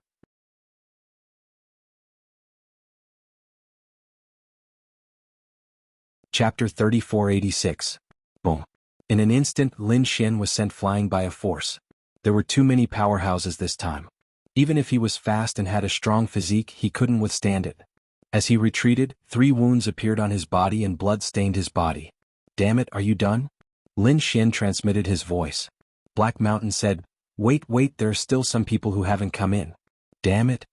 Speaker 1: Chapter 3486. Boom. In an instant, Lin Xian was sent flying by a force. There were too many powerhouses this time. Even if he was fast and had a strong physique, he couldn't withstand it. As he retreated, 3 wounds appeared on his body and blood stained his body. Damn it, are you done? Lin Xian transmitted his voice. Black Mountain said, wait, there are still some people who haven't come in. Damn it.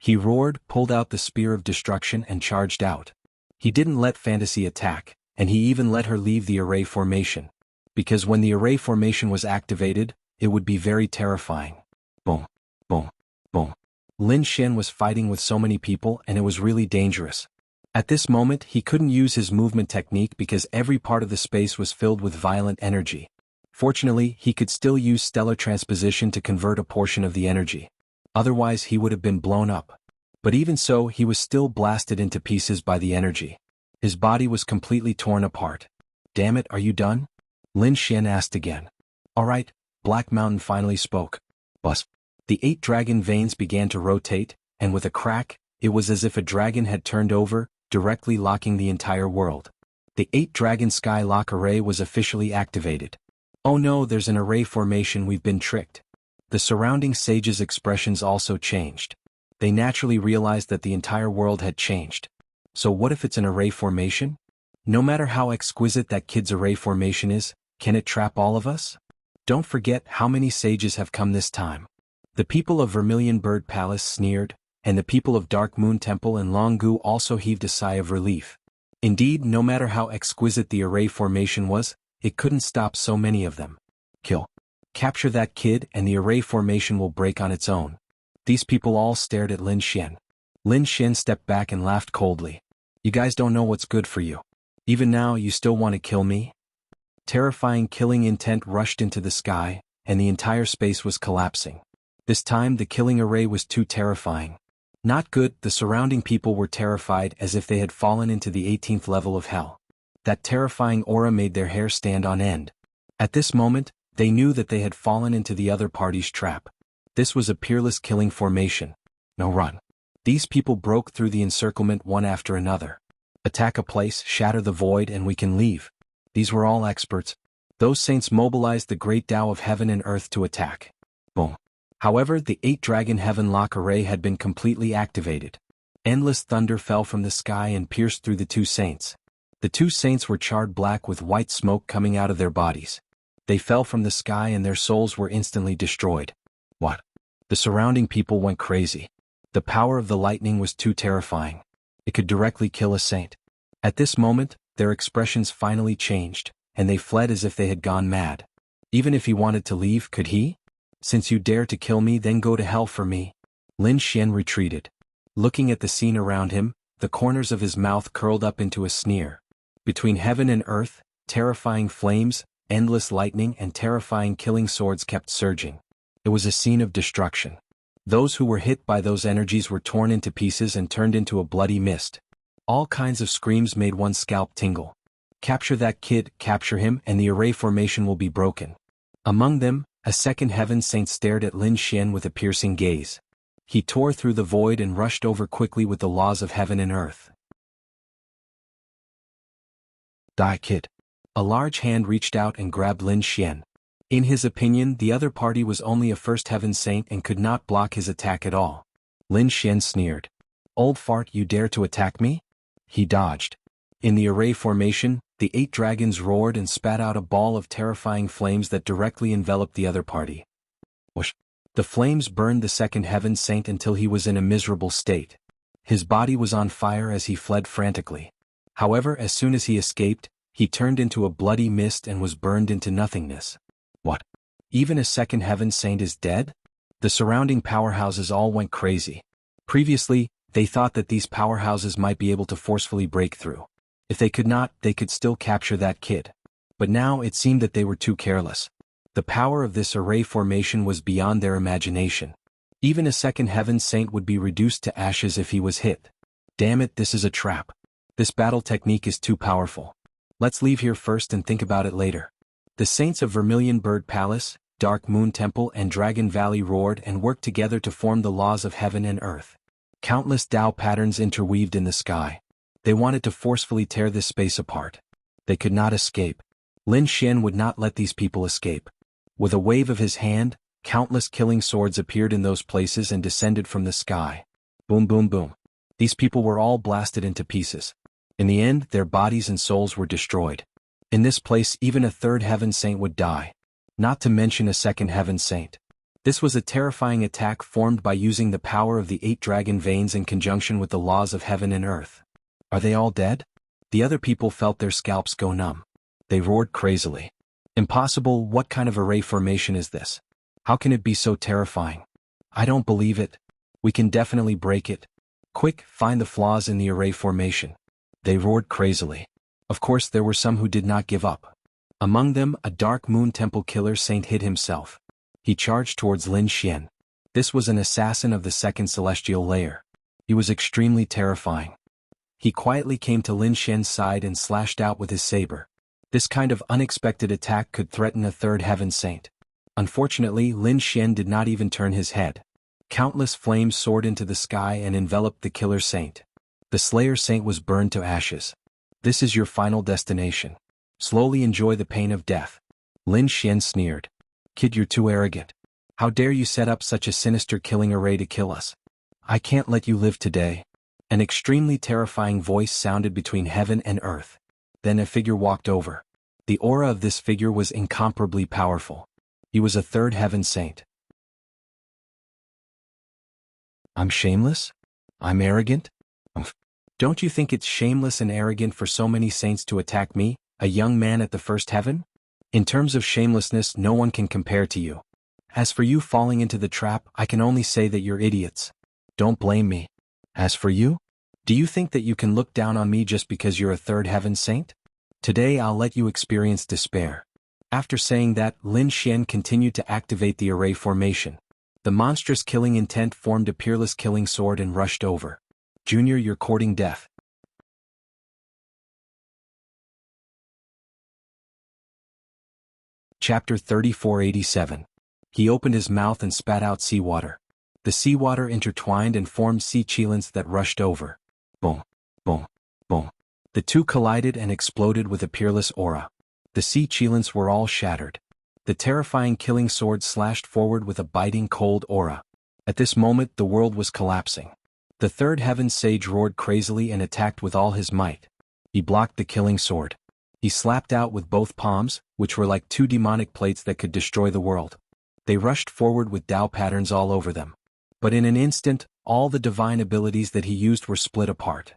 Speaker 1: He roared, pulled out the spear of destruction and charged out. He didn't let Fantasy attack, and he even let her leave the array formation. Because when the array formation was activated, it would be very terrifying. Boom, boom, boom. Lin Xian was fighting with so many people and it was really dangerous. At this moment he couldn't use his movement technique because every part of the space was filled with violent energy. Fortunately, he could still use stellar transposition to convert a portion of the energy. Otherwise he would have been blown up. But even so, he was still blasted into pieces by the energy. His body was completely torn apart. Damn it, are you done? Lin Xian asked again. Alright, Black Mountain finally spoke. Buzz. The 8 dragon veins began to rotate, and with a crack, it was as if a dragon had turned over, directly locking the entire world. The 8 dragon sky lock array was officially activated. Oh no, there's an array formation, we've been tricked. The surrounding sages' expressions also changed. They naturally realized that the entire world had changed. So what if it's an array formation? No matter how exquisite that kid's array formation is, can it trap all of us? Don't forget how many sages have come this time. The people of Vermilion Bird Palace sneered, and the people of Dark Moon Temple and Longgu also heaved a sigh of relief. Indeed, no matter how exquisite the array formation was, it couldn't stop so many of them. Kill. Capture that kid and the array formation will break on its own. These people all stared at Lin Xian. Lin Xian stepped back and laughed coldly. You guys don't know what's good for you. Even now you still want to kill me? Terrifying killing intent rushed into the sky, and the entire space was collapsing. This time the killing array was too terrifying. Not good, the surrounding people were terrified as if they had fallen into the 18th level of hell. That terrifying aura made their hair stand on end. At this moment, they knew that they had fallen into the other party's trap. This was a peerless killing formation. No run. These people broke through the encirclement one after another. Attack a place, shatter the void, and we can leave. These were all experts. Those saints mobilized the great Tao of heaven and earth to attack. Boom. However, the 8 dragon heaven lock array had been completely activated. Endless thunder fell from the sky and pierced through the 2 saints. The 2 saints were charred black with white smoke coming out of their bodies. They fell from the sky and their souls were instantly destroyed. What? The surrounding people went crazy. The power of the lightning was too terrifying. It could directly kill a saint. At this moment, their expressions finally changed, and they fled as if they had gone mad. Even if he wanted to leave, could he? Since you dare to kill me, then go to hell for me. Lin Xian retreated. Looking at the scene around him, the corners of his mouth curled up into a sneer. Between heaven and earth, terrifying flames, endless lightning and terrifying killing swords kept surging. It was a scene of destruction. Those who were hit by those energies were torn into pieces and turned into a bloody mist. All kinds of screams made one's scalp tingle. Capture that kid, capture him, and the array formation will be broken. Among them, a second heaven saint stared at Lin Xian with a piercing gaze. He tore through the void and rushed over quickly with the laws of heaven and earth. Die, kid. A large hand reached out and grabbed Lin Xian. In his opinion, the other party was only a first heaven saint and could not block his attack at all. Lin Xian sneered. Old fart, you dare to attack me? He dodged. In the array formation, the 8 dragons roared and spat out a ball of terrifying flames that directly enveloped the other party. Whoosh! The flames burned the second heaven saint until he was in a miserable state. His body was on fire as he fled frantically. However, as soon as he escaped, he turned into a bloody mist and was burned into nothingness. What? Even a second heaven saint is dead? The surrounding powerhouses all went crazy. Previously, they thought that these powerhouses might be able to forcefully break through. If they could not, they could still capture that kid. But now it seemed that they were too careless. The power of this array formation was beyond their imagination. Even a second heaven saint would be reduced to ashes if he was hit. Damn it, this is a trap. This battle technique is too powerful. Let's leave here first and think about it later. The saints of Vermilion Bird Palace, Dark Moon Temple and Dragon Valley roared and worked together to form the laws of heaven and earth. Countless Tao patterns interweaved in the sky. They wanted to forcefully tear this space apart. They could not escape. Lin Xian would not let these people escape. With a wave of his hand, countless killing swords appeared in those places and descended from the sky. Boom, boom, boom. These people were all blasted into pieces. In the end, their bodies and souls were destroyed. In this place, even a third heaven saint would die. Not to mention a second heaven saint. This was a terrifying attack formed by using the power of the 8 dragon veins in conjunction with the laws of heaven and earth. Are they all dead? The other people felt their scalps go numb. They roared crazily. Impossible, what kind of array formation is this? How can it be so terrifying? I don't believe it. We can definitely break it. Quick, find the flaws in the array formation. They roared crazily. Of course there were some who did not give up. Among them, a Dark Moon Temple killer saint hid himself. He charged towards Lin Xian. This was an assassin of the second celestial layer. He was extremely terrifying. He quietly came to Lin Xian's side and slashed out with his saber. This kind of unexpected attack could threaten a third heaven saint. Unfortunately, Lin Xian did not even turn his head. Countless flames soared into the sky and enveloped the killer saint. The slayer saint was burned to ashes. This is your final destination. Slowly enjoy the pain of death. Lin Xian sneered. Kid, you're too arrogant. How dare you set up such a sinister killing array to kill us? I can't let you live today. An extremely terrifying voice sounded between heaven and earth. Then a figure walked over. The aura of this figure was incomparably powerful. He was a third heaven saint. I'm shameless? I'm arrogant? Don't you think it's shameless and arrogant for so many saints to attack me, a young man at the first heaven? In terms of shamelessness, no one can compare to you. As for you falling into the trap, I can only say that you're idiots. Don't blame me. As for you? Do you think that you can look down on me just because you're a third heaven saint? Today I'll let you experience despair. After saying that, Lin Xian continued to activate the array formation. The monstrous killing intent formed a peerless killing sword and rushed over. Junior, you're courting death. Chapter 3487. He opened his mouth and spat out seawater. The seawater intertwined and formed sea cheilants that rushed over. Boom, boom, boom. The two collided and exploded with a peerless aura. The sea cheilants were all shattered. The terrifying killing sword slashed forward with a biting cold aura. At this moment the world was collapsing. The third heaven sage roared crazily and attacked with all his might. He blocked the killing sword. He slapped out with both palms, which were like 2 demonic plates that could destroy the world. They rushed forward with Tao patterns all over them. But in an instant, all the divine abilities that he used were split apart.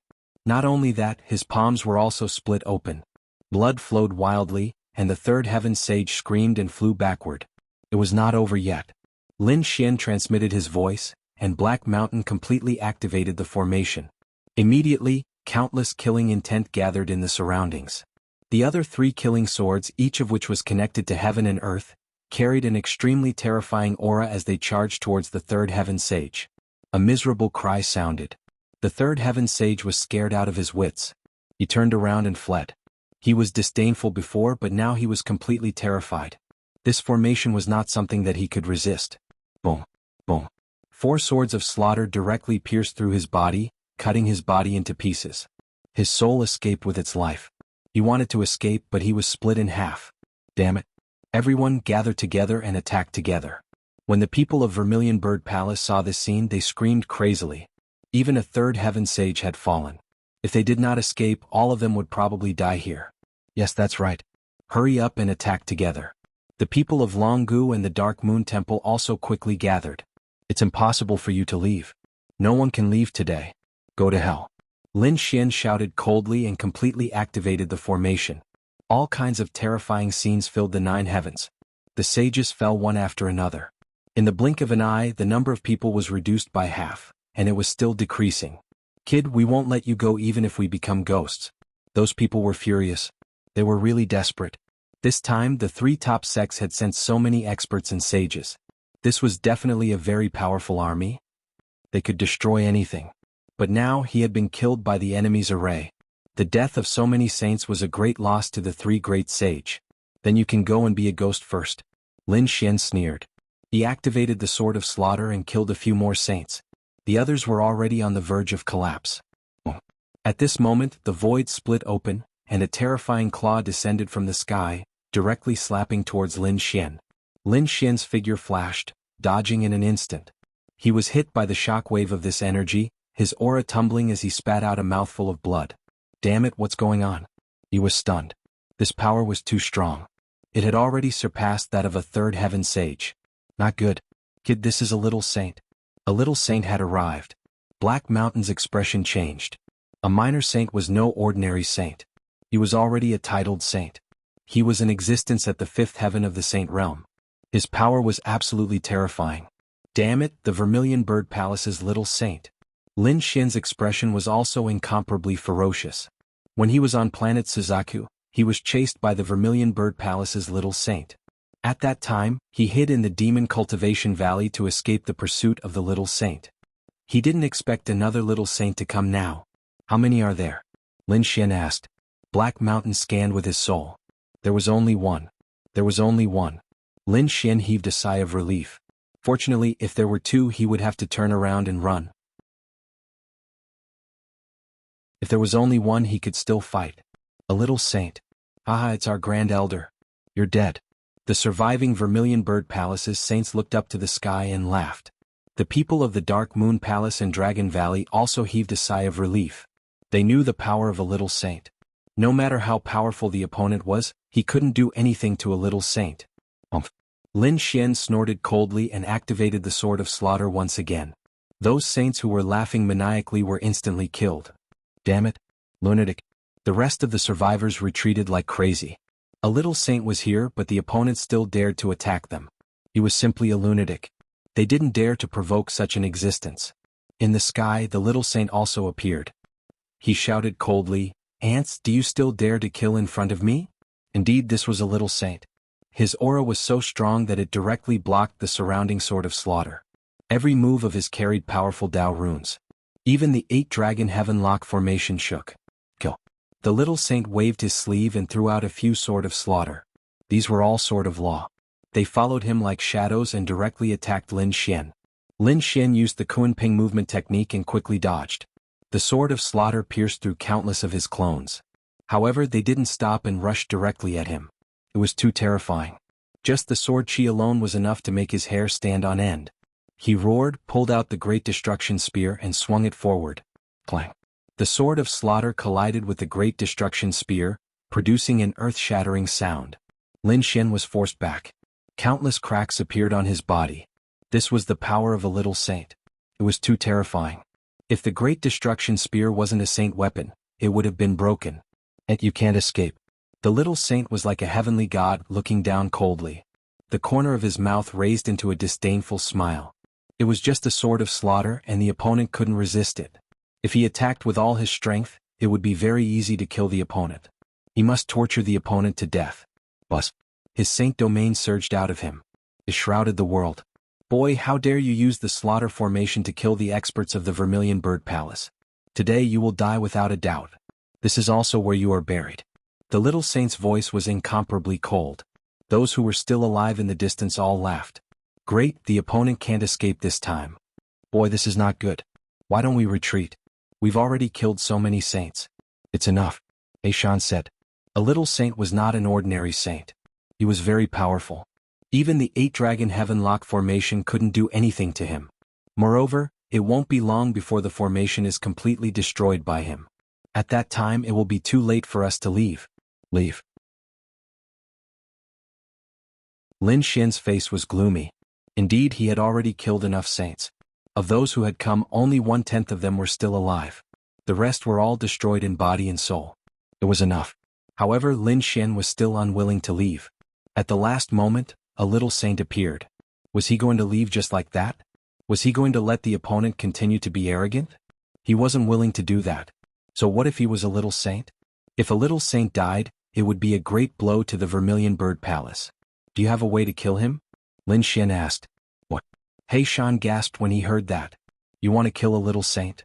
Speaker 1: Not only that, his palms were also split open. Blood flowed wildly, and the third heaven sage screamed and flew backward. It was not over yet. Lin Xian transmitted his voice, and Black Mountain completely activated the formation. Immediately, countless killing intent gathered in the surroundings. The other 3 killing swords, each of which was connected to heaven and earth, carried an extremely terrifying aura as they charged towards the third heaven sage. A miserable cry sounded. The third heaven sage was scared out of his wits. He turned around and fled. He was disdainful before, but now he was completely terrified. This formation was not something that he could resist. Boom, boom. 4 swords of slaughter directly pierced through his body, cutting his body into pieces. His soul escaped with its life. He wanted to escape, but he was split in half. Damn it. Everyone gathered together and attacked together. When the people of Vermilion Bird Palace saw this scene, they screamed crazily. Even a third heaven sage had fallen. If they did not escape, all of them would probably die here. Yes, that's right. Hurry up and attack together. The people of Jianghu and the Dark Moon Temple also quickly gathered. It's impossible for you to leave. No one can leave today. Go to hell. Lin Xian shouted coldly and completely activated the formation. All kinds of terrifying scenes filled the 9 heavens. The sages fell one after another. In the blink of an eye, the number of people was reduced by half, and it was still decreasing. Kid, we won't let you go even if we become ghosts. Those people were furious. They were really desperate. This time, the 3 top sects had sent so many experts and sages. This was definitely a very powerful army. They could destroy anything. But now he had been killed by the enemy's array. The death of so many saints was a great loss to the three great sage. Then you can go and be a ghost first. Lin Xian sneered. He activated the Sword of Slaughter and killed a few more saints. The others were already on the verge of collapse. At this moment, the void split open, and a terrifying claw descended from the sky, directly slapping towards Lin Xian. Lin Xian's figure flashed, dodging in an instant. He was hit by the shockwave of this energy, his aura tumbling as he spat out a mouthful of blood. Damn it, what's going on? He was stunned. This power was too strong. It had already surpassed that of a third heaven sage. Not good. Kid, this is a little saint. A little saint had arrived. Black Mountain's expression changed. A minor saint was no ordinary saint. He was already a titled saint. He was in existence at the fifth heaven of the saint realm. His power was absolutely terrifying. Damn it, the Vermilion Bird Palace's little saint. Lin Xian's expression was also incomparably ferocious. When he was on planet Suzaku, he was chased by the Vermilion Bird Palace's little saint. At that time, he hid in the Demon Cultivation Valley to escape the pursuit of the little saint. He didn't expect another little saint to come now. How many are there? Lin Xian asked. Black Mountain scanned with his soul. There was only one. There was only one. Lin Xian heaved a sigh of relief. Fortunately, if there were two, he would have to turn around and run. If there was only one, he could still fight. A little saint. Haha, it's our Grand Elder. You're dead. The surviving Vermilion Bird Palace's saints looked up to the sky and laughed. The people of the Dark Moon Palace and Dragon Valley also heaved a sigh of relief. They knew the power of a little saint. No matter how powerful the opponent was, he couldn't do anything to a little saint. Lin Xian snorted coldly and activated the Sword of Slaughter once again. Those saints who were laughing maniacally were instantly killed. Damn it, lunatic. The rest of the survivors retreated like crazy. A little saint was here, but the opponent still dared to attack them. He was simply a lunatic. They didn't dare to provoke such an existence. In the sky, the little saint also appeared. He shouted coldly, "Ants, do you still dare to kill in front of me?" Indeed, this was a little saint. His aura was so strong that it directly blocked the surrounding Sword of Slaughter. Every move of his carried powerful Dao runes. Even the 8-dragon heaven lock formation shook. Kill. The little saint waved his sleeve and threw out a few Sword of Slaughter. These were all Sword of Law. They followed him like shadows and directly attacked Lin Xian. Lin Xian used the Kunping movement technique and quickly dodged. The Sword of Slaughter pierced through countless of his clones. However, they didn't stop and rushed directly at him. It was too terrifying. Just the sword chi alone was enough to make his hair stand on end. He roared, pulled out the Great Destruction Spear and swung it forward. Clang. The Sword of Slaughter collided with the Great Destruction Spear, producing an earth-shattering sound. Lin Xian was forced back. Countless cracks appeared on his body. This was the power of a little saint. It was too terrifying. If the Great Destruction Spear wasn't a saint weapon, it would have been broken. And you can't escape. The little saint was like a heavenly god looking down coldly. The corner of his mouth raised into a disdainful smile. It was just a Sword of Slaughter and the opponent couldn't resist it. If he attacked with all his strength, it would be very easy to kill the opponent. He must torture the opponent to death. Buzz. His saint domain surged out of him. It shrouded the world. Boy, how dare you use the slaughter formation to kill the experts of the Vermilion Bird Palace. Today you will die without a doubt. This is also where you are buried. The little saint's voice was incomparably cold. Those who were still alive in the distance all laughed. Great, the opponent can't escape this time. Boy, this is not good. Why don't we retreat? We've already killed so many saints. It's enough, Aishan said. A little saint was not an ordinary saint. He was very powerful. Even the 8-dragon heaven lock formation couldn't do anything to him. Moreover, it won't be long before the formation is completely destroyed by him. At that time it will be too late for us to leave. Leave. Lin Xian's face was gloomy. Indeed, he had already killed enough saints. Of those who had come, only 1/10 of them were still alive. The rest were all destroyed in body and soul. It was enough. However, Lin Xian was still unwilling to leave. At the last moment, a little saint appeared. Was he going to leave just like that? Was he going to let the opponent continue to be arrogant? He wasn't willing to do that. So what if he was a little saint? If a little saint died, it would be a great blow to the Vermilion Bird Palace. Do you have a way to kill him? Lin Xian asked. What? He Shan gasped when he heard that. You want to kill a little saint?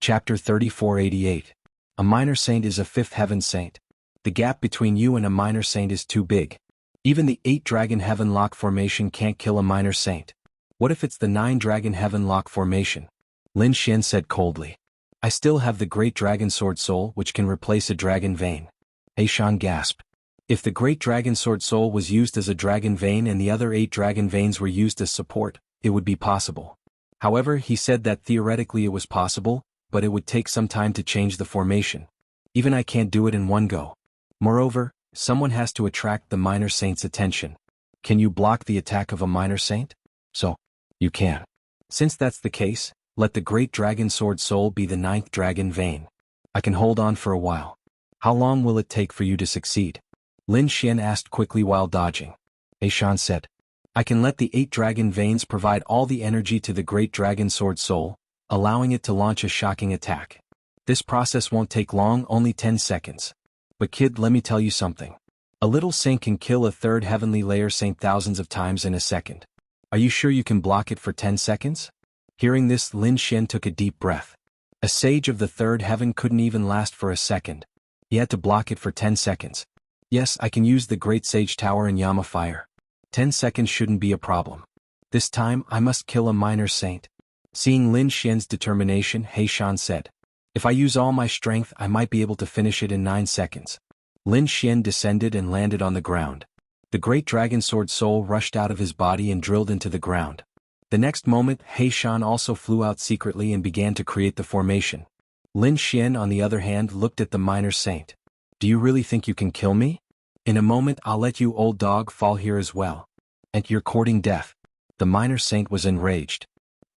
Speaker 1: Chapter 3488. A minor saint is a fifth heaven saint. The gap between you and a minor saint is too big. Even the 8-dragon heaven lock formation can't kill a minor saint. What if it's the 9-dragon heaven lock formation? Lin Xian said coldly. I still have the great dragon sword soul which can replace a dragon vein. He Shan gasped. If the great dragon sword soul was used as a dragon vein and the other 8 dragon veins were used as support, it would be possible. However, he said that theoretically it was possible, but it would take some time to change the formation. Even I can't do it in one go. Moreover, someone has to attract the minor saint's attention. Can you block the attack of a minor saint? So, you can. Since that's the case, let the great dragon sword soul be the 9th dragon vein. I can hold on for a while. How long will it take for you to succeed? Lin Xian asked quickly while dodging. Shan said. I can let the 8 dragon veins provide all the energy to the great dragon sword soul, allowing it to launch a shocking attack. This process won't take long, only 10 seconds. But kid, let me tell you something. A little saint can kill a 3rd heavenly layer saint thousands of times in a second. Are you sure you can block it for 10 seconds? Hearing this, Lin Xian took a deep breath. A sage of the 3rd heaven couldn't even last for a second. He had to block it for 10 seconds. Yes, I can use the great sage tower and Yama fire. 10 seconds shouldn't be a problem. This time, I must kill a minor saint. Seeing Lin Xian's determination, Shan said. If I use all my strength, I might be able to finish it in 9 seconds. Lin Xian descended and landed on the ground. The great dragon sword soul rushed out of his body and drilled into the ground. The next moment, Shan also flew out secretly and began to create the formation. Lin Xian, on the other hand, looked at the minor saint. Do you really think you can kill me? In a moment I'll let you old dog fall here as well. And you're courting death. The minor saint was enraged.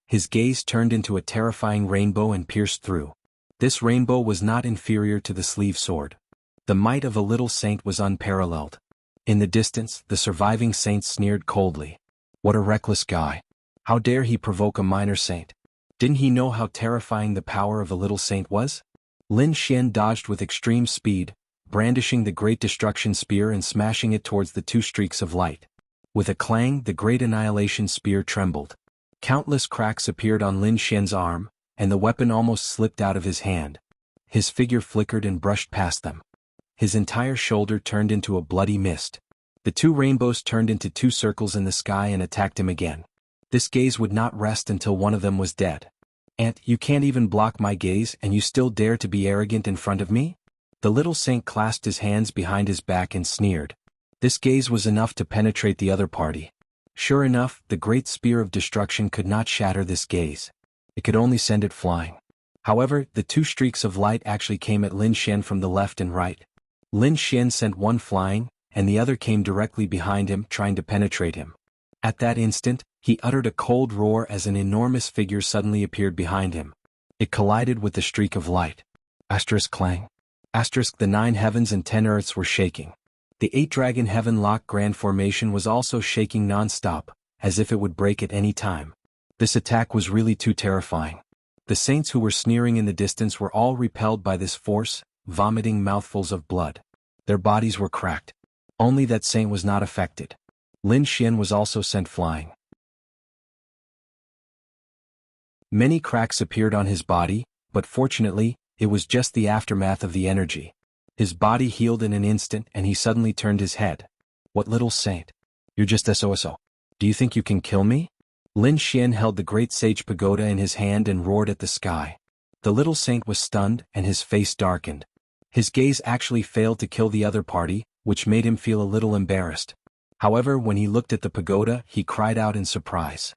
Speaker 1: His gaze turned into a terrifying rainbow and pierced through. This rainbow was not inferior to the sleeve sword. The might of a little saint was unparalleled. In the distance, the surviving saints sneered coldly. What a reckless guy. How dare he provoke a minor saint? Didn't he know how terrifying the power of a little saint was? Lin Xian dodged with extreme speed, brandishing the great destruction spear and smashing it towards the 2 streaks of light. With a clang, the great annihilation spear trembled. Countless cracks appeared on Lin Xian's arm, and the weapon almost slipped out of his hand. His figure flickered and brushed past them. His entire shoulder turned into a bloody mist. The 2 rainbows turned into 2 circles in the sky and attacked him again. This gaze would not rest until one of them was dead. "Aunt, you can't even block my gaze and you still dare to be arrogant in front of me?" The little saint clasped his hands behind his back and sneered. This gaze was enough to penetrate the other party. Sure enough, the great spear of destruction could not shatter this gaze. It could only send it flying. However, the 2 streaks of light actually came at Lin Xian from the left and right. Lin Xian sent one flying, and the other came directly behind him, trying to penetrate him. At that instant, he uttered a cold roar as an enormous figure suddenly appeared behind him. It collided with the streak of light. Asterisk clang. Asterisk, the 9 heavens and 10 earths were shaking. The 8-dragon heaven lock grand formation was also shaking non-stop, as if it would break at any time. This attack was really too terrifying. The saints who were sneering in the distance were all repelled by this force, vomiting mouthfuls of blood. Their bodies were cracked. Only that saint was not affected. Lin Xian was also sent flying. Many cracks appeared on his body, but fortunately, it was just the aftermath of the energy. His body healed in an instant and he suddenly turned his head. What little saint? You're just SOSO. Do you think you can kill me? Lin Xian held the great sage pagoda in his hand and roared at the sky. The little saint was stunned and his face darkened. His gaze actually failed to kill the other party, which made him feel a little embarrassed. However, when he looked at the pagoda, he cried out in surprise.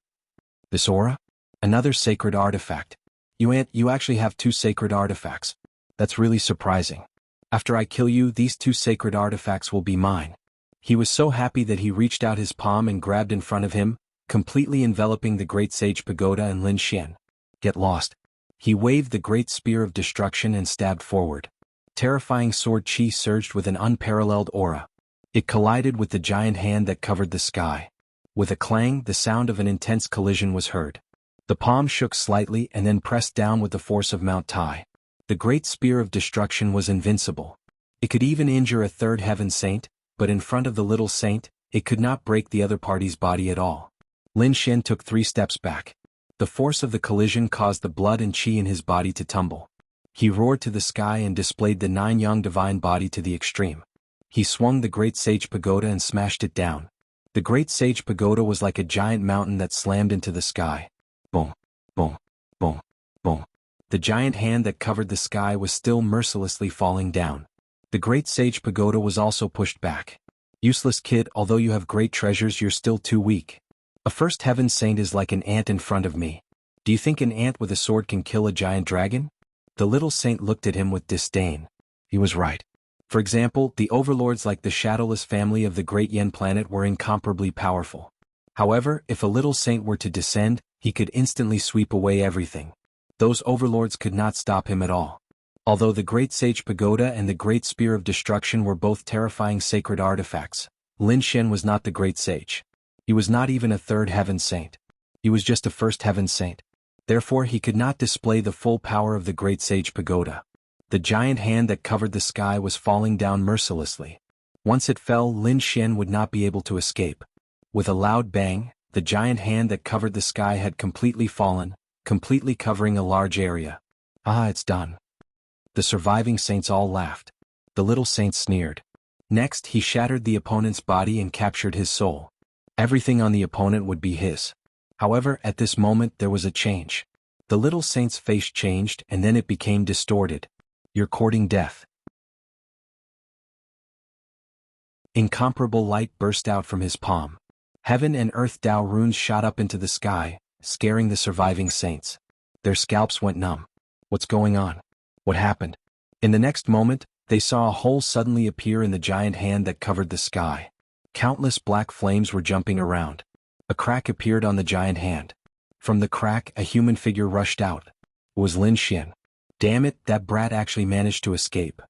Speaker 1: This aura? Another sacred artifact. You actually have 2 sacred artifacts. That's really surprising. After I kill you, these 2 sacred artifacts will be mine. He was so happy that he reached out his palm and grabbed in front of him, completely enveloping the great sage pagoda and Lin Xian. Get lost. He waved the great spear of destruction and stabbed forward. Terrifying sword chi surged with an unparalleled aura. It collided with the giant hand that covered the sky. With a clang, the sound of an intense collision was heard. The palm shook slightly and then pressed down with the force of Mount Tai. The great spear of destruction was invincible. It could even injure a 3rd heaven saint, but in front of the little saint, it could not break the other party's body at all. Lin Xian took 3 steps back. The force of the collision caused the blood and chi in his body to tumble. He roared to the sky and displayed the 9 yang divine body to the extreme. He swung the Great Sage Pagoda and smashed it down. The Great Sage Pagoda was like a giant mountain that slammed into the sky. Boom, boom, boom, boom. The giant hand that covered the sky was still mercilessly falling down. The Great Sage Pagoda was also pushed back. Useless kid, although you have great treasures, you're still too weak. A first heaven saint is like an ant in front of me. Do you think an ant with a sword can kill a giant dragon? The little saint looked at him with disdain. He was right. For example, the overlords like the shadowless family of the Great Yen planet were incomparably powerful. However, if a little saint were to descend, he could instantly sweep away everything. Those overlords could not stop him at all. Although the Great Sage Pagoda and the Great Spear of Destruction were both terrifying sacred artifacts, Lin Xian was not the Great Sage. He was not even a third heaven saint. He was just a first heaven saint. Therefore he could not display the full power of the Great Sage Pagoda. The giant hand that covered the sky was falling down mercilessly. Once it fell, Lin Xian would not be able to escape. With a loud bang, the giant hand that covered the sky had completely fallen, completely covering a large area. Ah, it's done. The surviving saints all laughed. The little saint sneered. Next, he shattered the opponent's body and captured his soul. Everything on the opponent would be his. However, at this moment there was a change. The little saint's face changed and then it became distorted. You're courting death. Incomparable light burst out from his palm. Heaven and earth Tao runes shot up into the sky, scaring the surviving saints. Their scalps went numb. What's going on? What happened? In the next moment, they saw a hole suddenly appear in the giant hand that covered the sky. Countless black flames were jumping around. A crack appeared on the giant hand. From the crack, a human figure rushed out. It was Lin Xian. Damn it, that brat actually managed to escape.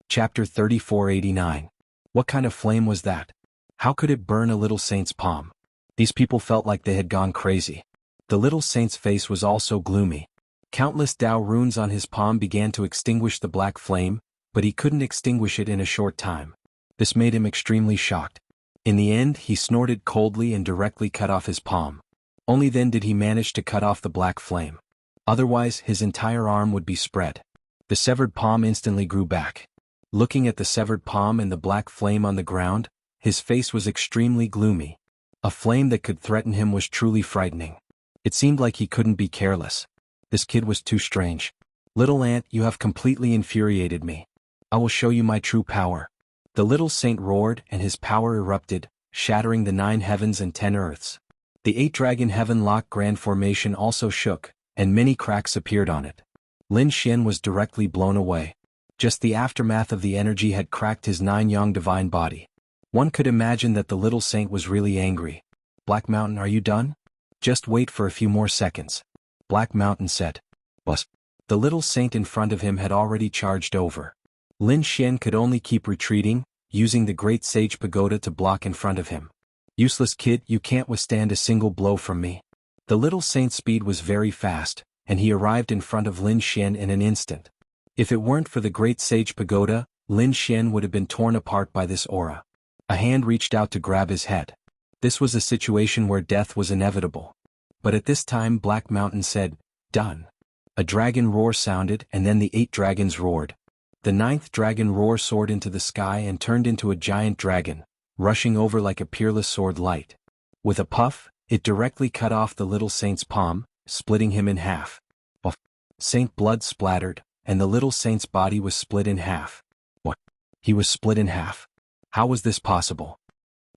Speaker 1: Chapter 3489. What kind of flame was that? How could it burn a little saint's palm? These people felt like they had gone crazy. The little saint's face was also gloomy. Countless Tao runes on his palm began to extinguish the black flame, but he couldn't extinguish it in a short time. This made him extremely shocked. In the end, he snorted coldly and directly cut off his palm. Only then did he manage to cut off the black flame. Otherwise, his entire arm would be spread. The severed palm instantly grew back. Looking at the severed palm and the black flame on the ground, his face was extremely gloomy. A flame that could threaten him was truly frightening. It seemed like he couldn't be careless. This kid was too strange. Little ant, you have completely infuriated me. I will show you my true power. The little saint roared and his power erupted, shattering the 9 heavens and 10 earths. The 8-dragon heaven lock grand formation also shook, and many cracks appeared on it. Lin Xian was directly blown away. Just the aftermath of the energy had cracked his 9-yang divine body. One could imagine that the little saint was really angry. Black Mountain, are you done? Just wait for a few more seconds. Black Mountain said. But the little saint in front of him had already charged over. Lin Xian could only keep retreating, using the Great Sage Pagoda to block in front of him. Useless kid, you can't withstand a single blow from me. The little saint's speed was very fast, and he arrived in front of Lin Xian in an instant. If it weren't for the Great Sage Pagoda, Lin Xian would have been torn apart by this aura. A hand reached out to grab his head. This was a situation where death was inevitable. But at this time Black Mountain said, "Done." A dragon roar sounded and then the 8 dragons roared. The 9th dragon roar soared into the sky and turned into a giant dragon, rushing over like a peerless sword light. With a puff, it directly cut off the little saint's palm, splitting him in half. Puff. Saint blood splattered, and the little saint's body was split in half. What? He was split in half? How was this possible?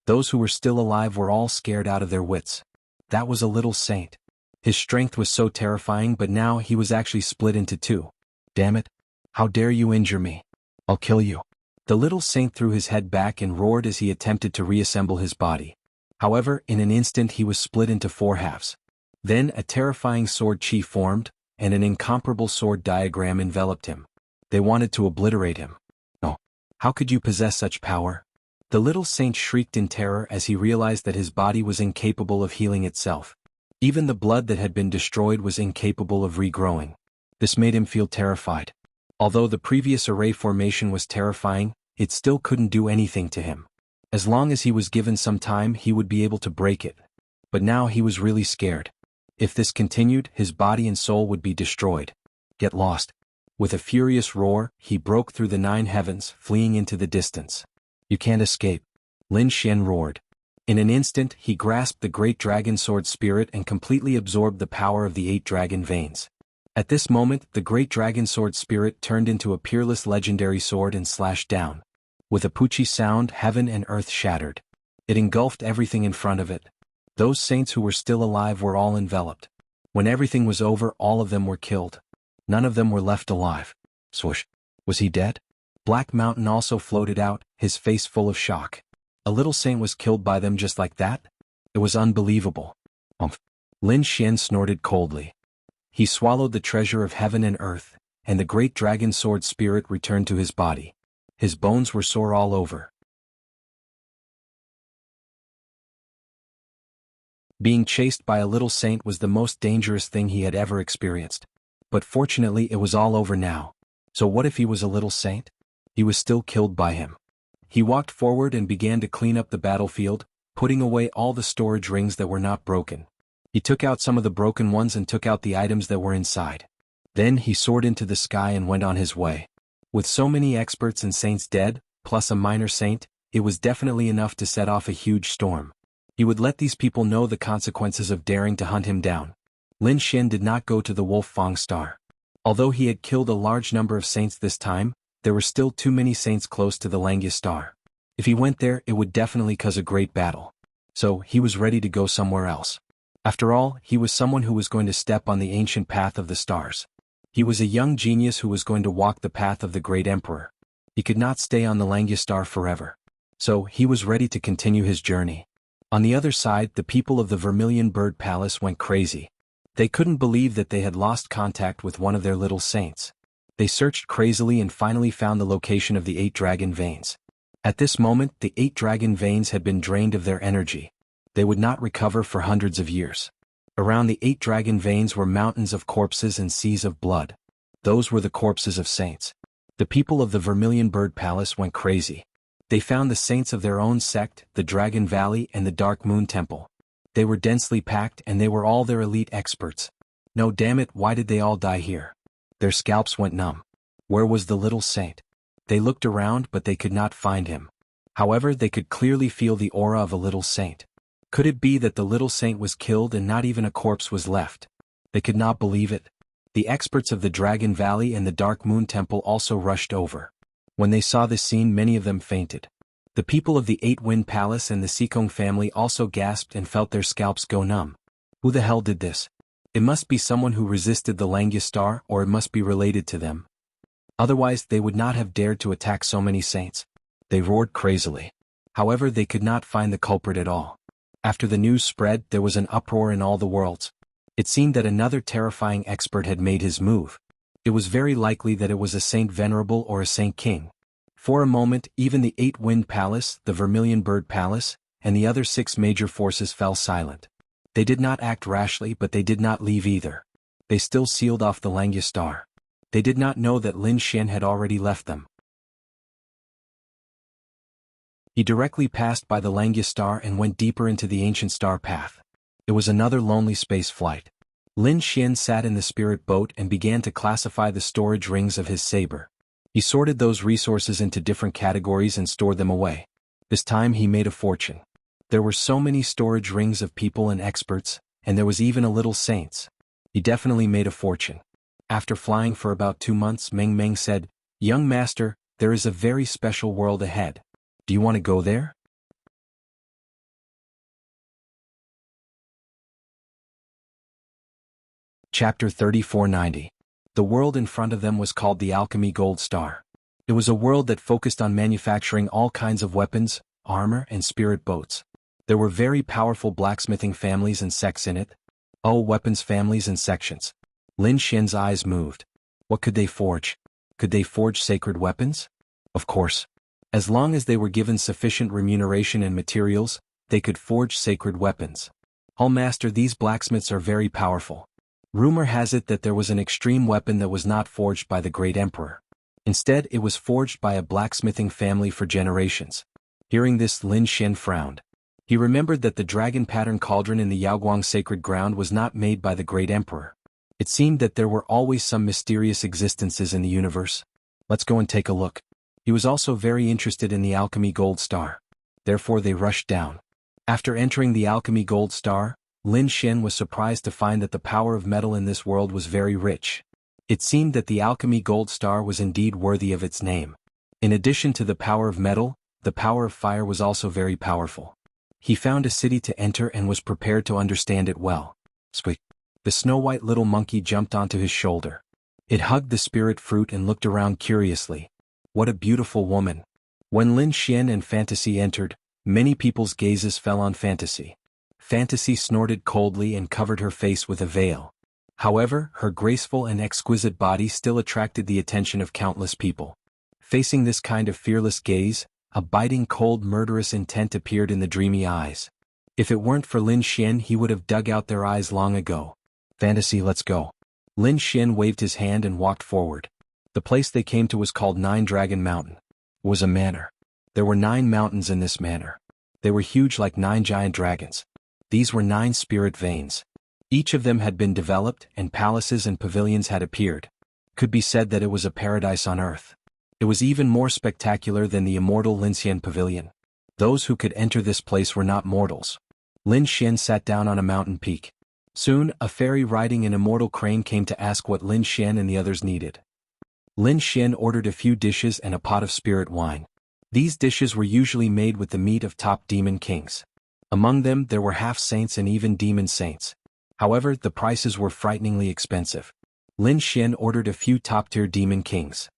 Speaker 1: Those who were still alive were all scared out of their wits. That was a little saint. His strength was so terrifying, but now he was actually split into 2. Damn it. How dare you injure me? I'll kill you. The little saint threw his head back and roared as he attempted to reassemble his body. However, in an instant he was split into 4 halves. Then a terrifying sword chi formed, and an incomparable sword diagram enveloped him. They wanted to obliterate him. Oh, how could you possess such power? The little saint shrieked in terror as he realized that his body was incapable of healing itself. Even the blood that had been destroyed was incapable of regrowing. This made him feel terrified. Although the previous array formation was terrifying, it still couldn't do anything to him. As long as he was given some time he would be able to break it. But now he was really scared. If this continued, his body and soul would be destroyed. Get lost. With a furious roar, he broke through the 9 heavens, fleeing into the distance. You can't escape. Lin Xian roared. In an instant he grasped the great dragon sword spirit and completely absorbed the power of the 8 dragon veins. At this moment the great dragon sword spirit turned into a peerless legendary sword and slashed down. With a poochie sound heaven and earth shattered. It engulfed everything in front of it. Those saints who were still alive were all enveloped. When everything was over all of them were killed. None of them were left alive. Swoosh. Was he dead? Black Mountain also floated out, his face full of shock. A little saint was killed by them just like that? It was unbelievable. Lin Xian snorted coldly. He swallowed the treasure of heaven and earth, and the great dragon sword spirit returned to his body. His bones were sore all over. Being chased by a little saint was the most dangerous thing he had ever experienced. But fortunately it was all over now. So what if he was a little saint? He was still killed by him. He walked forward and began to clean up the battlefield, putting away all the storage rings that were not broken. He took out some of the broken ones and took out the items that were inside. Then he soared into the sky and went on his way. With so many experts and saints dead, plus a minor saint, it was definitely enough to set off a huge storm. He would let these people know the consequences of daring to hunt him down. Lin Xian did not go to the Wolf Fang Star. Although he had killed a large number of saints this time, there were still too many saints close to the Langya Star. If he went there it would definitely cause a great battle. So he was ready to go somewhere else. After all, he was someone who was going to step on the ancient path of the stars. He was a young genius who was going to walk the path of the great emperor. He could not stay on the Langya Star forever. So he was ready to continue his journey. On the other side, the people of the Vermilion Bird Palace went crazy. They couldn't believe that they had lost contact with one of their little saints. They searched crazily and finally found the location of the 8 dragon veins. At this moment, the 8 dragon veins had been drained of their energy. They would not recover for hundreds of years. Around the 8 dragon veins were mountains of corpses and seas of blood. Those were the corpses of saints. The people of the Vermilion Bird Palace went crazy. They found the saints of their own sect, the Dragon Valley and the Dark Moon Temple. They were densely packed and they were all their elite experts. No, damn it, why did they all die here? Their scalps went numb. Where was the little saint? They looked around but they could not find him. However, they could clearly feel the aura of a little saint. Could it be that the little saint was killed and not even a corpse was left? They could not believe it. The experts of the Dragon Valley and the Dark Moon Temple also rushed over. When they saw this scene many of them fainted. The people of the 8 Wind Palace and the Sikong family also gasped and felt their scalps go numb. Who the hell did this? It must be someone who resisted the Langya Star or it must be related to them. Otherwise they would not have dared to attack so many saints. They roared crazily. However, they could not find the culprit at all. After the news spread, there was an uproar in all the worlds. It seemed that another terrifying expert had made his move. It was very likely that it was a Saint Venerable or a Saint King. For a moment, even the 8 Wind Palace, the Vermilion Bird Palace, and the other 6 major forces fell silent. They did not act rashly but they did not leave either. They still sealed off the Langya Star. They did not know that Lin Xian had already left them. He directly passed by the Langya Star and went deeper into the ancient star path. It was another lonely space flight. Lin Xian sat in the spirit boat and began to classify the storage rings of his saber. He sorted those resources into different categories and stored them away. This time he made a fortune. There were so many storage rings of people and experts, and there was even a little saints. He definitely made a fortune. After flying for about 2 months, Meng Meng said, "Young master, there is a very special world ahead. Do you want to go there?" Chapter 3490. The world in front of them was called the Alchemy Gold Star. It was a world that focused on manufacturing all kinds of weapons, armor, and spirit boats. There were very powerful blacksmithing families and sects in it. Oh, weapons families and sections. Lin Xian's eyes moved. What could they forge? Could they forge sacred weapons? Of course. As long as they were given sufficient remuneration and materials, they could forge sacred weapons. Oh master, these blacksmiths are very powerful. Rumor has it that there was an extreme weapon that was not forged by the great emperor. Instead, it was forged by a blacksmithing family for generations. Hearing this, Lin Xian frowned. He remembered that the dragon pattern cauldron in the Yaoguang sacred ground was not made by the great emperor. It seemed that there were always some mysterious existences in the universe. Let's go and take a look. He was also very interested in the alchemy gold star. Therefore they rushed down. After entering the alchemy gold star, Lin Xian was surprised to find that the power of metal in this world was very rich. It seemed that the alchemy gold star was indeed worthy of its name. In addition to the power of metal, the power of fire was also very powerful. He found a city to enter and was prepared to understand it well. Squeak. The snow-white little monkey jumped onto his shoulder. It hugged the spirit fruit and looked around curiously. What a beautiful woman. When Lin Xian and Fantasy entered, many people's gazes fell on Fantasy. Fantasy snorted coldly and covered her face with a veil. However, her graceful and exquisite body still attracted the attention of countless people. Facing this kind of fearless gaze, a biting cold murderous intent appeared in the dreamy eyes. If it weren't for Lin Xian, he would have dug out their eyes long ago. Fantasy, let's go. Lin Xian waved his hand and walked forward. The place they came to was called Nine Dragon Mountain. It was a manor. There were 9 mountains in this manor. They were huge like 9 giant dragons. These were 9 spirit veins. Each of them had been developed, and palaces and pavilions had appeared. Could be said that it was a paradise on earth. It was even more spectacular than the immortal Lin Xian pavilion. Those who could enter this place were not mortals. Lin Xian sat down on a mountain peak. Soon, a fairy riding an immortal crane came to ask what Lin Xian and the others needed. Lin Xian ordered a few dishes and a pot of spirit wine. These dishes were usually made with the meat of top demon kings. Among them there were half-saints and even demon saints. However, the prices were frighteningly expensive. Lin Xian ordered a few top-tier demon kings.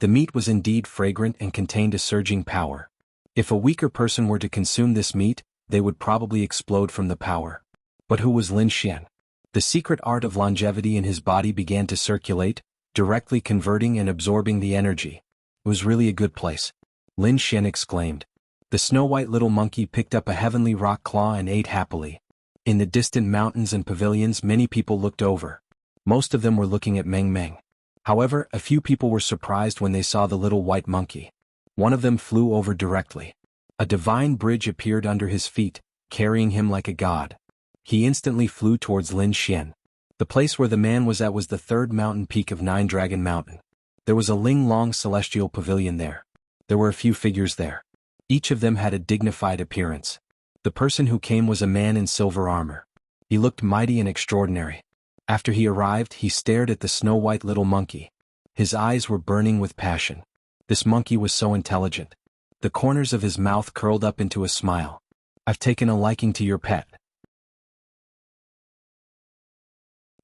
Speaker 1: The meat was indeed fragrant and contained a surging power. If a weaker person were to consume this meat, they would probably explode from the power. But who was Lin Xian? The secret art of longevity in his body began to circulate, directly converting and absorbing the energy. It was really a good place. Lin Xian exclaimed. The snow-white little monkey picked up a heavenly rock claw and ate happily. In the distant mountains and pavilions many people looked over. Most of them were looking at Meng Meng. However, a few people were surprised when they saw the little white monkey. One of them flew over directly. A divine bridge appeared under his feet, carrying him like a god. He instantly flew towards Lin Xian. The place where the man was at was the 3rd mountain peak of Nine Dragon Mountain. There was a Ling-Long celestial pavilion there. There were a few figures there. Each of them had a dignified appearance. The person who came was a man in silver armor. He looked mighty and extraordinary. After he arrived, he stared at the snow-white little monkey. His eyes were burning with passion. This monkey was so intelligent. The corners of his mouth curled up into a smile. I've taken a liking to your pet.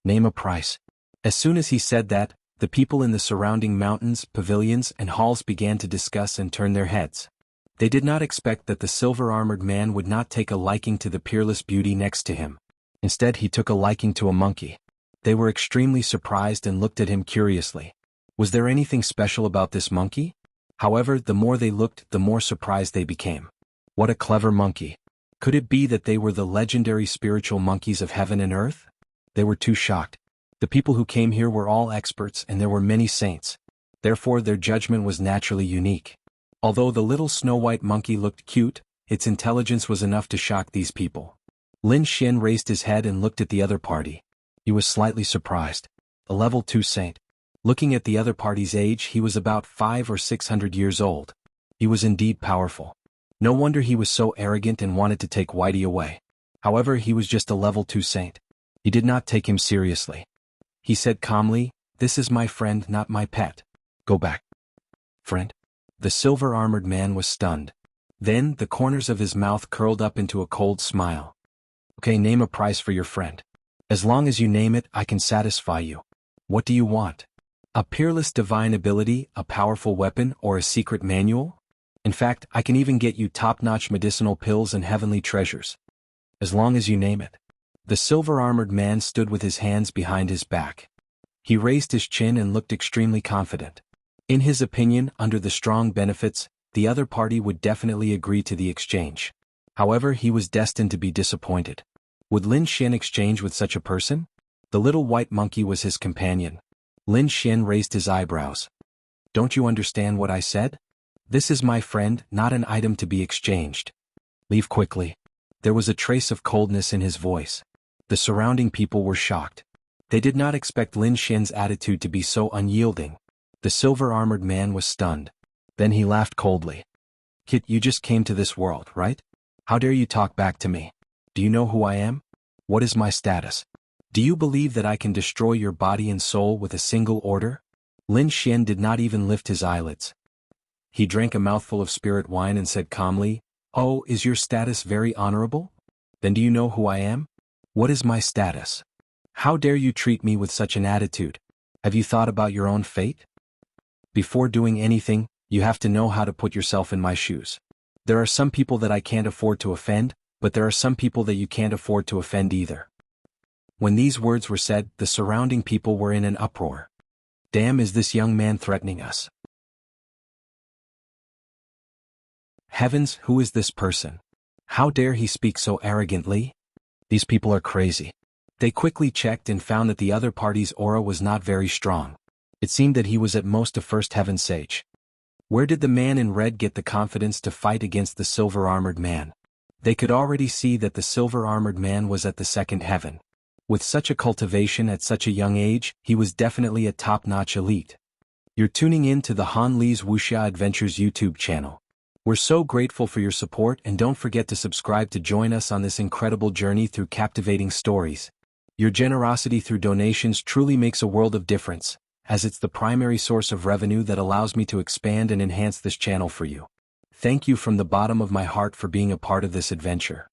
Speaker 1: Name a price. As soon as he said that, the people in the surrounding mountains, pavilions, and halls began to discuss and turn their heads. They did not expect that the silver-armored man would not take a liking to the peerless beauty next to him. Instead, he took a liking to a monkey. They were extremely surprised and looked at him curiously. Was there anything special about this monkey? However, the more they looked, the more surprised they became. What a clever monkey. Could it be that they were the legendary spiritual monkeys of heaven and earth? They were too shocked. The people who came here were all experts and there were many saints. Therefore their judgment was naturally unique. Although the little snow-white monkey looked cute, its intelligence was enough to shock these people. Lin Xian raised his head and looked at the other party. He was slightly surprised. A level 2 saint. Looking at the other party's age, he was about 500 or 600 years old. He was indeed powerful. No wonder he was so arrogant and wanted to take Whitey away. However, he was just a level 2 saint. He did not take him seriously. He said calmly, "This is my friend, not my pet. Go back." Friend? The silver-armored man was stunned. Then, the corners of his mouth curled up into a cold smile. Okay, name a price for your friend. As long as you name it, I can satisfy you. What do you want? A peerless divine ability, a powerful weapon, or a secret manual? In fact, I can even get you top-notch medicinal pills and heavenly treasures. As long as you name it. The silver-armored man stood with his hands behind his back. He raised his chin and looked extremely confident. In his opinion, under the strong benefits, the other party would definitely agree to the exchange. However, he was destined to be disappointed. Would Lin Xian exchange with such a person? The little white monkey was his companion. Lin Xian raised his eyebrows. Don't you understand what I said? This is my friend, not an item to be exchanged. Leave quickly. There was a trace of coldness in his voice. The surrounding people were shocked. They did not expect Lin Xian's attitude to be so unyielding. The silver-armored man was stunned. Then he laughed coldly. Kid, you just came to this world, right? How dare you talk back to me? Do you know who I am? What is my status? Do you believe that I can destroy your body and soul with a single order? Lin Xian did not even lift his eyelids. He drank a mouthful of spirit wine and said calmly, "Oh, is your status very honorable? Then do you know who I am? What is my status? How dare you treat me with such an attitude? Have you thought about your own fate? Before doing anything, you have to know how to put yourself in my shoes. There are some people that I can't afford to offend, but there are some people that you can't afford to offend either." When these words were said, the surrounding people were in an uproar. Damn, is this young man threatening us? Heavens, who is this person? How dare he speak so arrogantly? These people are crazy. They quickly checked and found that the other party's aura was not very strong. It seemed that he was at most a first heaven sage. Where did the man in red get the confidence to fight against the silver-armored man? They could already see that the silver-armored man was at the second heaven. With such a cultivation at such a young age, he was definitely a top-notch elite. You're tuning in to the Han Li's Wuxia Adventures YouTube channel. We're so grateful for your support, and don't forget to subscribe to join us on this incredible journey through captivating stories. Your generosity through donations truly makes a world of difference, as it's the primary source of revenue that allows me to expand and enhance this channel for you. Thank you from the bottom of my heart for being a part of this adventure.